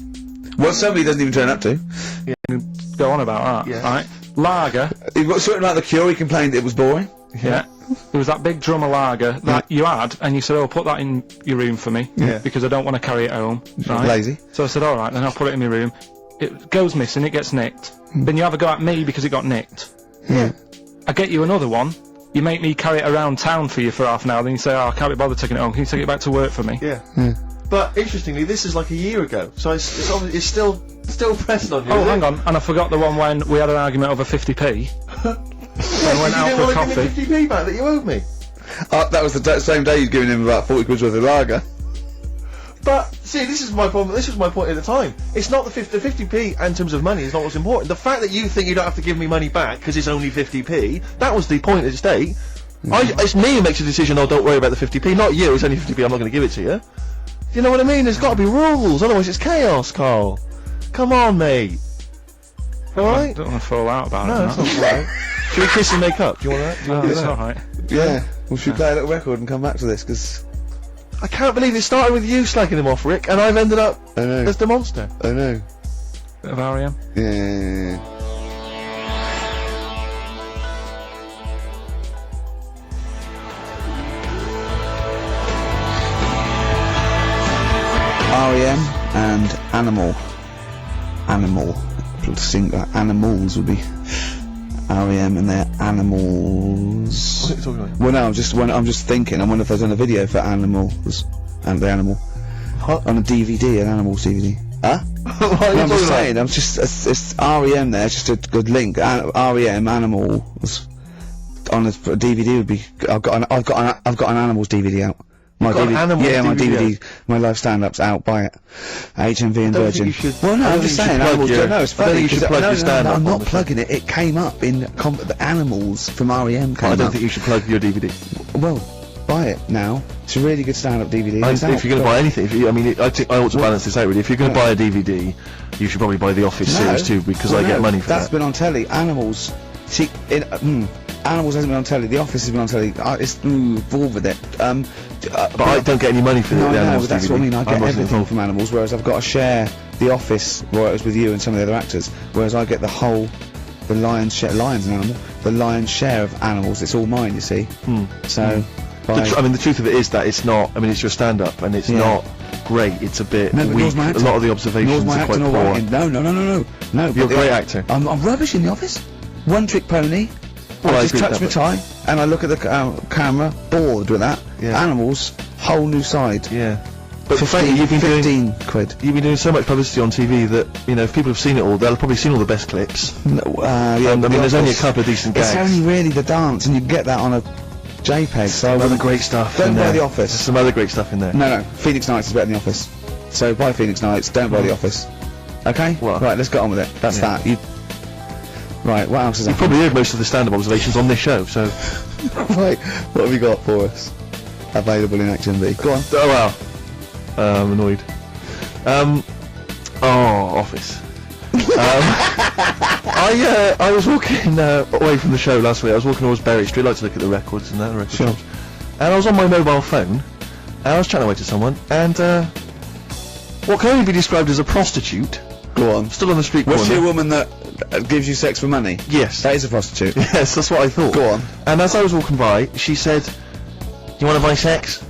[SPEAKER 3] Well, somebody doesn't even turn up to.
[SPEAKER 6] Yeah. Go on about that.
[SPEAKER 2] Yeah.
[SPEAKER 6] Right. Lager.
[SPEAKER 3] You've got sorting about the Cure. He complained it was boring.
[SPEAKER 6] Yeah. There was that big drum of lager that you had, and you said, "Oh, put that in your room for me, because I don't want to carry it home." Right?
[SPEAKER 3] Lazy.
[SPEAKER 6] So I said, "All right, then I'll put it in my room." It goes missing, it gets nicked. Then you have a go at me because it got nicked.
[SPEAKER 3] Yeah.
[SPEAKER 6] I get you another one. You make me carry it around town for you for half an hour. Then you say, "Oh, I can't be bothered taking it home. Can you take it back to work for me?"
[SPEAKER 2] Yeah. But interestingly, this is like a year ago, so it's still pressed on you.
[SPEAKER 6] Oh, hang on, and I forgot the one when we had an argument over 50p.
[SPEAKER 2] I
[SPEAKER 6] went out for a coffee.
[SPEAKER 2] You didn't want to give me 50p back that you owed me.
[SPEAKER 3] That was the same day you'd given him about 40 quid worth of lager.
[SPEAKER 2] But see, this is my problem. This was my point at the time. It's not the 50p in terms of money is not what's important. The fact that you think you don't have to give me money back because it's only 50p, that was the point at stake. It's me who makes the decision. Oh, don't worry about the 50p, not you. It's only 50p. I'm not going to give it to you. You know what I mean? There's got to be rules, otherwise it's chaos, Carl. Come on, mate. All right.
[SPEAKER 6] I don't want to fall out about
[SPEAKER 2] No,
[SPEAKER 6] it.
[SPEAKER 2] that's not right. Should we kiss and make up? Do you want that? Do you
[SPEAKER 6] No,
[SPEAKER 2] want to do
[SPEAKER 6] it's
[SPEAKER 2] that?
[SPEAKER 6] alright.
[SPEAKER 3] Yeah. Well, should we play a little record and come back to this? Because
[SPEAKER 2] I can't believe it started with you slacking him off, Rick, and I've ended up
[SPEAKER 3] I know.
[SPEAKER 2] as the monster.
[SPEAKER 3] I know.
[SPEAKER 6] Bit of R.E.M.
[SPEAKER 3] Yeah. R.E.M. and Animal. Animals would be R.E.M. and their Animals.
[SPEAKER 2] What are you talking about?
[SPEAKER 3] Well, no, I'm just thinking. I wonder if there's done a video for Animals and the Animal on a DVD, an Animals DVD. Huh?
[SPEAKER 2] What are you
[SPEAKER 3] I'm
[SPEAKER 2] talking
[SPEAKER 3] just
[SPEAKER 2] about?
[SPEAKER 3] saying. I'm just it's R.E.M. there. It's just a good link. R.E.M. Animals on a DVD would be. I've got an Animals DVD out. My
[SPEAKER 2] got an
[SPEAKER 3] DVD,
[SPEAKER 2] Animals
[SPEAKER 3] yeah, my
[SPEAKER 2] DVD
[SPEAKER 3] DVD, my live stand-up's out. Buy it. HMV and
[SPEAKER 2] don't
[SPEAKER 3] Virgin.
[SPEAKER 2] think you should-
[SPEAKER 3] Well, no,
[SPEAKER 2] I
[SPEAKER 3] I'm
[SPEAKER 2] don't
[SPEAKER 3] just
[SPEAKER 2] think you
[SPEAKER 3] saying.
[SPEAKER 2] should plug
[SPEAKER 3] Animals.
[SPEAKER 2] your-
[SPEAKER 3] No, it's
[SPEAKER 2] I don't
[SPEAKER 3] funny.
[SPEAKER 2] think you should
[SPEAKER 3] 'cause-
[SPEAKER 2] plug
[SPEAKER 3] no,
[SPEAKER 2] your
[SPEAKER 3] no,
[SPEAKER 2] stand-up
[SPEAKER 3] I'm
[SPEAKER 2] on
[SPEAKER 3] not
[SPEAKER 2] the
[SPEAKER 3] plugging it. It came up in the Animals from R.E.M. Came
[SPEAKER 2] I don't
[SPEAKER 3] up.
[SPEAKER 2] think you should plug your DVD.
[SPEAKER 3] Well, buy it now. It's a really good stand-up DVD.
[SPEAKER 2] And
[SPEAKER 3] It's out.
[SPEAKER 2] if you're going to buy anything, I think I ought to balance this out really. If you're going to buy a DVD, you should probably buy the Office series too, because I get money for
[SPEAKER 3] That's
[SPEAKER 2] that.
[SPEAKER 3] been on telly. Animals. Animals hasn't been on telly. The Office has been on telly. It's involved with it.
[SPEAKER 2] But I don't get any money for
[SPEAKER 3] No,
[SPEAKER 2] the
[SPEAKER 3] I know,
[SPEAKER 2] Animals
[SPEAKER 3] but that's
[SPEAKER 2] DVD.
[SPEAKER 3] what I mean. I get
[SPEAKER 2] wasn't
[SPEAKER 3] everything
[SPEAKER 2] involved.
[SPEAKER 3] from Animals, whereas I've got to share The Office royalties with you and some of the other actors, whereas I get the lion's share. Lion's an animal. The lion's share of Animals. It's all mine, you see. So.
[SPEAKER 2] The truth of it is that it's not. I mean, it's your stand-up, and it's not great. It's a bit
[SPEAKER 3] No, but
[SPEAKER 2] weak.
[SPEAKER 3] nor's my
[SPEAKER 2] A
[SPEAKER 3] acting.
[SPEAKER 2] lot of the observations
[SPEAKER 3] Nor's my
[SPEAKER 2] are quite
[SPEAKER 3] acting or
[SPEAKER 2] poor.
[SPEAKER 3] writing. No.
[SPEAKER 2] You're a great actor.
[SPEAKER 3] I'm rubbish in The Office. One-trick pony.
[SPEAKER 2] Well, I
[SPEAKER 3] I just
[SPEAKER 2] agree with
[SPEAKER 3] touch my
[SPEAKER 2] that,
[SPEAKER 3] tie and I look at the camera, bored with that.
[SPEAKER 2] Yeah.
[SPEAKER 3] Animals, whole new side.
[SPEAKER 2] Yeah. But frankly, you've been doing
[SPEAKER 3] 15 quid.
[SPEAKER 2] You've been doing so much publicity on TV that, you know, if people have seen it all, they'll have probably seen all the best clips.
[SPEAKER 3] Yeah,
[SPEAKER 2] I mean, there's only a couple of decent gags.
[SPEAKER 3] It's only really the dance, and you can get that on a JPEG. So
[SPEAKER 2] Some other great stuff.
[SPEAKER 3] Don't
[SPEAKER 2] in
[SPEAKER 3] buy
[SPEAKER 2] there.
[SPEAKER 3] The Office.
[SPEAKER 2] There's some other great stuff in there.
[SPEAKER 3] No, Phoenix Nights is better than The Office. So buy Phoenix Nights, don't buy The Office. Okay?
[SPEAKER 2] Well,
[SPEAKER 3] right, let's get on with it. That's that. Right, what else is
[SPEAKER 2] You've
[SPEAKER 3] happening?
[SPEAKER 2] probably heard most of the stand-up observations on this show, so...
[SPEAKER 3] Right, what have you got for us? Available in Action B. Go on.
[SPEAKER 2] Oh, wow. I'm annoyed. Office. I was walking away from the show last week. I was walking towards Berry Street. I like to look at the records and that, the record shops. And I was on my mobile phone, and I was chatting away to someone, and what can only be described as a prostitute.
[SPEAKER 3] Go on.
[SPEAKER 2] Stood on the street
[SPEAKER 3] Was
[SPEAKER 2] corner.
[SPEAKER 3] she a woman that gives you sex for money?
[SPEAKER 2] Yes.
[SPEAKER 3] That is a prostitute.
[SPEAKER 2] Yes, that's what I thought.
[SPEAKER 3] Go on.
[SPEAKER 2] And as I was walking by, she said, "You want to buy sex?"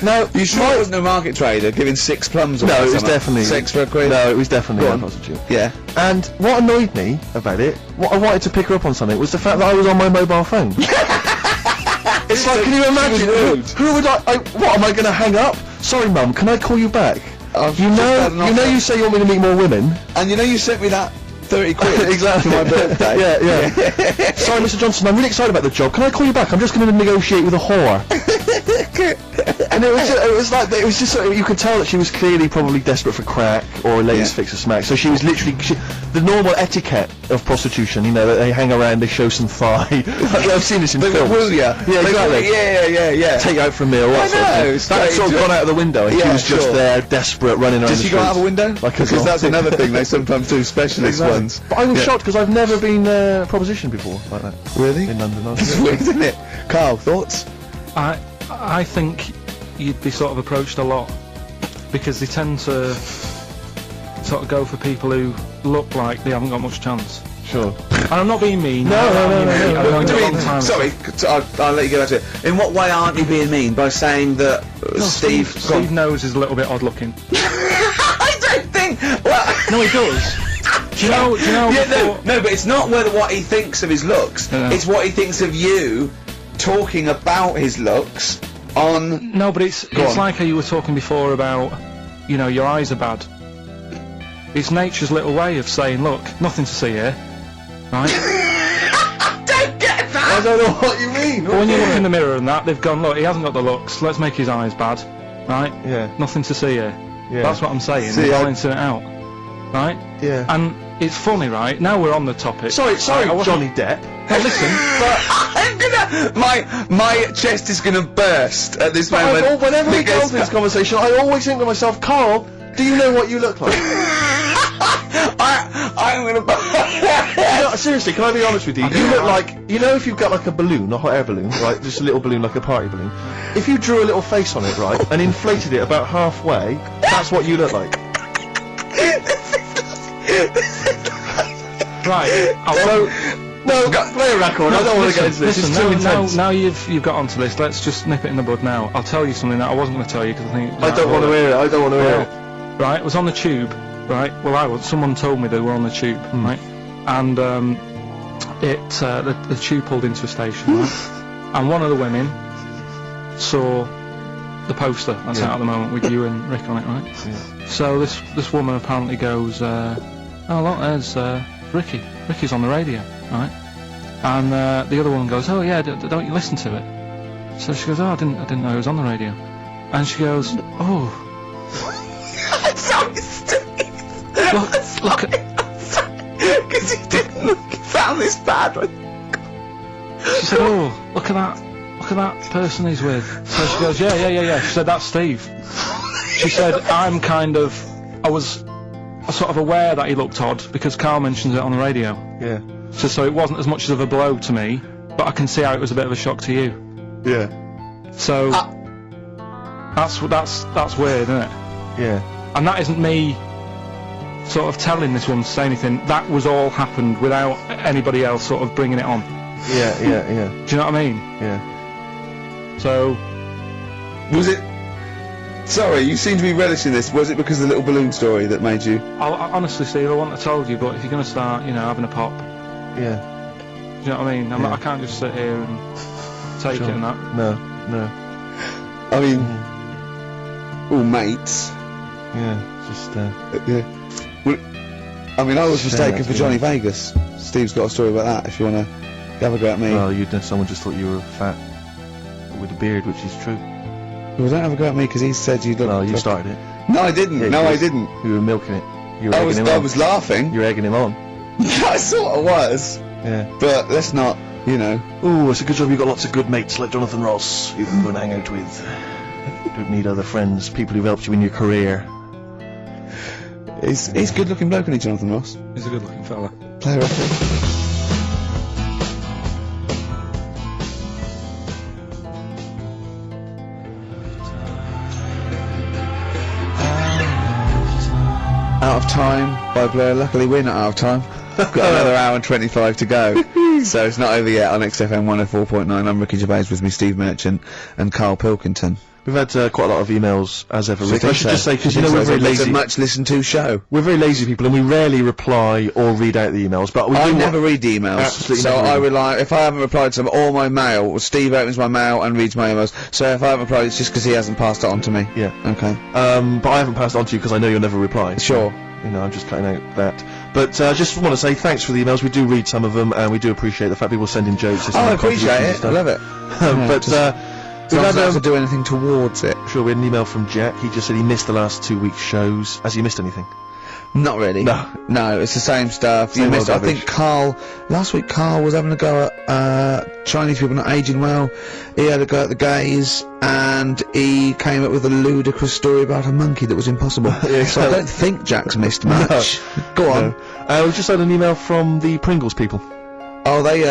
[SPEAKER 2] No,
[SPEAKER 3] You sure it wasn't a market trader giving 6 plums or
[SPEAKER 2] No, it was
[SPEAKER 3] something?
[SPEAKER 2] definitely...
[SPEAKER 3] Sex for a quid?
[SPEAKER 2] No, it was definitely
[SPEAKER 3] Go
[SPEAKER 2] a
[SPEAKER 3] on.
[SPEAKER 2] prostitute.
[SPEAKER 3] Yeah.
[SPEAKER 2] And what annoyed me about it, what I wanted to pick her up on something, was the fact that I was on my mobile phone. It's like, can you imagine? Who would what, am I going to hang up? Sorry, Mum, can I call you back? You know you say you want me to meet more women.
[SPEAKER 3] And you know you sent me that 30 quid
[SPEAKER 2] Exactly.
[SPEAKER 3] for my birthday.
[SPEAKER 2] Yeah. Sorry, Mr. Johnson, I'm really excited about the job. Can I call you back? I'm just going to negotiate with a whore. And it was just sort of, you could tell that she was clearly probably desperate for crack or a latest fix of smack. So she was literally the normal etiquette of prostitution. You know, that they hang around, they show some thigh. I've seen this in
[SPEAKER 3] They
[SPEAKER 2] films.
[SPEAKER 3] will ya?
[SPEAKER 2] Yeah,
[SPEAKER 3] They
[SPEAKER 2] exactly.
[SPEAKER 3] will, yeah.
[SPEAKER 2] Take you out for a meal.
[SPEAKER 3] I know,
[SPEAKER 2] That sort of gone out of the window. And she
[SPEAKER 3] Yeah,
[SPEAKER 2] was just
[SPEAKER 3] sure.
[SPEAKER 2] there, desperate, running around
[SPEAKER 3] Did
[SPEAKER 2] the
[SPEAKER 3] she go out of a
[SPEAKER 2] streets.
[SPEAKER 3] window?
[SPEAKER 2] Like a
[SPEAKER 3] Because
[SPEAKER 2] girl.
[SPEAKER 3] that's another thing they sometimes do, specialist ones.
[SPEAKER 2] But I was shocked because I've never been propositioned before like that.
[SPEAKER 3] Really?
[SPEAKER 2] In London.
[SPEAKER 3] It's weird, isn't it? Carl, thoughts?
[SPEAKER 6] I think you'd be sort of approached a lot because they tend to sort of go for people who look like they haven't got much chance.
[SPEAKER 2] Sure.
[SPEAKER 6] And I'm not being mean.
[SPEAKER 2] No.
[SPEAKER 6] I've known you a long time.
[SPEAKER 3] Sorry, I'll let you go back to it. In what way aren't you being mean? By saying that
[SPEAKER 6] Steve knows is a little bit odd looking.
[SPEAKER 3] I don't think. Well,
[SPEAKER 6] No, he does. Do you know?
[SPEAKER 3] yeah,
[SPEAKER 6] before-
[SPEAKER 3] no, but it's not what he thinks of his looks.
[SPEAKER 6] No.
[SPEAKER 3] It's what he thinks of you talking about his looks on.
[SPEAKER 6] No, but it's
[SPEAKER 3] on.
[SPEAKER 6] like how you were talking before about, you know, your eyes are bad. It's nature's little way of saying, look, nothing to see here, right?
[SPEAKER 3] Don't get that.
[SPEAKER 2] I don't know what you mean.
[SPEAKER 6] But when you look in the mirror and that, they've gone, look, he hasn't got the looks, let's make his eyes bad, right?
[SPEAKER 2] Yeah.
[SPEAKER 6] Nothing to see here.
[SPEAKER 2] Yeah.
[SPEAKER 6] That's what I'm saying,
[SPEAKER 2] See,
[SPEAKER 6] they're
[SPEAKER 2] I-
[SPEAKER 6] balancing it out, right?
[SPEAKER 2] Yeah.
[SPEAKER 6] And it's funny, right? Now we're on the topic.
[SPEAKER 2] Sorry,
[SPEAKER 6] I wasn't-
[SPEAKER 2] Johnny Depp.
[SPEAKER 6] Hey, listen,
[SPEAKER 3] I'm gonna. My chest is gonna burst at this moment.
[SPEAKER 2] Whenever we go
[SPEAKER 3] because-
[SPEAKER 2] into this conversation, I always think to myself, Carl, do you know what you look like?
[SPEAKER 3] I'm gonna.
[SPEAKER 2] No, seriously, can I be honest with you? You look like, you know, if you've got like a balloon, a hot air balloon, right, just a little balloon, like a party balloon. If you drew a little face on it, right, and inflated it about halfway, that's what you look like.
[SPEAKER 6] right,
[SPEAKER 2] No, play a record. I don't want to get into this.
[SPEAKER 6] Listen,
[SPEAKER 2] It's too intense.
[SPEAKER 6] now you've got onto this, let's just nip it in the bud now. I'll tell you something that I wasn't going to tell you because I think...
[SPEAKER 2] I don't want to hear it. I don't want to hear it.
[SPEAKER 6] Right, it was on the tube, right? Well, someone told me they were on the tube, right? And the tube pulled into a station, right? And one of the women saw the poster that's out at the moment with you and Rick on it, right?
[SPEAKER 2] Yeah.
[SPEAKER 6] So this woman apparently goes, oh look, there's Ricky. Ricky's on the radio, right? And the other woman goes, oh yeah, don't you listen to it? So she goes, oh, I didn't know it was on the radio. And she goes, oh.
[SPEAKER 3] Sorry, Steve.
[SPEAKER 6] Look at...
[SPEAKER 3] Because he didn't look. He found this bad one.
[SPEAKER 6] She said, oh, look at look at that person he's with. So she goes, yeah. She said, that's Steve. She said, I was sort of aware that he looked odd because Carl mentions it on the radio.
[SPEAKER 2] Yeah.
[SPEAKER 6] So it wasn't as much of a blow to me, but I can see how it was a bit of a shock to you.
[SPEAKER 2] Yeah.
[SPEAKER 6] So that's weird, isn't it?
[SPEAKER 2] Yeah.
[SPEAKER 6] And that isn't me sort of telling this woman to say anything. That was all happened without anybody else sort of bringing it on.
[SPEAKER 2] Yeah.
[SPEAKER 6] Do you know what I mean?
[SPEAKER 2] Yeah.
[SPEAKER 6] So,
[SPEAKER 3] Was it... Sorry, you seem to be relishing this. Was it because of the little balloon story that made you...
[SPEAKER 6] I honestly, Steve, I wouldn't have told you, but if you're going to start, having a pop,
[SPEAKER 2] Yeah.
[SPEAKER 6] do you know what I mean? I can't just sit here and take it and that.
[SPEAKER 2] No.
[SPEAKER 3] I mean... all mates.
[SPEAKER 2] Yeah. Just.
[SPEAKER 3] Yeah. Well, I mean, I was mistaken for Johnny Vegas. Steve's got a story about that. If you want to have a go at me.
[SPEAKER 2] Well, someone just thought you were fat with a beard, which is true.
[SPEAKER 3] Well, don't have a go at me because he said you looked.
[SPEAKER 2] Well, you started it.
[SPEAKER 3] No, I didn't.
[SPEAKER 2] Yeah,
[SPEAKER 3] I didn't.
[SPEAKER 2] You were milking it. You were egging him
[SPEAKER 3] I
[SPEAKER 2] on.
[SPEAKER 3] was laughing.
[SPEAKER 2] You were egging him on.
[SPEAKER 3] I sort of was.
[SPEAKER 2] Yeah.
[SPEAKER 3] But let's not,
[SPEAKER 2] Ooh, it's a good job you've got lots of good mates like Jonathan Ross you can go and hang out with. You don't need other friends, people who've helped you in your career.
[SPEAKER 3] He's a good-looking bloke, isn't he, Jonathan Ross?
[SPEAKER 6] He's a good-looking fella.
[SPEAKER 3] Player of Out of Time by Blur. Luckily we're not out of time. We've got another hour and 25 to go. So it's not over yet on XFM 104.9. I'm Ricky Gervais, with me Steve Merchant and Carl Pilkington.
[SPEAKER 2] We've had quite a lot of emails, as ever.
[SPEAKER 3] So
[SPEAKER 2] I should just say, because we're very
[SPEAKER 3] It's a
[SPEAKER 2] lazy.
[SPEAKER 3] much listened to show.
[SPEAKER 2] We're very lazy people, and we rarely reply or read out the emails. But
[SPEAKER 3] I never read emails,
[SPEAKER 2] Absolutely
[SPEAKER 3] so
[SPEAKER 2] never
[SPEAKER 3] I
[SPEAKER 2] read
[SPEAKER 3] rely. If I haven't replied to them, all my mail, well, Steve opens my mail and reads my emails. So if I haven't replied, it's just because he hasn't passed it on to me.
[SPEAKER 2] Yeah.
[SPEAKER 3] Okay.
[SPEAKER 2] But I haven't passed it on to you because I know you'll never reply.
[SPEAKER 3] Sure.
[SPEAKER 2] I'm just cutting out that. But I just want to say thanks for the emails. We do read some of them, and we do appreciate the fact people send in jokes.
[SPEAKER 3] I appreciate it. I love it.
[SPEAKER 2] But
[SPEAKER 3] we don't have to do anything towards it.
[SPEAKER 2] Sure, we had an email from Jack. He just said he missed the last 2 weeks' shows. Has he missed anything?
[SPEAKER 3] Not really. No, it's the same stuff.
[SPEAKER 2] Same
[SPEAKER 3] You missed.
[SPEAKER 2] old
[SPEAKER 3] I think last week Carl was having a go at Chinese people not aging well. He had a go at the gays, and he came up with a ludicrous story about a monkey that was impossible. So I don't think Jack's missed much. Go on.
[SPEAKER 2] We've just had an email from the Pringles people.
[SPEAKER 3] Oh, they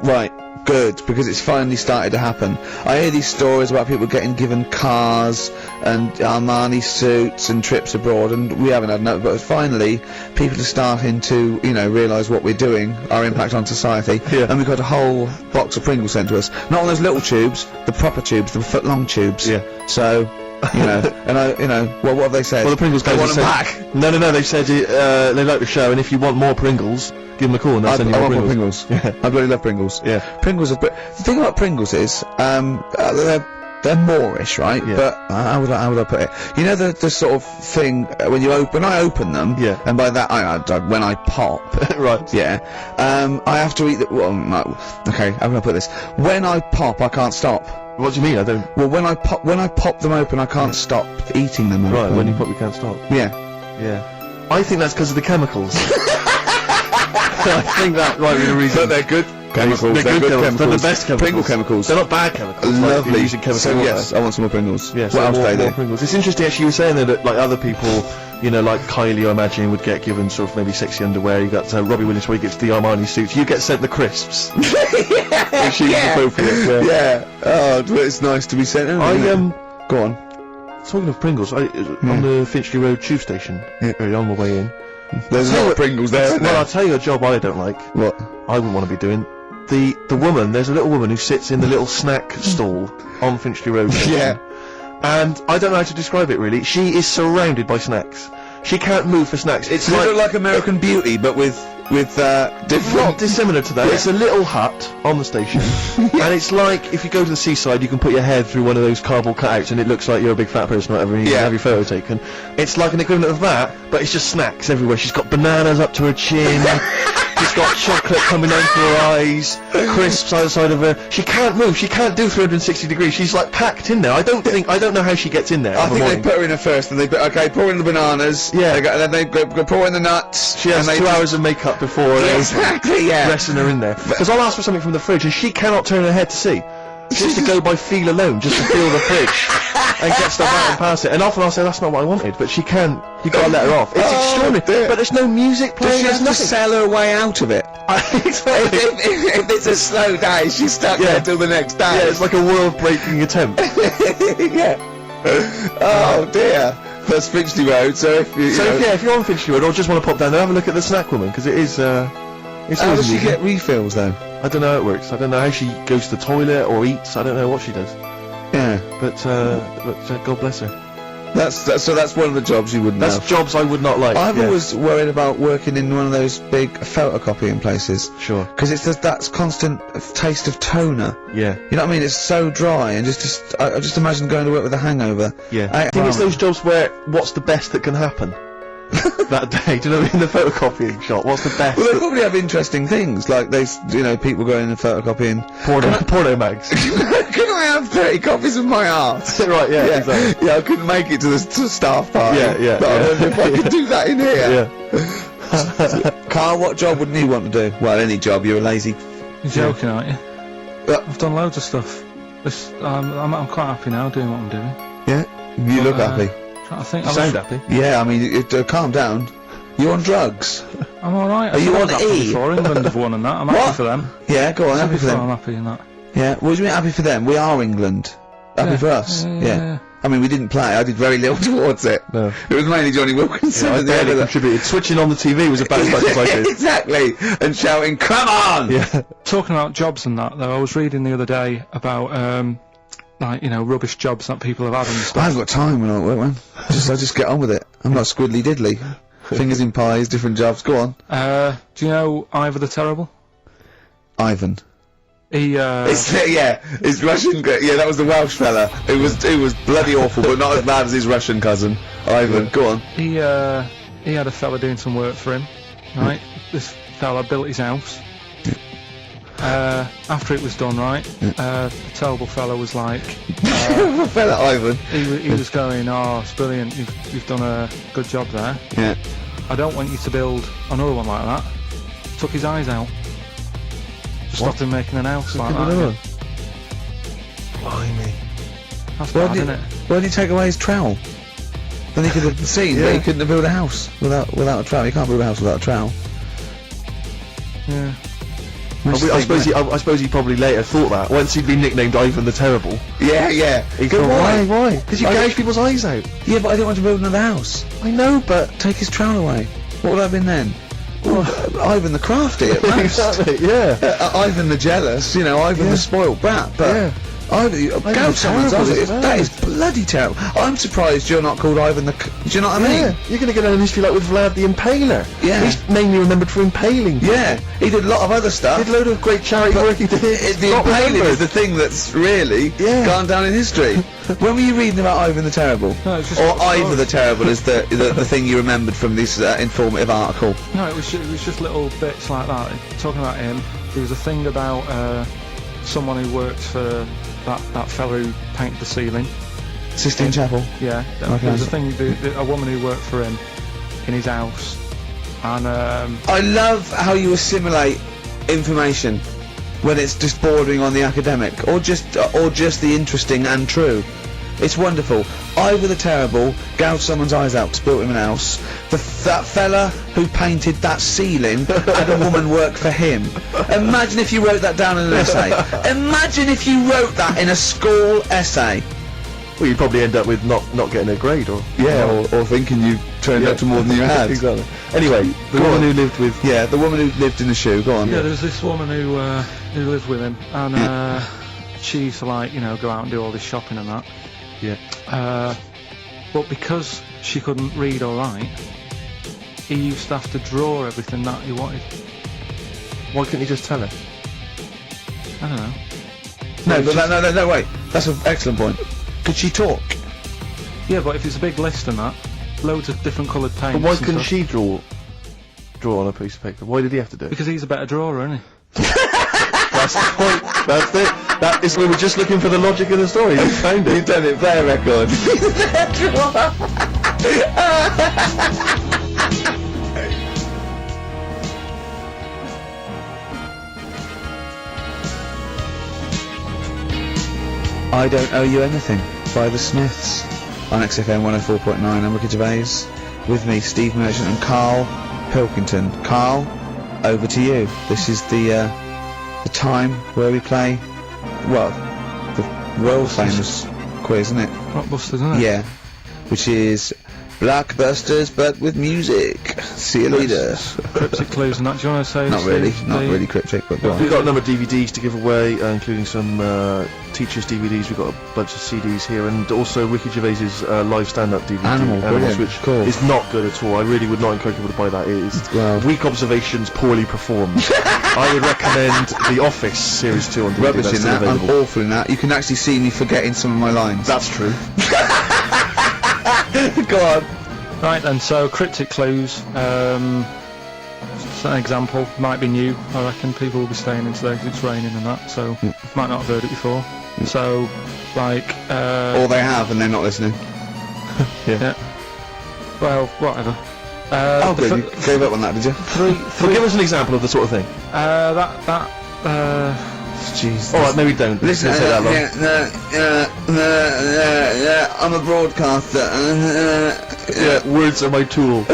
[SPEAKER 3] right. Good, because it's finally started to happen. I hear these stories about people getting given cars and Armani suits and trips abroad, and we haven't had enough, but finally people are starting to, realise what we're doing, our impact on society, and we've got a whole box of Pringles sent to us. Not on those little tubes, the proper tubes, the foot-long tubes.
[SPEAKER 2] Yeah.
[SPEAKER 3] So, and what have they said?
[SPEAKER 2] Well, the Pringles guys
[SPEAKER 3] they want them
[SPEAKER 2] said,
[SPEAKER 3] back.
[SPEAKER 2] No, they said they like the show, and if you want more Pringles, give them a call and they'll send you
[SPEAKER 3] I
[SPEAKER 2] more
[SPEAKER 3] want
[SPEAKER 2] Pringles.
[SPEAKER 3] more Pringles. I bloody love Pringles.
[SPEAKER 2] Yeah.
[SPEAKER 3] Pringles are... The thing about Pringles is, they're Moorish, right?
[SPEAKER 2] Yeah.
[SPEAKER 3] But how would I put it? You know the sort of thing when I open them,
[SPEAKER 2] Yeah.
[SPEAKER 3] and by that when I pop,
[SPEAKER 2] Right.
[SPEAKER 3] yeah. I have to eat the. Well, no. Okay, how can I put this? When I pop, I can't stop.
[SPEAKER 2] What do you mean? I don't...
[SPEAKER 3] Well, when I pop them open, I can't stop eating them.
[SPEAKER 2] Right,
[SPEAKER 3] open.
[SPEAKER 2] when you pop, you can't stop.
[SPEAKER 3] Yeah.
[SPEAKER 2] Yeah. I think that's because of the chemicals. I think that might be the reason.
[SPEAKER 3] But they're good chemicals.
[SPEAKER 2] They're good chemicals. They're the best chemicals.
[SPEAKER 3] Pringle chemicals.
[SPEAKER 2] They're not bad chemicals.
[SPEAKER 3] Lovely.
[SPEAKER 2] Like using chemicals.
[SPEAKER 3] So yes, I want some more Pringles.
[SPEAKER 2] Yes,
[SPEAKER 3] What else
[SPEAKER 2] more,
[SPEAKER 3] do they
[SPEAKER 2] more
[SPEAKER 3] do?
[SPEAKER 2] Pringles. It's interesting actually. You were saying that like other people, like Kylie, I imagine, would get given sort of maybe sexy underwear. You got Robbie Williams where he gets the Armani suits. You get sent the crisps.
[SPEAKER 3] Yeah.
[SPEAKER 2] Which is appropriate.
[SPEAKER 3] Yeah. Oh, but it's nice to be sent. Go on.
[SPEAKER 2] Talking of Pringles, on the Finchley Road tube station, on the way in.
[SPEAKER 3] There's a lot of Pringles there, isn't there?
[SPEAKER 2] Well, I'll tell you a job I don't like.
[SPEAKER 3] What?
[SPEAKER 2] I wouldn't want to be doing. The woman, there's a little woman who sits in the little snack stall on Finchley Road.
[SPEAKER 3] Yeah.
[SPEAKER 2] And I don't know how to describe it really. She is surrounded by snacks. She can't move for snacks. It's
[SPEAKER 3] Does it look like American Beauty, but with different...
[SPEAKER 2] not dissimilar to that.
[SPEAKER 3] Yeah.
[SPEAKER 2] It's a little hut on the station, and it's like if you go to the seaside, you can put your head through one of those cardboard cutouts, and it looks like you're a big fat person or whatever, and you can have your photo taken. It's like an equivalent of that, but it's just snacks everywhere. She's got bananas up to her chin. She's got chocolate coming down through her eyes, crisps either side of her. She can't move. She can't do 360 degrees. She's like packed in there. I don't know how she gets in there.
[SPEAKER 3] I think they put her in her first, and they put, pour in the bananas.
[SPEAKER 2] Yeah.
[SPEAKER 3] And then they go pour in the nuts.
[SPEAKER 2] She has 2 hours of makeup before
[SPEAKER 3] Exactly, yeah.
[SPEAKER 2] dressing her in there. Because I'll ask for something from the fridge, and she cannot turn her head to see. just to go by feel alone, just to feel the fridge and get stuff out and pass it. And often I'll say that's not what I wanted, but she can't. You gotta let her off. It's extraordinary.
[SPEAKER 3] Dear.
[SPEAKER 2] But there's no music
[SPEAKER 3] Does
[SPEAKER 2] playing.
[SPEAKER 3] she have
[SPEAKER 2] There's
[SPEAKER 3] to
[SPEAKER 2] nothing.
[SPEAKER 3] sell her way out of it?
[SPEAKER 2] Exactly.
[SPEAKER 3] if it's a slow day, she's stuck there till the next day.
[SPEAKER 2] Yeah, it's like a world-breaking attempt.
[SPEAKER 3] Yeah. Oh dear. That's Finchley Road. So if you,
[SPEAKER 2] If you're on Finchley Road or just want to pop down there, have a look at the Snack Woman, because it is. It's
[SPEAKER 3] how
[SPEAKER 2] always
[SPEAKER 3] does she
[SPEAKER 2] amusing.
[SPEAKER 3] get refills though?
[SPEAKER 2] I don't know how it works. I don't know how she goes to the toilet or eats. I don't know what she does.
[SPEAKER 3] Yeah.
[SPEAKER 2] But God bless her.
[SPEAKER 3] So that's one of the jobs you wouldn't
[SPEAKER 2] That's
[SPEAKER 3] have.
[SPEAKER 2] jobs I would not like.
[SPEAKER 3] I've
[SPEAKER 2] yeah.
[SPEAKER 3] always worried about working in one of those big photocopying places.
[SPEAKER 2] Sure.
[SPEAKER 3] Because it's just that constant taste of toner.
[SPEAKER 2] Yeah.
[SPEAKER 3] You know what I mean? It's so dry, and I just imagine going to work with a hangover.
[SPEAKER 2] Yeah. I think it's those jobs where what's the best that can happen that day? Do you know what I mean? The photocopying shop. What's the best?
[SPEAKER 3] Well, they probably have interesting things, like people going and photocopying.
[SPEAKER 2] Porno mags.
[SPEAKER 3] Can I have 30 copies of my art?
[SPEAKER 2] Right, yeah, exactly.
[SPEAKER 3] Yeah, I couldn't make it to the staff party.
[SPEAKER 2] Yeah.
[SPEAKER 3] But I wonder if I could do that in here.
[SPEAKER 2] Yeah.
[SPEAKER 3] Carl, what job wouldn't you want to do? Well, any job. You're a lazy.
[SPEAKER 6] You're joking, aren't you? I've done loads of stuff. I'm quite happy now doing what I'm doing.
[SPEAKER 3] Yeah? You look happy.
[SPEAKER 6] Trying to think.
[SPEAKER 2] You sound happy.
[SPEAKER 3] Yeah, I mean, calm down. You're on drugs.
[SPEAKER 6] I'm alright.
[SPEAKER 3] Are you on E?
[SPEAKER 6] Before England have won and that. I'm happy for them.
[SPEAKER 3] Yeah, go on, happy for them.
[SPEAKER 6] I'm happy in that.
[SPEAKER 3] Yeah, what do you mean happy for them? We are England. Happy for us. Yeah. I mean, we didn't play. I did very little towards it.
[SPEAKER 2] No.
[SPEAKER 3] It was mainly Johnny Wilkinson.
[SPEAKER 2] I barely contributed. Switching on the TV was about as much as I did.
[SPEAKER 3] Exactly. And shouting, "Come on!"
[SPEAKER 6] Yeah. Talking about jobs and that, though, I was reading the other day about rubbish jobs that people have had and stuff.
[SPEAKER 3] I haven't got time when I'm at work, man. I just get on with it. I'm not squiddly diddly. Fingers in pies, different jobs. Go on.
[SPEAKER 6] Do you know Ivor the Terrible?
[SPEAKER 3] Ivan.
[SPEAKER 6] It's
[SPEAKER 3] Russian. Yeah, that was the Welsh fella. It was bloody awful, but not as bad as his Russian cousin, Ivan. Go on.
[SPEAKER 6] He had a fella doing some work for him, right? This fella built his house. After it was done, right? The terrible fella was like,
[SPEAKER 3] fella Ivan.
[SPEAKER 6] He was going, "Oh, it's brilliant. You've done a good job there.
[SPEAKER 3] Yeah.
[SPEAKER 6] I don't want you to build another one like that." Took his eyes out. Stopped him making an house like that. Again.
[SPEAKER 2] Blimey.
[SPEAKER 6] That's bad, isn't it?
[SPEAKER 3] Why did he take away his trowel? Then he could have seen that he couldn't have built a house without a trowel. You can't build a house without a trowel.
[SPEAKER 6] Yeah.
[SPEAKER 2] I suppose he probably later thought that once he'd been nicknamed Ivan the Terrible.
[SPEAKER 3] Yeah.
[SPEAKER 2] He thought, why? Because you gouge people's eyes out.
[SPEAKER 3] Yeah, but I didn't want to build another house.
[SPEAKER 2] I know, but
[SPEAKER 3] Take his trowel away. What would I have been then? Ivan the Crafty at most.
[SPEAKER 2] exactly. Yeah.
[SPEAKER 3] Ivan the Jealous. Ivan the spoiled brat. But Ivan, gouge someone's eyes. That is bloody terrible. I'm surprised you're not called Ivan the. Do you know what I mean?
[SPEAKER 2] Yeah. You're gonna get on history like with Vlad the Impaler.
[SPEAKER 3] Yeah.
[SPEAKER 2] He's mainly remembered for impaling.
[SPEAKER 3] Yeah, he did a lot of other stuff.
[SPEAKER 2] Did a load of great charity work. He did.
[SPEAKER 3] The impaling is the thing that's really gone down in history. When were you reading about Ivan the Terrible?
[SPEAKER 6] No, it's just
[SPEAKER 3] or Ivor the Terrible is the thing you remembered from this informative article?
[SPEAKER 6] No, it was just little bits like that. Talking about him, there was a thing about someone who worked for that fellow who painted the ceiling.
[SPEAKER 3] Sistine Chapel?
[SPEAKER 6] Yeah. There was a thing, a woman who worked for him in his house. And
[SPEAKER 3] I love how you assimilate information when it's just bordering on the academic, or just the interesting and true. It's wonderful. Ivor the Terrible gouged someone's eyes out to build him an house. That fella who painted that ceiling had a woman work for him. Imagine if you wrote that down in an essay. Imagine if you wrote that in a school essay.
[SPEAKER 2] Well, you'd probably end up with not getting a grade, or
[SPEAKER 3] or thinking you turned out to more than you had.
[SPEAKER 2] Exactly. Anyway, the woman who lived with
[SPEAKER 3] the woman who lived in the shoe. Go on.
[SPEAKER 6] Yeah, there was this woman who lived with him, and she used to go out and do all this shopping and that.
[SPEAKER 2] Yeah.
[SPEAKER 6] But because she couldn't read or write, he used to have to draw everything that he wanted.
[SPEAKER 2] Why couldn't he just tell her?
[SPEAKER 6] I don't know.
[SPEAKER 3] No, wait. That's an excellent point. Could she talk?
[SPEAKER 6] Yeah, but if it's a big list and that, loads of different coloured paints.
[SPEAKER 2] But why
[SPEAKER 6] and
[SPEAKER 2] couldn't
[SPEAKER 6] stuff.
[SPEAKER 2] she draw on a piece of paper? Why did he have to do it?
[SPEAKER 6] Because he's a better drawer, isn't he?
[SPEAKER 2] That's the point. That's it. That is. We were just looking for the logic of the story. You found it.
[SPEAKER 3] You've done it. Play a record. I Don't Owe You Anything by the Smiths on XFM 104.9. I'm Ricky Gervais. With me, Steve Merchant and Carl Pilkington. Carl, over to you. This is the time where we play, well, the world famous quiz, isn't it?
[SPEAKER 6] Blockbusters, isn't it?
[SPEAKER 3] Yeah. Which is Blockbusters, but with music. See you later.
[SPEAKER 6] Cryptic clues and that. Do you want to say?
[SPEAKER 3] Not really cryptic, but go on.
[SPEAKER 2] We've got a number of DVDs to give away, including some teachers' DVDs. We've got a bunch of CDs here, and also Ricky Gervais's live stand-up DVD,
[SPEAKER 3] Animals,
[SPEAKER 2] which
[SPEAKER 3] cool.
[SPEAKER 2] is not good at all. I really would not encourage people to buy that. It is weak observations, poorly performed. I would recommend The Office Series 2 on DVD.
[SPEAKER 3] Rubbish
[SPEAKER 2] That's
[SPEAKER 3] in
[SPEAKER 2] still
[SPEAKER 3] that, I'm
[SPEAKER 2] available.
[SPEAKER 3] awful in that. You can actually see me forgetting some of my lines.
[SPEAKER 2] That's true.
[SPEAKER 3] Go on.
[SPEAKER 6] Right then, so cryptic clues. Just an example might be new. I reckon people will be staying in today because it's raining and that, so might not have heard it before. So, like,
[SPEAKER 3] or they have and they're not listening.
[SPEAKER 6] yeah. Well, whatever.
[SPEAKER 3] Oh, good. You gave up on that, did you?
[SPEAKER 2] Well, give us an example of the sort of thing.
[SPEAKER 3] Jeez.
[SPEAKER 2] All right, maybe don't.
[SPEAKER 3] Listen,
[SPEAKER 2] Say that long.
[SPEAKER 3] I'm a broadcaster.
[SPEAKER 2] Yeah, words are my tool.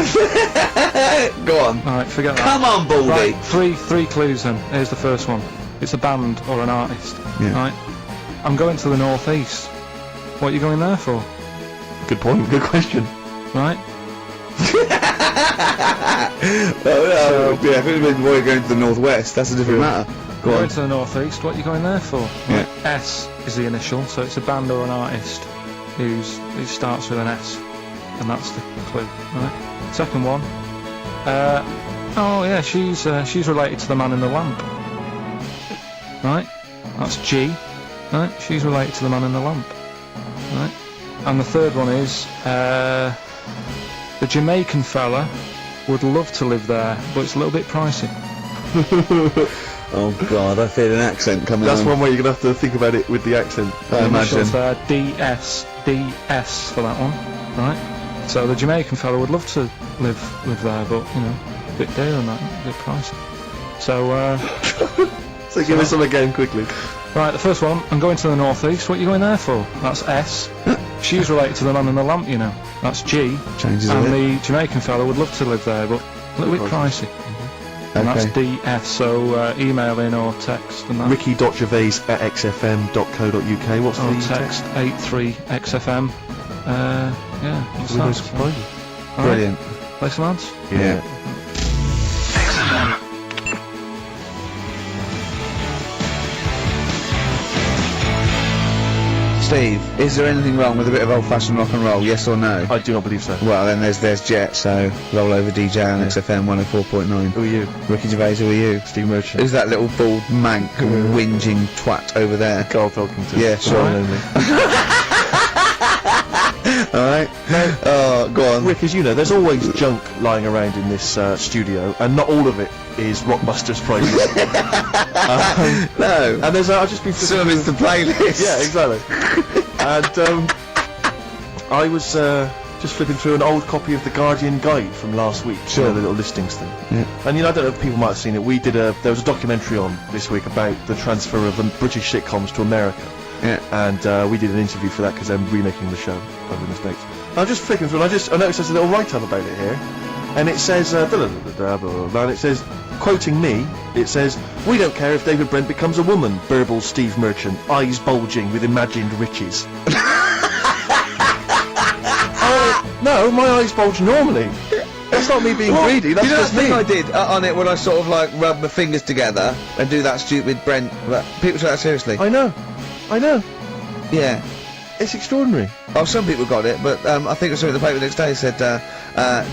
[SPEAKER 3] Go on.
[SPEAKER 6] Alright, forget that.
[SPEAKER 3] Come on, Baldy.
[SPEAKER 6] Right, three clues then. Here's the first one. It's a band or an artist.
[SPEAKER 3] Yeah.
[SPEAKER 6] Right. I'm going to the northeast. What are you going there for?
[SPEAKER 2] Good point. Good question.
[SPEAKER 6] Right.
[SPEAKER 3] Well, yeah, if it had been going to the northwest, that's a different matter. Go
[SPEAKER 6] Going
[SPEAKER 3] on.
[SPEAKER 6] to the northeast. What are you going there for?
[SPEAKER 3] Yeah.
[SPEAKER 6] Right. S is the initial, so it's a band or an artist who starts with an S, and that's the clue. Right. Second one. Oh yeah, she's related to the man in the lamp. Right. That's G. Right. She's related to the man in the lamp. Right. And the third one is the Jamaican fella would love to live there, but it's a little bit pricey.
[SPEAKER 3] Oh God, I feel an accent coming
[SPEAKER 2] That's
[SPEAKER 3] on.
[SPEAKER 2] one way you're going to have to think about it with the accent.
[SPEAKER 3] I imagine.
[SPEAKER 6] Initials there, DS for that one, right? So the Jamaican fella would love to live there, but you know, a bit dear and that, a bit pricey. So
[SPEAKER 2] So give us some again quickly.
[SPEAKER 6] right, the first one, I'm going to the northeast. What are you going there for? That's S. She's related to the man in the lamp, you know. That's G.
[SPEAKER 3] Changes a
[SPEAKER 6] and
[SPEAKER 3] bit.
[SPEAKER 6] the Jamaican fella would love to live there, but a little bit pricey. And that's DS, so email in or text and that.
[SPEAKER 2] Ricky.gervais@xfm.co.uk. What's
[SPEAKER 6] or
[SPEAKER 2] the
[SPEAKER 6] text 83XFM. Yeah, what's
[SPEAKER 2] We're going
[SPEAKER 6] that?
[SPEAKER 2] to find you.
[SPEAKER 6] All
[SPEAKER 3] Brilliant.
[SPEAKER 6] Right, play some ads?
[SPEAKER 3] Yeah. Steve, is there anything wrong with a bit of old-fashioned rock and roll? Yes or no?
[SPEAKER 2] I do not believe so.
[SPEAKER 3] Well, then there's Jet. So roll over DJ on XFM 104.9.
[SPEAKER 2] Who are you?
[SPEAKER 3] Ricky Gervais. Who are you?
[SPEAKER 2] Steve Merchant.
[SPEAKER 3] Who's that little bald mank whinging twat over there?
[SPEAKER 2] Carl Pilkington.
[SPEAKER 3] Yeah, sure.
[SPEAKER 2] Only.
[SPEAKER 3] Alright. Oh, go on.
[SPEAKER 2] Rick, as you know, there's always junk lying around in this studio, and not all of it is Rockbusters prizes.
[SPEAKER 3] No.
[SPEAKER 2] And there's I've just been
[SPEAKER 3] Some of it's the playlist.
[SPEAKER 2] Yeah, exactly. And I was just flipping through an old copy of the Guardian Guide from last week.
[SPEAKER 3] Sure.
[SPEAKER 2] You know, the little listings thing.
[SPEAKER 3] Yeah.
[SPEAKER 2] And you know, I don't know if people might have seen it. There was a documentary on this week about the transfer of British sitcoms to America.
[SPEAKER 3] Yeah.
[SPEAKER 2] And we did an interview for that because they're remaking the show over in the States. And I'm just flicking through and I noticed there's a little write-up about it here. And it says, and it says, quoting me, it says, "We don't care if David Brent becomes a woman," burbles Steve Merchant, eyes bulging with imagined riches. No, my eyes bulge normally. That's not me being greedy, that's
[SPEAKER 3] you know
[SPEAKER 2] just
[SPEAKER 3] that thing
[SPEAKER 2] me.
[SPEAKER 3] I did on it when I sort of like rub my fingers together and do that stupid Brent, but people take that seriously.
[SPEAKER 2] I know.
[SPEAKER 3] Yeah.
[SPEAKER 2] It's extraordinary.
[SPEAKER 3] Oh, some people got it, but I think I saw in the paper the next day said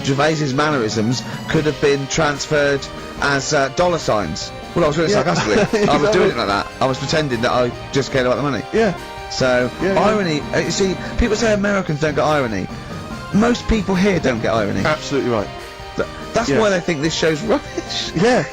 [SPEAKER 3] Gervais's mannerisms could have been transferred as dollar signs. Well, I was really sarcastically. I was doing it like that. I was pretending that I just cared about the money.
[SPEAKER 2] Yeah.
[SPEAKER 3] So, irony, you see, people say Americans don't get irony. Most people here don't get irony.
[SPEAKER 2] Absolutely right.
[SPEAKER 3] That's why they think this show's rubbish.
[SPEAKER 2] Yeah.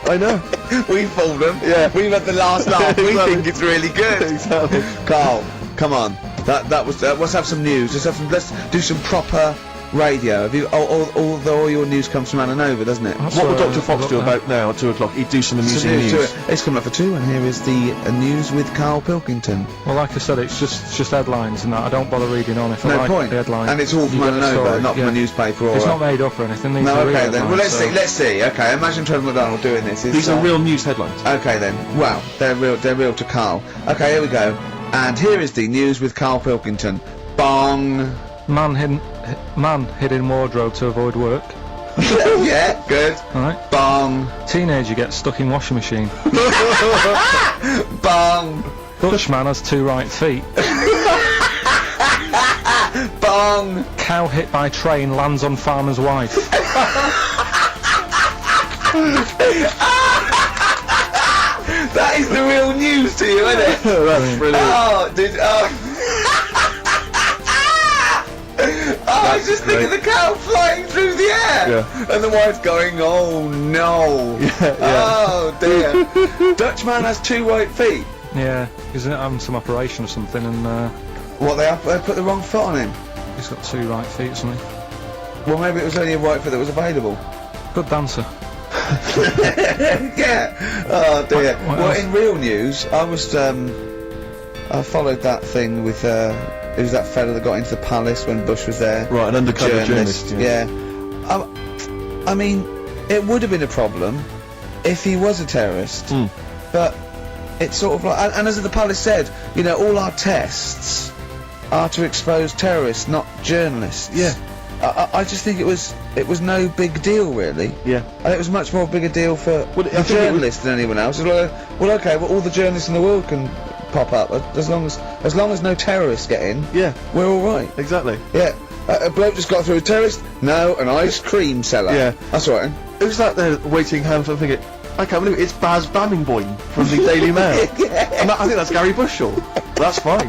[SPEAKER 2] I know.
[SPEAKER 3] We fooled them.
[SPEAKER 2] Yeah.
[SPEAKER 3] We've had the last laugh. We
[SPEAKER 2] Exactly.
[SPEAKER 3] think it's really good.
[SPEAKER 2] Exactly.
[SPEAKER 3] Carl, come on. That was. Let's have some news. Let's do some proper radio. Have you? All your news comes from Ananova, doesn't it?
[SPEAKER 2] What would Dr. Fox do about now at 2 o'clock? He'd do some amusing news.
[SPEAKER 3] It's coming up for 2, and here is the news with Carl Pilkington.
[SPEAKER 6] Well, like I said, it's just headlines and that. I don't bother reading on if I
[SPEAKER 3] No
[SPEAKER 6] like
[SPEAKER 3] point.
[SPEAKER 6] the headline.
[SPEAKER 3] And it's all from
[SPEAKER 6] You get the
[SPEAKER 3] Ananova,
[SPEAKER 6] story,
[SPEAKER 3] not from a newspaper or.
[SPEAKER 6] It's not made up or anything. These
[SPEAKER 3] No,
[SPEAKER 6] are real
[SPEAKER 3] okay then. Well,
[SPEAKER 6] headlines,
[SPEAKER 3] let's see. Okay, imagine Trevor McDonald doing this.
[SPEAKER 2] These are real news headlines.
[SPEAKER 3] Okay then. Well, they're real to Carl. Okay, here we go. And here is the news with Carl Pilkington. Bong.
[SPEAKER 6] Man hid in wardrobe to avoid work.
[SPEAKER 3] Yeah, good.
[SPEAKER 6] Alright.
[SPEAKER 3] Bong.
[SPEAKER 6] Teenager gets stuck in washing machine.
[SPEAKER 3] Bong.
[SPEAKER 6] Dutchman has 2 right feet.
[SPEAKER 3] Bong.
[SPEAKER 6] Cow hit by train lands on farmer's wife.
[SPEAKER 3] That is the real news to you, isn't it?
[SPEAKER 2] That's brilliant.
[SPEAKER 3] I was just thinking the cow flying through the air, and the wife's going, "Oh no! Oh dear!" Dutchman has 2 right feet.
[SPEAKER 6] Yeah, he's having some operation or something, and
[SPEAKER 3] What they put the wrong foot on him?
[SPEAKER 6] he's got 2 right feet or something.
[SPEAKER 3] Well, maybe it was only a right foot that was available.
[SPEAKER 6] Good dancer.
[SPEAKER 3] Yeah. Oh dear.
[SPEAKER 6] What
[SPEAKER 3] Well,
[SPEAKER 6] else?
[SPEAKER 3] in real news, I was I followed that thing with it was that fella that got into the palace when Bush was there.
[SPEAKER 2] Right, an undercover journalist.
[SPEAKER 3] Yeah. I mean, it would have been a problem if he was a terrorist, but it's sort of like, and as the palace said, you know, all our tests are to expose terrorists, not journalists.
[SPEAKER 2] Yeah.
[SPEAKER 3] I just think it was no big deal, really.
[SPEAKER 2] Yeah.
[SPEAKER 3] And it was much more big a deal for
[SPEAKER 2] Well, I
[SPEAKER 3] the
[SPEAKER 2] think it
[SPEAKER 3] journalist than anyone else. It's like, well, okay, well, all the journalists in the world can pop up as long as no terrorists get in.
[SPEAKER 2] Yeah.
[SPEAKER 3] We're all right.
[SPEAKER 2] Exactly.
[SPEAKER 3] Yeah. A bloke just got through a terrorist. No, an ice cream seller.
[SPEAKER 2] Yeah.
[SPEAKER 3] That's all right.
[SPEAKER 2] It was like they're waiting hands and thinking, I can't believe it, it's Baz Bammingboyne from the Daily Mail. And I think that's Gary Bushell. That's fine.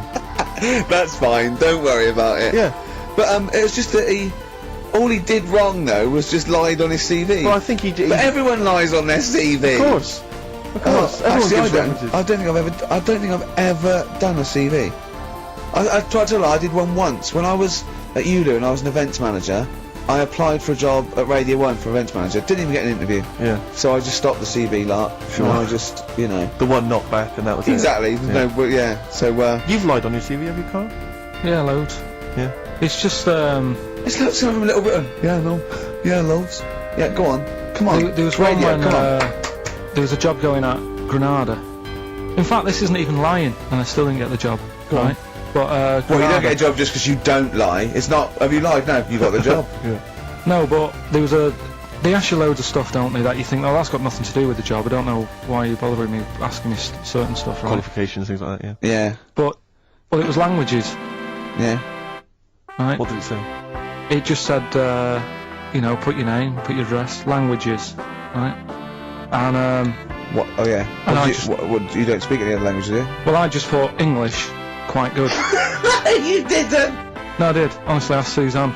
[SPEAKER 3] That's fine. Don't worry about it.
[SPEAKER 2] Yeah.
[SPEAKER 3] But it was just that all he did wrong though was just lied on his CV.
[SPEAKER 2] Well, I think he did.
[SPEAKER 3] But everyone lies on their CV.
[SPEAKER 2] Of course. Of course. Everyone
[SPEAKER 3] Actually,
[SPEAKER 2] gives references.
[SPEAKER 3] I don't think I've ever done a CV. I tried to lie. I did one once when I was at ULU and I was an events manager. I applied for a job at Radio 1 for events manager. Didn't even get an interview.
[SPEAKER 2] Yeah.
[SPEAKER 3] So I just stopped the CV lark.
[SPEAKER 2] Sure.
[SPEAKER 3] And I just, you know.
[SPEAKER 2] The one knockback and that was
[SPEAKER 3] Exactly.
[SPEAKER 2] it.
[SPEAKER 3] No, but yeah. So
[SPEAKER 2] You've lied on your CV, have you, Carl?
[SPEAKER 6] Yeah, loads.
[SPEAKER 2] Yeah.
[SPEAKER 6] It's just
[SPEAKER 3] it's like some of them a little bit of, yeah, no. Yeah, loads. Yeah, go on. Come on.
[SPEAKER 6] There was one
[SPEAKER 3] Radio,
[SPEAKER 6] when
[SPEAKER 3] come on.
[SPEAKER 6] there was a job going at Granada. In fact, this isn't even lying, and I still didn't get the job. Right? But
[SPEAKER 3] Well, you
[SPEAKER 6] Granada-
[SPEAKER 3] don't get a job just because you don't lie. It's not, have you lied? No, you got the job.
[SPEAKER 2] Yeah.
[SPEAKER 6] No, but there was they ask you loads of stuff, don't they, that you think, oh, that's got nothing to do with the job. I don't know why you're bothering me asking me certain stuff, right?
[SPEAKER 2] Qualifications, things like that,
[SPEAKER 3] Yeah.
[SPEAKER 6] But, well, it was languages,
[SPEAKER 3] Yeah.
[SPEAKER 6] right?
[SPEAKER 2] What did it say?
[SPEAKER 6] It just said, you know, put your name, put your address, languages, right? And,
[SPEAKER 3] What? Oh yeah.
[SPEAKER 6] And I
[SPEAKER 3] What, you don't speak any other language, do you?
[SPEAKER 6] well, I just thought English, quite good.
[SPEAKER 3] You didn't.
[SPEAKER 6] No, I did. Honestly, ask Suzanne.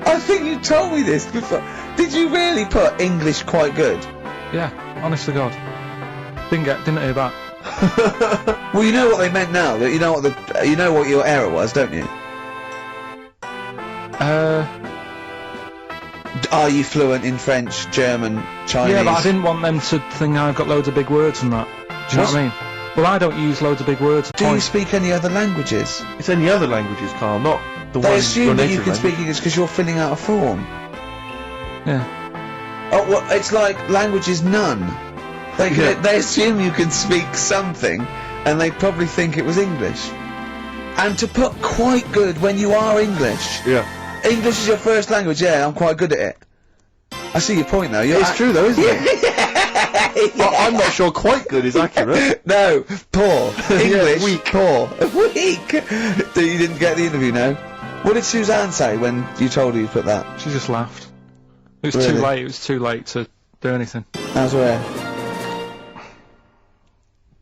[SPEAKER 3] I think you told me this before. Did you really put English quite good?
[SPEAKER 6] Yeah, honest to God. Didn't hear back.
[SPEAKER 3] Well, you know what they meant now. That you know what your error was, don't you? Are you fluent in French, German, Chinese?
[SPEAKER 6] Yeah, but I didn't want them to think I've got loads of big words and that. Do you know what I mean? Well, I don't use loads of big words.
[SPEAKER 3] Do you speak any other languages?
[SPEAKER 2] It's any other languages, Carl, not the
[SPEAKER 3] They
[SPEAKER 2] one
[SPEAKER 3] assume
[SPEAKER 2] your
[SPEAKER 3] that you
[SPEAKER 2] native
[SPEAKER 3] can
[SPEAKER 2] language.
[SPEAKER 3] speak English because you're filling out a form.
[SPEAKER 6] Yeah.
[SPEAKER 3] Oh, well, it's like language is none.
[SPEAKER 2] Yeah.
[SPEAKER 3] They assume you can speak something, and they probably think it was English. And to put quite good when you are English.
[SPEAKER 2] Yeah.
[SPEAKER 3] English is your first language, yeah, I'm quite good at it. I see your point though.
[SPEAKER 2] It's true though, isn't it? Well, I'm not sure quite good is accurate.
[SPEAKER 3] No, poor. English,
[SPEAKER 2] weak.
[SPEAKER 3] poor. Weak. You didn't get the interview, no? What did Suzanne say when you told her you put that?
[SPEAKER 6] She just laughed. It was
[SPEAKER 3] Really?
[SPEAKER 6] too late. It was too late to do anything.
[SPEAKER 3] How's her hair?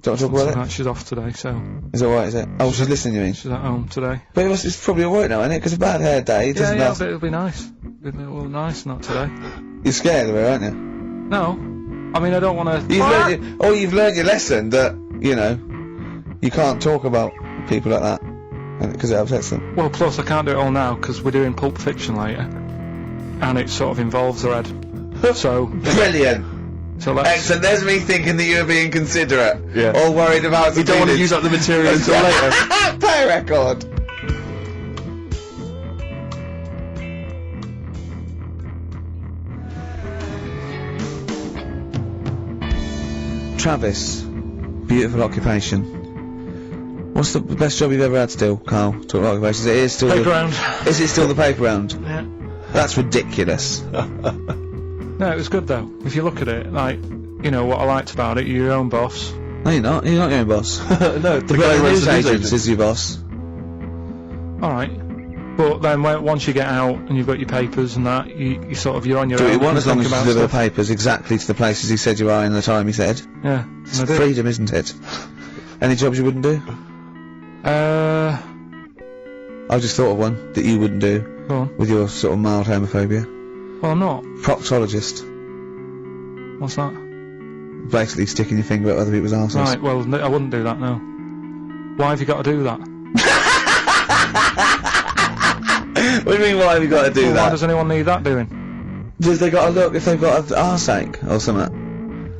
[SPEAKER 3] Do you want to talk about it?
[SPEAKER 6] Right, she's off today, so
[SPEAKER 3] Is it alright, is it? Oh, she's listening, you mean?
[SPEAKER 6] she's at home today.
[SPEAKER 3] But it's probably alright now, isn't it? Because a bad hair day, it
[SPEAKER 6] Yeah,
[SPEAKER 3] doesn't
[SPEAKER 6] yeah,
[SPEAKER 3] last.
[SPEAKER 6] but it'll be nice. Well, nice, not today.
[SPEAKER 3] You're scared of her, aren't you?
[SPEAKER 6] No, I mean I don't want to.
[SPEAKER 3] You've learned your lesson that, you know, you can't talk about people like that. Because it upsets them.
[SPEAKER 6] Well, plus I can't do it all now because we're doing Pulp Fiction later. and it sort of involves their head. So
[SPEAKER 3] Brilliant.
[SPEAKER 6] So let's.
[SPEAKER 3] Excellent. There's me thinking that you were being considerate.
[SPEAKER 2] Yeah.
[SPEAKER 3] All worried about.
[SPEAKER 2] We don't want to use up the material until later.
[SPEAKER 3] Play a record. Travis, beautiful occupation. What's the best job you've ever had still, Carl? Talk about occupations. It is still
[SPEAKER 6] Paper round.
[SPEAKER 3] Is it still the paper round?
[SPEAKER 6] Yeah.
[SPEAKER 3] That's ridiculous.
[SPEAKER 6] No, it was good though. If you look at it, like, you know, what I liked about it, you're your own boss.
[SPEAKER 3] No, you're not. You're not your own boss.
[SPEAKER 2] No,
[SPEAKER 3] The guy who runs the news agent is your boss.
[SPEAKER 6] Alright. But then once you get out and you've got your papers and that, you sort of, you're on your
[SPEAKER 3] Do
[SPEAKER 6] own.
[SPEAKER 3] what you want
[SPEAKER 6] you
[SPEAKER 3] as long
[SPEAKER 6] think
[SPEAKER 3] as you
[SPEAKER 6] about
[SPEAKER 3] deliver the
[SPEAKER 6] stuff.
[SPEAKER 3] papers exactly to the places he said you are in the time he said.
[SPEAKER 6] Yeah.
[SPEAKER 3] It's
[SPEAKER 6] and I did.
[SPEAKER 3] freedom, isn't it? Any jobs you wouldn't do? I just thought of one that you wouldn't do
[SPEAKER 6] Go on.
[SPEAKER 3] with your sort of mild homophobia.
[SPEAKER 6] Well, I'm not.
[SPEAKER 3] Proctologist.
[SPEAKER 6] What's that?
[SPEAKER 3] Basically sticking your finger at other people's arses.
[SPEAKER 6] Right, well, I wouldn't do that, no. Why have you got to do that?
[SPEAKER 3] What do you mean, why have you got to do
[SPEAKER 6] Well,
[SPEAKER 3] that?
[SPEAKER 6] why does anyone need that doing?
[SPEAKER 3] Because they got to look if they've got an arseache or something.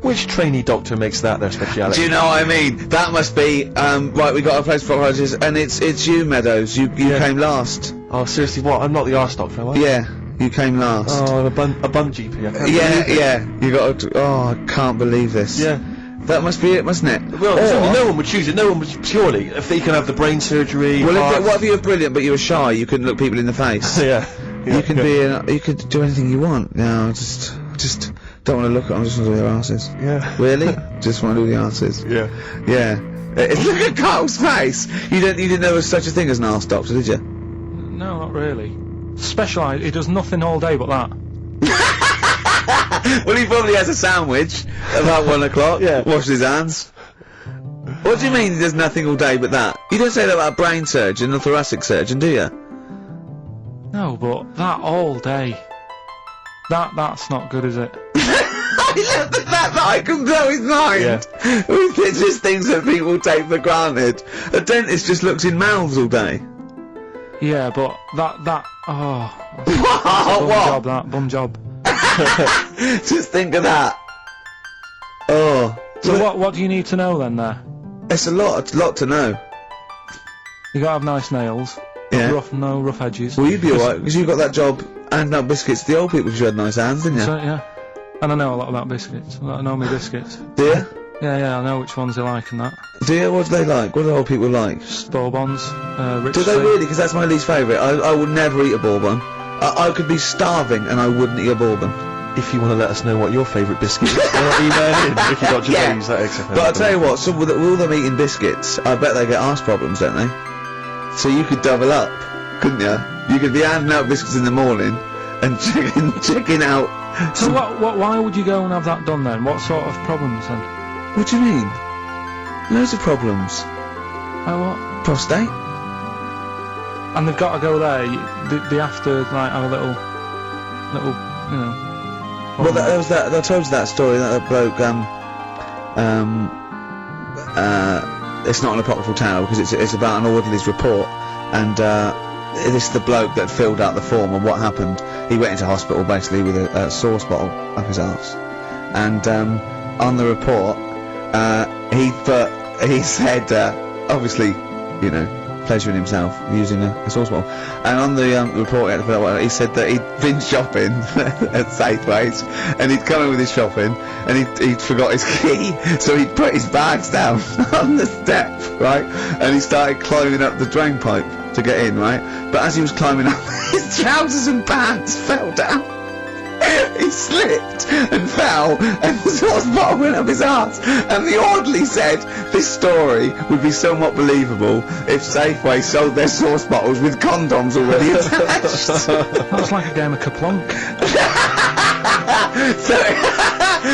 [SPEAKER 2] Which trainee doctor makes that their speciality?
[SPEAKER 3] Do you know what I mean? That must be, right, we got a place for proctologist, and it's you, Meadows. You came last.
[SPEAKER 2] Oh, seriously, what? I'm not the arse doctor, am I?
[SPEAKER 3] Yeah, you came last.
[SPEAKER 2] Oh, I'm a bum GP. I can't believe it.
[SPEAKER 3] Yeah, you got to, oh, I can't believe this.
[SPEAKER 2] Yeah.
[SPEAKER 3] That must be it, mustn't it?
[SPEAKER 2] Well, certainly no one would choose it. No one would, surely, if they can have the brain surgery.
[SPEAKER 3] Well,
[SPEAKER 2] heart-
[SPEAKER 3] what if you were brilliant but you were shy? You couldn't look people in the face.
[SPEAKER 2] yeah.
[SPEAKER 3] You can be. You could do anything you want. No, just don't want to look at them. Just want to do their asses.
[SPEAKER 2] Yeah.
[SPEAKER 3] Really? Just want to do the asses.
[SPEAKER 2] Yeah.
[SPEAKER 3] Yeah. Look at Carl's face. You didn't know there was such a thing as an arse doctor, did you?
[SPEAKER 6] No, not really. Specialised, he does nothing all day but that.
[SPEAKER 3] Well, he probably has a sandwich about 1 o'clock.
[SPEAKER 2] Yeah.
[SPEAKER 3] Washes his hands. What do you mean he does nothing all day but that? You don't say that about a brain surgeon or thoracic surgeon, do you?
[SPEAKER 6] No, but that all day. That's not good, is it?
[SPEAKER 3] I love the fact that I can blow his mind.
[SPEAKER 2] Yeah.
[SPEAKER 3] It's just things that people take for granted. A dentist just looks in mouths all day.
[SPEAKER 6] Yeah, but that
[SPEAKER 3] What?
[SPEAKER 6] bum job.
[SPEAKER 3] Just think of that. Oh.
[SPEAKER 6] So what do you need to know then there?
[SPEAKER 3] It's a lot to know.
[SPEAKER 6] You gotta have nice nails.
[SPEAKER 3] Yeah.
[SPEAKER 6] No rough edges.
[SPEAKER 3] Well, you'd be alright, because you got that job handing out biscuits to the old people because you had nice hands, didn't you?
[SPEAKER 6] So, yeah. And I know a lot about biscuits. I know my biscuits.
[SPEAKER 3] Do you?
[SPEAKER 6] Yeah, I know which ones they like and that.
[SPEAKER 3] Do you? What do they like? What do old people like?
[SPEAKER 6] Bourbons, rich
[SPEAKER 3] Do they
[SPEAKER 6] tea.
[SPEAKER 3] really? Because that's my least favourite. I would never eat a bourbon. I could be starving and I wouldn't eat a bourbon.
[SPEAKER 2] If you want to let us know what your favourite biscuit is, email in Ricky.Gervais at XFM.
[SPEAKER 3] But I'll tell you what, with all them eating biscuits, I bet they get arse problems, don't they? So you could double up, couldn't you? You could be handing out biscuits in the morning and checking out.
[SPEAKER 6] So why would you go and have that done then? What sort of problems then?
[SPEAKER 3] What do you mean? Loads of problems.
[SPEAKER 6] Like what?
[SPEAKER 3] Prostate.
[SPEAKER 6] And they've got to go there. They have to like have a little, you know.
[SPEAKER 3] Well, there was that. I told you that story. That bloke. It's not an apocryphal tale because it's about an orderly's report, and this is the bloke that filled out the form. And what happened? He went into hospital basically with a sauce bottle up his arse, and on the report, he said, obviously, you know, pleasuring himself using a sauce bottle. And on the report he said that he'd been shopping at Safeways, and he'd come in with his shopping, and he'd forgot his key, so he'd put his bags down on the step, right, and he started climbing up the drain pipe to get in, right, but as he was climbing up, his trousers and pants fell down. He slipped and fell, and the sauce bottle went up his arse. And the orderly said this story would be somewhat believable if Safeway sold their sauce bottles with condoms already attached.
[SPEAKER 6] That's like a game of Kaplunk.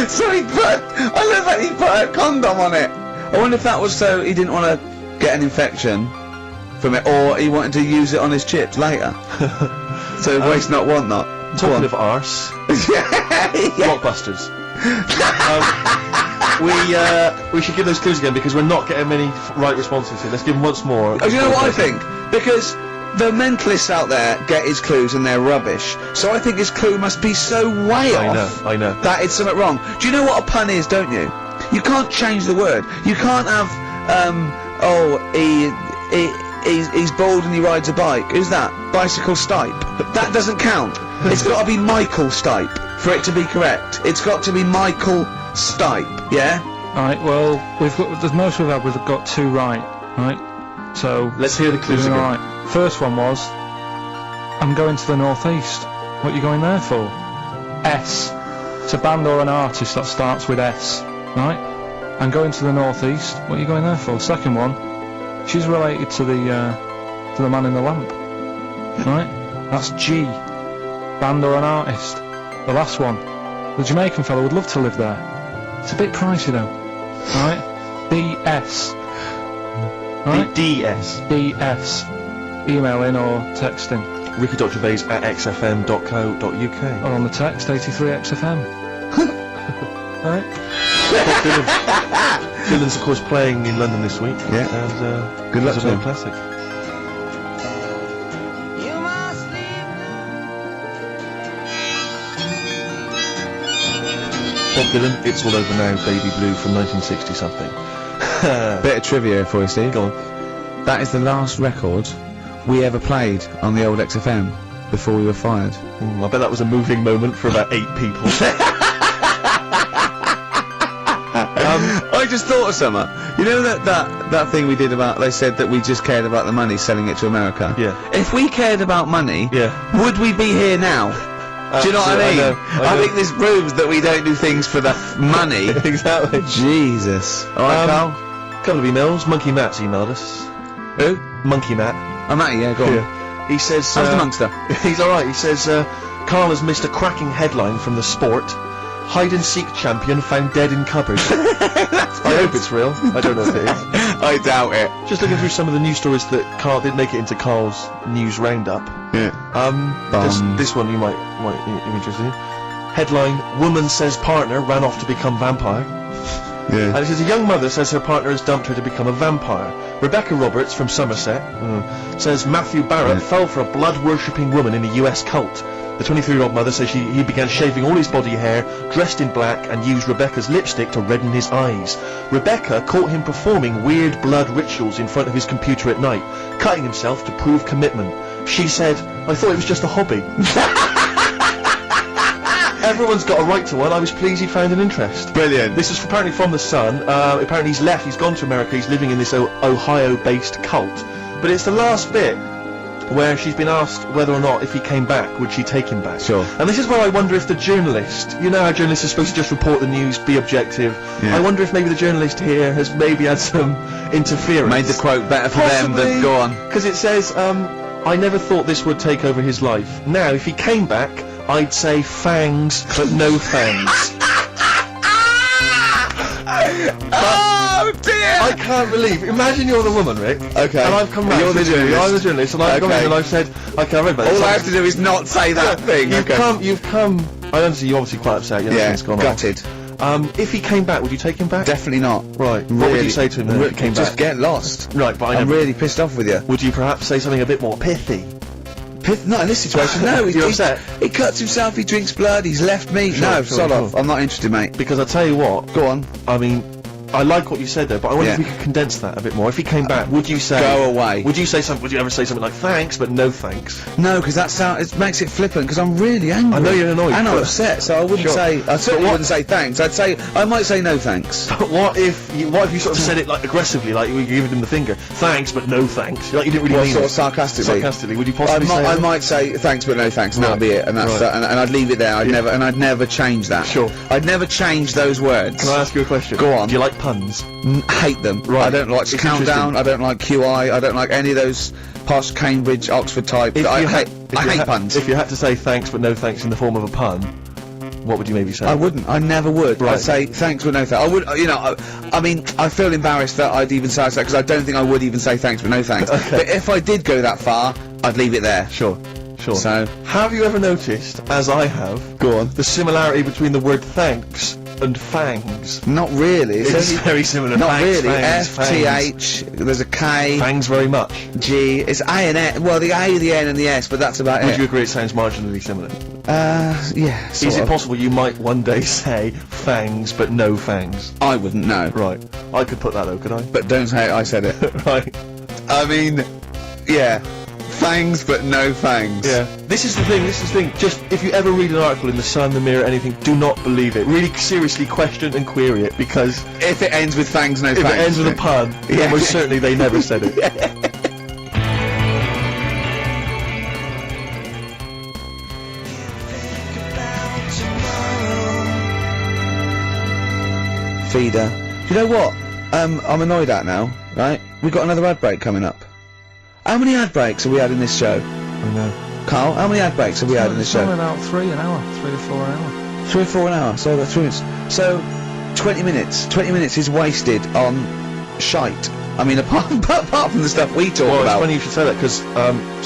[SPEAKER 3] So he put. I love that he put a condom on it. I wonder if that was so he didn't want to get an infection from it, or he wanted to use it on his chips later. So waste not, want not.
[SPEAKER 2] Talking of arse, blockbusters. We should give those clues again because we're not getting many right responses here. Let's give them once more.
[SPEAKER 3] Oh, you know what I think? Because the mentalists out there get his clues and they're rubbish. So I think his clue must be so way off.
[SPEAKER 2] I know.
[SPEAKER 3] That it's something wrong. Do you know what a pun is, don't you? You can't change the word. You can't have, he's bald and he rides a bike. Who's that? Bicycle Stipe. That doesn't count. It's got to be Michael Stipe for it to be correct. It's got to be Michael Stipe, yeah?
[SPEAKER 6] Right, well, the most we've got 2 right, right? So...
[SPEAKER 2] Let's hear the clues again.
[SPEAKER 6] Right. First one was, I'm going to the northeast. What are you going there for? S. It's a band or an artist that starts with S, right? I'm going to the northeast. What are you going there for? Second one, she's related to the man in the lamp, right? That's G. Band or an artist. The last one, the Jamaican fellow would love to live there. It's a bit pricey though, right? DS. Right?
[SPEAKER 2] DS.
[SPEAKER 6] DS. Email in or text in.
[SPEAKER 2] ricky.gervais@xfm.co.uk.
[SPEAKER 6] Or on the text, 83XFM. Right?
[SPEAKER 2] Dylan's of course playing in London this week.
[SPEAKER 3] Yeah.
[SPEAKER 2] And
[SPEAKER 3] good luck
[SPEAKER 2] it's
[SPEAKER 3] to
[SPEAKER 2] a
[SPEAKER 3] him.
[SPEAKER 2] classic. Bob Dylan, It's All Over Now, Baby Blue from 1960 something.
[SPEAKER 3] Bit of trivia for you, Steve.
[SPEAKER 2] Go on.
[SPEAKER 3] That is the last record we ever played on the old XFM before we were fired.
[SPEAKER 2] I bet that was a moving moment for about 8 people.
[SPEAKER 3] I just thought of something. You know that thing we did about, they said that we just cared about the money selling it to America?
[SPEAKER 2] Yeah.
[SPEAKER 3] If we cared about money, would we be here now? Do you know what I mean? I think this proves that we don't do things for the money.
[SPEAKER 2] Exactly.
[SPEAKER 3] Jesus. Alright, Carl?
[SPEAKER 2] Couple of emails. Monkey Matt's emailed us.
[SPEAKER 3] Who?
[SPEAKER 2] Monkey Matt.
[SPEAKER 3] Oh, Matty, yeah, go on.
[SPEAKER 2] Yeah. He says...
[SPEAKER 3] How's the monster?
[SPEAKER 2] He's alright. He says, Carl has missed a cracking headline from the Sport. Hide-and-seek champion found dead in cupboard. I hope it's real. I don't know if it is.
[SPEAKER 3] I doubt it.
[SPEAKER 2] Just looking through some of the news stories that Carl did make it into Carl's news roundup.
[SPEAKER 3] Yeah.
[SPEAKER 2] This one you might be interested in. Headline: Woman says partner ran off to become vampire.
[SPEAKER 3] Yeah.
[SPEAKER 2] And it says a young mother says her partner has dumped her to become a vampire. Rebecca Roberts from Somerset says Matthew Barrett fell for a blood-worshipping woman in a US cult. The 23-year-old mother says he began shaving all his body hair, dressed in black, and used Rebecca's lipstick to redden his eyes. Rebecca caught him performing weird blood rituals in front of his computer at night, cutting himself to prove commitment. She said, I thought it was just a hobby. Everyone's got a right to one. I was pleased he found an interest.
[SPEAKER 3] Brilliant.
[SPEAKER 2] This is apparently from The Sun. Apparently he's left, he's gone to America, he's living in this Ohio-based cult. But it's the last bit where she's been asked whether or not, if he came back, would she take him back?
[SPEAKER 3] Sure.
[SPEAKER 2] And this is where I wonder if the journalist, you know how journalists are supposed to just report the news, be objective.
[SPEAKER 3] Yeah.
[SPEAKER 2] I wonder if maybe the journalist here has maybe had some interference.
[SPEAKER 3] Made the quote better for them than go on.
[SPEAKER 2] Because it says, I never thought this would take over his life. Now, if he came back, I'd say fangs, but no fangs.
[SPEAKER 3] Oh dear!
[SPEAKER 2] I can't believe. Imagine you're the woman, Rick.
[SPEAKER 3] Okay.
[SPEAKER 2] And I've come back.
[SPEAKER 3] You're the journalist.
[SPEAKER 2] I'm the journalist, and I've come in and I've said, okay, I read about this.
[SPEAKER 3] All I have to do is not say that thing.
[SPEAKER 2] You've come. I understand you're obviously quite upset. Everything's gone
[SPEAKER 3] gutted.
[SPEAKER 2] off. If he came back, would you take him back?
[SPEAKER 3] Definitely not.
[SPEAKER 2] Right. What would you say to him then if he came
[SPEAKER 3] just
[SPEAKER 2] back?
[SPEAKER 3] get lost.
[SPEAKER 2] Right, but
[SPEAKER 3] I'm really pissed off with you.
[SPEAKER 2] Would you perhaps say something a bit more pithy?
[SPEAKER 3] Not in this situation, no.
[SPEAKER 2] You're upset?
[SPEAKER 3] He cuts himself, he drinks blood, he's left me.
[SPEAKER 2] Sure,
[SPEAKER 3] sod off. I'm not interested, mate.
[SPEAKER 2] Because I tell you what.
[SPEAKER 3] Go on.
[SPEAKER 2] I mean, I like what you said there, but I wonder if we could condense that a bit more. If he came back, would you say...
[SPEAKER 3] Go away.
[SPEAKER 2] Would you say something? Would you ever say something like thanks, but no thanks?
[SPEAKER 3] No, because it makes it flippant. Because I'm really angry.
[SPEAKER 2] I know you're annoyed.
[SPEAKER 3] And I'm upset, so I wouldn't say. I certainly
[SPEAKER 2] what-
[SPEAKER 3] wouldn't say thanks. I might say no thanks.
[SPEAKER 2] But what if you sort of said it like aggressively, like you were giving him the finger? Thanks, but no thanks. Like you didn't really
[SPEAKER 3] Well,
[SPEAKER 2] mean
[SPEAKER 3] sort
[SPEAKER 2] it.
[SPEAKER 3] of sarcastically.
[SPEAKER 2] Sarcastically, would you possibly say?
[SPEAKER 3] I might say thanks, but no thanks, and that'll be it. And that's
[SPEAKER 2] Right.
[SPEAKER 3] and I'd leave it there. I'd never change that.
[SPEAKER 2] Sure.
[SPEAKER 3] I'd never change those words.
[SPEAKER 2] Can I ask you a question?
[SPEAKER 3] Go on.
[SPEAKER 2] Do you like puns?
[SPEAKER 3] Hate them.
[SPEAKER 2] Right.
[SPEAKER 3] I don't like
[SPEAKER 2] It's
[SPEAKER 3] Countdown.
[SPEAKER 2] interesting.
[SPEAKER 3] I don't like QI. I don't like any of those posh Cambridge, Oxford type. I hate puns.
[SPEAKER 2] If you had to say thanks, but no thanks in the form of a pun, what would you maybe say?
[SPEAKER 3] I wouldn't. I never would.
[SPEAKER 2] Right.
[SPEAKER 3] I'd say thanks, but no thanks. I would. I mean, I feel embarrassed that I'd even say that because I don't think I would even say thanks, but no thanks.
[SPEAKER 2] Okay.
[SPEAKER 3] But if I did go that far, I'd leave it there.
[SPEAKER 2] Sure.
[SPEAKER 3] So,
[SPEAKER 2] have you ever noticed, as I have,
[SPEAKER 3] go on.
[SPEAKER 2] the similarity between the word thanks and fangs.
[SPEAKER 3] Not really.
[SPEAKER 2] It's very similar.
[SPEAKER 3] Not
[SPEAKER 2] Fangs,
[SPEAKER 3] really.
[SPEAKER 2] fangs,
[SPEAKER 3] F-T-H, there's a K.
[SPEAKER 2] Fangs very much.
[SPEAKER 3] G, it's A and N, well the A, the N and the S, but that's about
[SPEAKER 2] Would
[SPEAKER 3] it.
[SPEAKER 2] you agree it sounds marginally similar?
[SPEAKER 3] Yeah,
[SPEAKER 2] Is
[SPEAKER 3] sort
[SPEAKER 2] it
[SPEAKER 3] of.
[SPEAKER 2] possible you might one day say fangs but no fangs?
[SPEAKER 3] I wouldn't know.
[SPEAKER 2] Right. I could put that though, could I?
[SPEAKER 3] But don't say I said it.
[SPEAKER 2] Right.
[SPEAKER 3] I mean, yeah. Fangs but no fangs.
[SPEAKER 2] Yeah. This is the thing, just, if you ever read an article in The Sun, The Mirror, anything, do not believe it. Really seriously question and query it, because
[SPEAKER 3] If it ends with fangs, no
[SPEAKER 2] if
[SPEAKER 3] fangs.
[SPEAKER 2] it ends with a pun,
[SPEAKER 3] Yeah.
[SPEAKER 2] almost certainly they never said it.
[SPEAKER 3] Feeder. You know what? I'm annoyed at now, right? We've got another ad break coming up. How many ad breaks have we had in this show?
[SPEAKER 2] I know.
[SPEAKER 3] Carl, how many ad breaks have we had in this
[SPEAKER 6] It's
[SPEAKER 3] show?
[SPEAKER 6] about 3 an hour, 3 or 4 an hour.
[SPEAKER 3] 3 or 4 an hour, so that's 3 minutes. So, 20 minutes. 20 minutes is wasted on shite. I mean, apart from the stuff we talk
[SPEAKER 2] Well, it's
[SPEAKER 3] about.
[SPEAKER 2] funny you should say that, because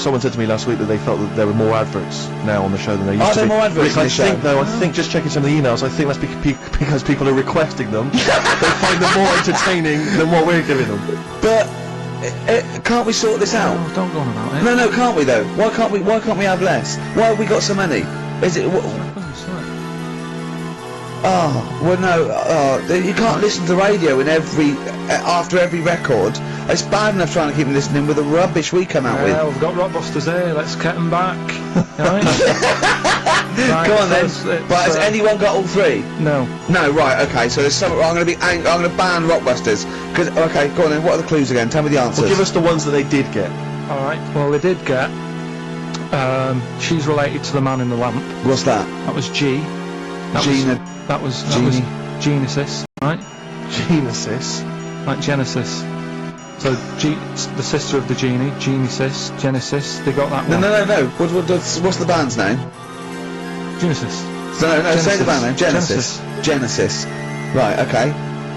[SPEAKER 2] someone said to me last week that they felt that there were more adverts now on the show than there used
[SPEAKER 3] Are
[SPEAKER 2] to
[SPEAKER 3] there
[SPEAKER 2] be.
[SPEAKER 3] more adverts
[SPEAKER 2] Rick,
[SPEAKER 3] in
[SPEAKER 2] I
[SPEAKER 3] the show?
[SPEAKER 2] think, though, I think, just checking some of the emails, I think that's because people are requesting them. They find them more entertaining than what we're giving them.
[SPEAKER 3] But, can't we sort this out?
[SPEAKER 6] Oh, don't go on about it.
[SPEAKER 3] No, can't we though? Why can't we have less? Why have we got so many? Is it... Oh, well no, you can't listen to the radio in after every record. It's bad enough trying to keep them listening with the rubbish we come out
[SPEAKER 6] Yeah,
[SPEAKER 3] with.
[SPEAKER 6] we've got Rockbusters here, let's get them back. Right? Right,
[SPEAKER 3] Go on then.
[SPEAKER 6] it's,
[SPEAKER 3] But has anyone got all 3?
[SPEAKER 6] No.
[SPEAKER 3] No, right, okay, so there's some... I'm gonna ban Rockbusters. Okay, go on then, what are the clues again? Tell me the answers.
[SPEAKER 2] Well, give us the ones that they did get.
[SPEAKER 6] Alright, well they did get, she's related to the man in the lamp.
[SPEAKER 3] What's that?
[SPEAKER 6] That was G. That was Genesis, right?
[SPEAKER 2] Genesis?
[SPEAKER 6] Like Genesis. So the sister of the genie, Genesis, they got that one.
[SPEAKER 3] No. What's the band's name?
[SPEAKER 6] Genesis.
[SPEAKER 3] No, say the band name. Genesis. Right, okay.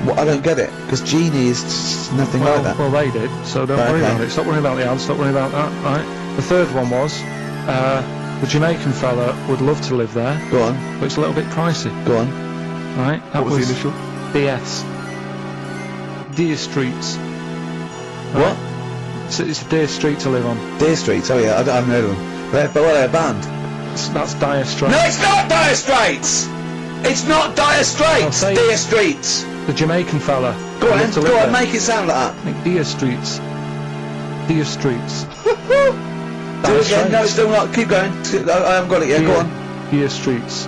[SPEAKER 3] Well, I don't get it, because Genie is nothing like that.
[SPEAKER 6] Well, they did, so don't worry about it. Stop worrying about the ads, stop worrying about that, right? The third one was, the Jamaican fella would love to live there.
[SPEAKER 3] Go on.
[SPEAKER 6] But it's a little bit pricey.
[SPEAKER 3] Go on.
[SPEAKER 6] Right? That
[SPEAKER 2] What was the initial?
[SPEAKER 6] DS. Deer Streets.
[SPEAKER 3] What?
[SPEAKER 6] It's a Deer Street to live on.
[SPEAKER 3] Deer Streets, oh yeah, I haven't heard of them. But what are they, a band?
[SPEAKER 6] That's Dire Straits.
[SPEAKER 3] No, it's not Dire Straits! It's not Dire Straits! Deer Streets!
[SPEAKER 6] The Jamaican fella.
[SPEAKER 3] Go on, make it sound like that.
[SPEAKER 6] Like Deer Streets. Deer Streets.
[SPEAKER 3] Do it again, no, it's still not, keep going. I haven't got it yet, go on.
[SPEAKER 6] Deer Streets.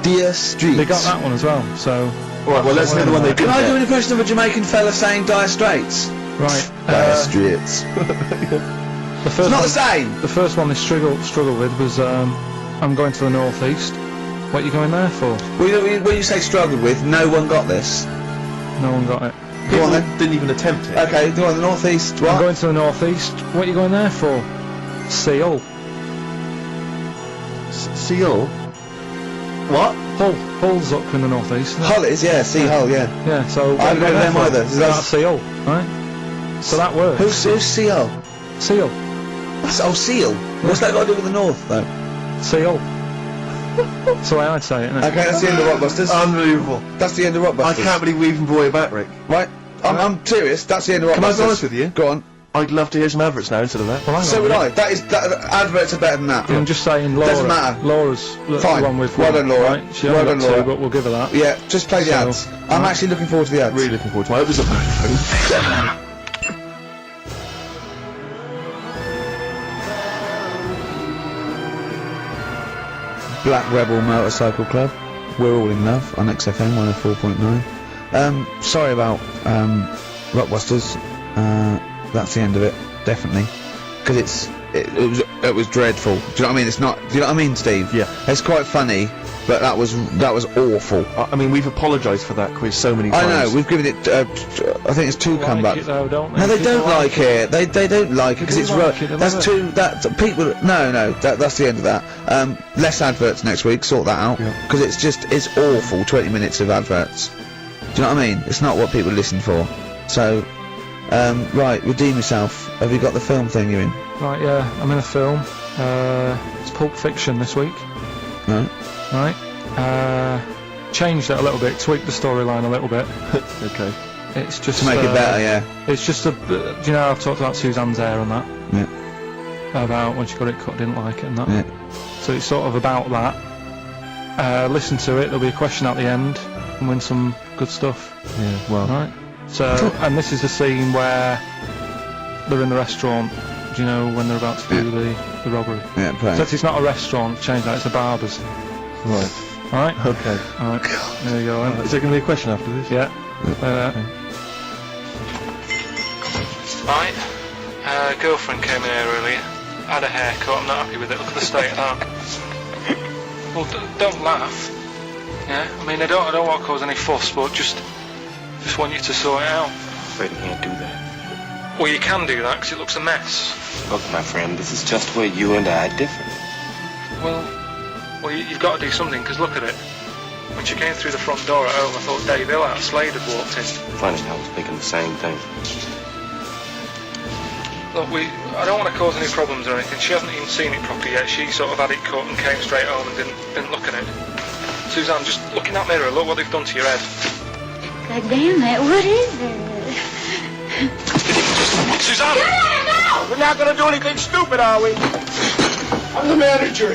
[SPEAKER 3] Deer Streets.
[SPEAKER 6] They got that one as well, so...
[SPEAKER 2] Alright, well let's hear the one they did.
[SPEAKER 3] Can I do an impression of a Jamaican fella saying Dire Straits?
[SPEAKER 6] Right.
[SPEAKER 3] Dire Straits.
[SPEAKER 6] The first
[SPEAKER 3] It's not
[SPEAKER 6] one,
[SPEAKER 3] the same!
[SPEAKER 6] The first one they struggled with was, I'm going to the northeast. What are you going there for?
[SPEAKER 3] When you say struggled with, no one got this.
[SPEAKER 6] No one got it.
[SPEAKER 3] Go on then.
[SPEAKER 2] Didn't even attempt it.
[SPEAKER 3] Okay, go on, the northeast, what?
[SPEAKER 6] I'm going to the northeast. What are you going there for? Seal.
[SPEAKER 2] Seal? What?
[SPEAKER 6] Hull's up in the northeast.
[SPEAKER 3] Hull is, yeah, sea Hull, yeah.
[SPEAKER 6] Yeah, so...
[SPEAKER 3] I haven't heard of them either.
[SPEAKER 6] That's Seal, right? So that works.
[SPEAKER 3] Who's Seal?
[SPEAKER 6] Seal.
[SPEAKER 3] Seal? What's that got to do with the north, though?
[SPEAKER 6] Seal. That's the way I'd say it, isn't it?
[SPEAKER 3] Okay, that's the end of Rockbusters.
[SPEAKER 2] Unbelievable.
[SPEAKER 3] That's the end of Rockbusters.
[SPEAKER 2] I can't believe we even brought it back, Rick.
[SPEAKER 3] Right, I'm serious, that's the end of Rockbusters.
[SPEAKER 2] Can I be honest with you?
[SPEAKER 3] Go on.
[SPEAKER 2] I'd love to hear some adverts now instead of that.
[SPEAKER 6] Well,
[SPEAKER 3] So would I. Adverts are better than that.
[SPEAKER 6] I'm just saying Laura.
[SPEAKER 3] Doesn't matter.
[SPEAKER 6] Laura's the
[SPEAKER 3] Fine.
[SPEAKER 6] one with...
[SPEAKER 3] Well done, Laura.
[SPEAKER 6] Right? She
[SPEAKER 3] Well
[SPEAKER 6] only
[SPEAKER 3] done,
[SPEAKER 6] got 2,
[SPEAKER 3] Laura.
[SPEAKER 6] but we'll give her that.
[SPEAKER 3] Yeah, just play the ads. I'm actually looking forward to the ads.
[SPEAKER 2] Really looking forward to it. I hope there's a phone.
[SPEAKER 3] Black Rebel Motorcycle Club. We're all in love on XFM 104.9. Sorry about Rockbusters. That's the end of it, definitely. Because it was dreadful. Do you know what I mean? It's not. Do you know what I mean, Steve?
[SPEAKER 2] Yeah.
[SPEAKER 3] It's quite funny, but that was awful.
[SPEAKER 2] I mean, we've apologised for that quiz so many times.
[SPEAKER 3] I know. We've given it. I think it's 2
[SPEAKER 6] Like
[SPEAKER 3] comebacks.
[SPEAKER 6] it though, don't they?
[SPEAKER 3] No, they
[SPEAKER 6] People
[SPEAKER 3] don't like it. They don't like it because
[SPEAKER 6] do
[SPEAKER 3] it's
[SPEAKER 6] like it, they
[SPEAKER 3] that's
[SPEAKER 6] love
[SPEAKER 3] too. That people. No. That's the end of that. Less adverts next week. Sort that out because it's awful. 20 minutes of adverts. Do you know what I mean? It's not what people listen for. So, right, redeem yourself. Have you got the film thing you're in?
[SPEAKER 6] Right, yeah, I'm in a film. It's Pulp Fiction this week.
[SPEAKER 3] No.
[SPEAKER 6] Right. changed it a little bit, tweaked the storyline a little bit.
[SPEAKER 2] Okay.
[SPEAKER 6] It's just
[SPEAKER 3] To make it better, yeah.
[SPEAKER 6] It's just do you know I've talked about Suzanne's hair and that?
[SPEAKER 3] Yeah.
[SPEAKER 6] About when she got it cut, didn't like it and that.
[SPEAKER 3] Yeah.
[SPEAKER 6] So it's sort of about that. Listen to it. There'll be a question at the end, and win some good stuff.
[SPEAKER 2] Yeah. Well.
[SPEAKER 6] Right. So, and this is the scene where they're in the restaurant. Do you know when they're about to do the robbery?
[SPEAKER 3] Yeah, right.
[SPEAKER 6] Except it's not a restaurant. Change that. It's a barber's.
[SPEAKER 2] Right.
[SPEAKER 6] All right.
[SPEAKER 2] Okay.
[SPEAKER 6] All right. There you go. Then.
[SPEAKER 2] Is there going to be a question after this?
[SPEAKER 6] Yeah.
[SPEAKER 1] Right. Girlfriend came in here earlier. Had a haircut. I'm not happy with it. Look at the state of that. Well, don't laugh. Yeah. I mean, I don't want to cause any fuss, but just want you to sort it out.
[SPEAKER 12] Afraid I can't do that.
[SPEAKER 1] Well, you can do that because it looks a mess.
[SPEAKER 12] Look, my friend, this is just where you and I differ.
[SPEAKER 1] Well, you've got to do something because look at it. When she came through the front door at home, I thought Dave Hill out of Slade had walked in.
[SPEAKER 12] Funny, I was thinking the same thing.
[SPEAKER 1] Look, I don't want to cause any problems or anything. She hasn't even seen it properly yet. She sort of had it cut and came straight home and didn't look at it. Suzanne, just look in that mirror. Look what they've done to your head.
[SPEAKER 5] God damn it, what is it?
[SPEAKER 1] Suzanne!
[SPEAKER 12] We're not gonna do anything stupid, are we? I'm the manager.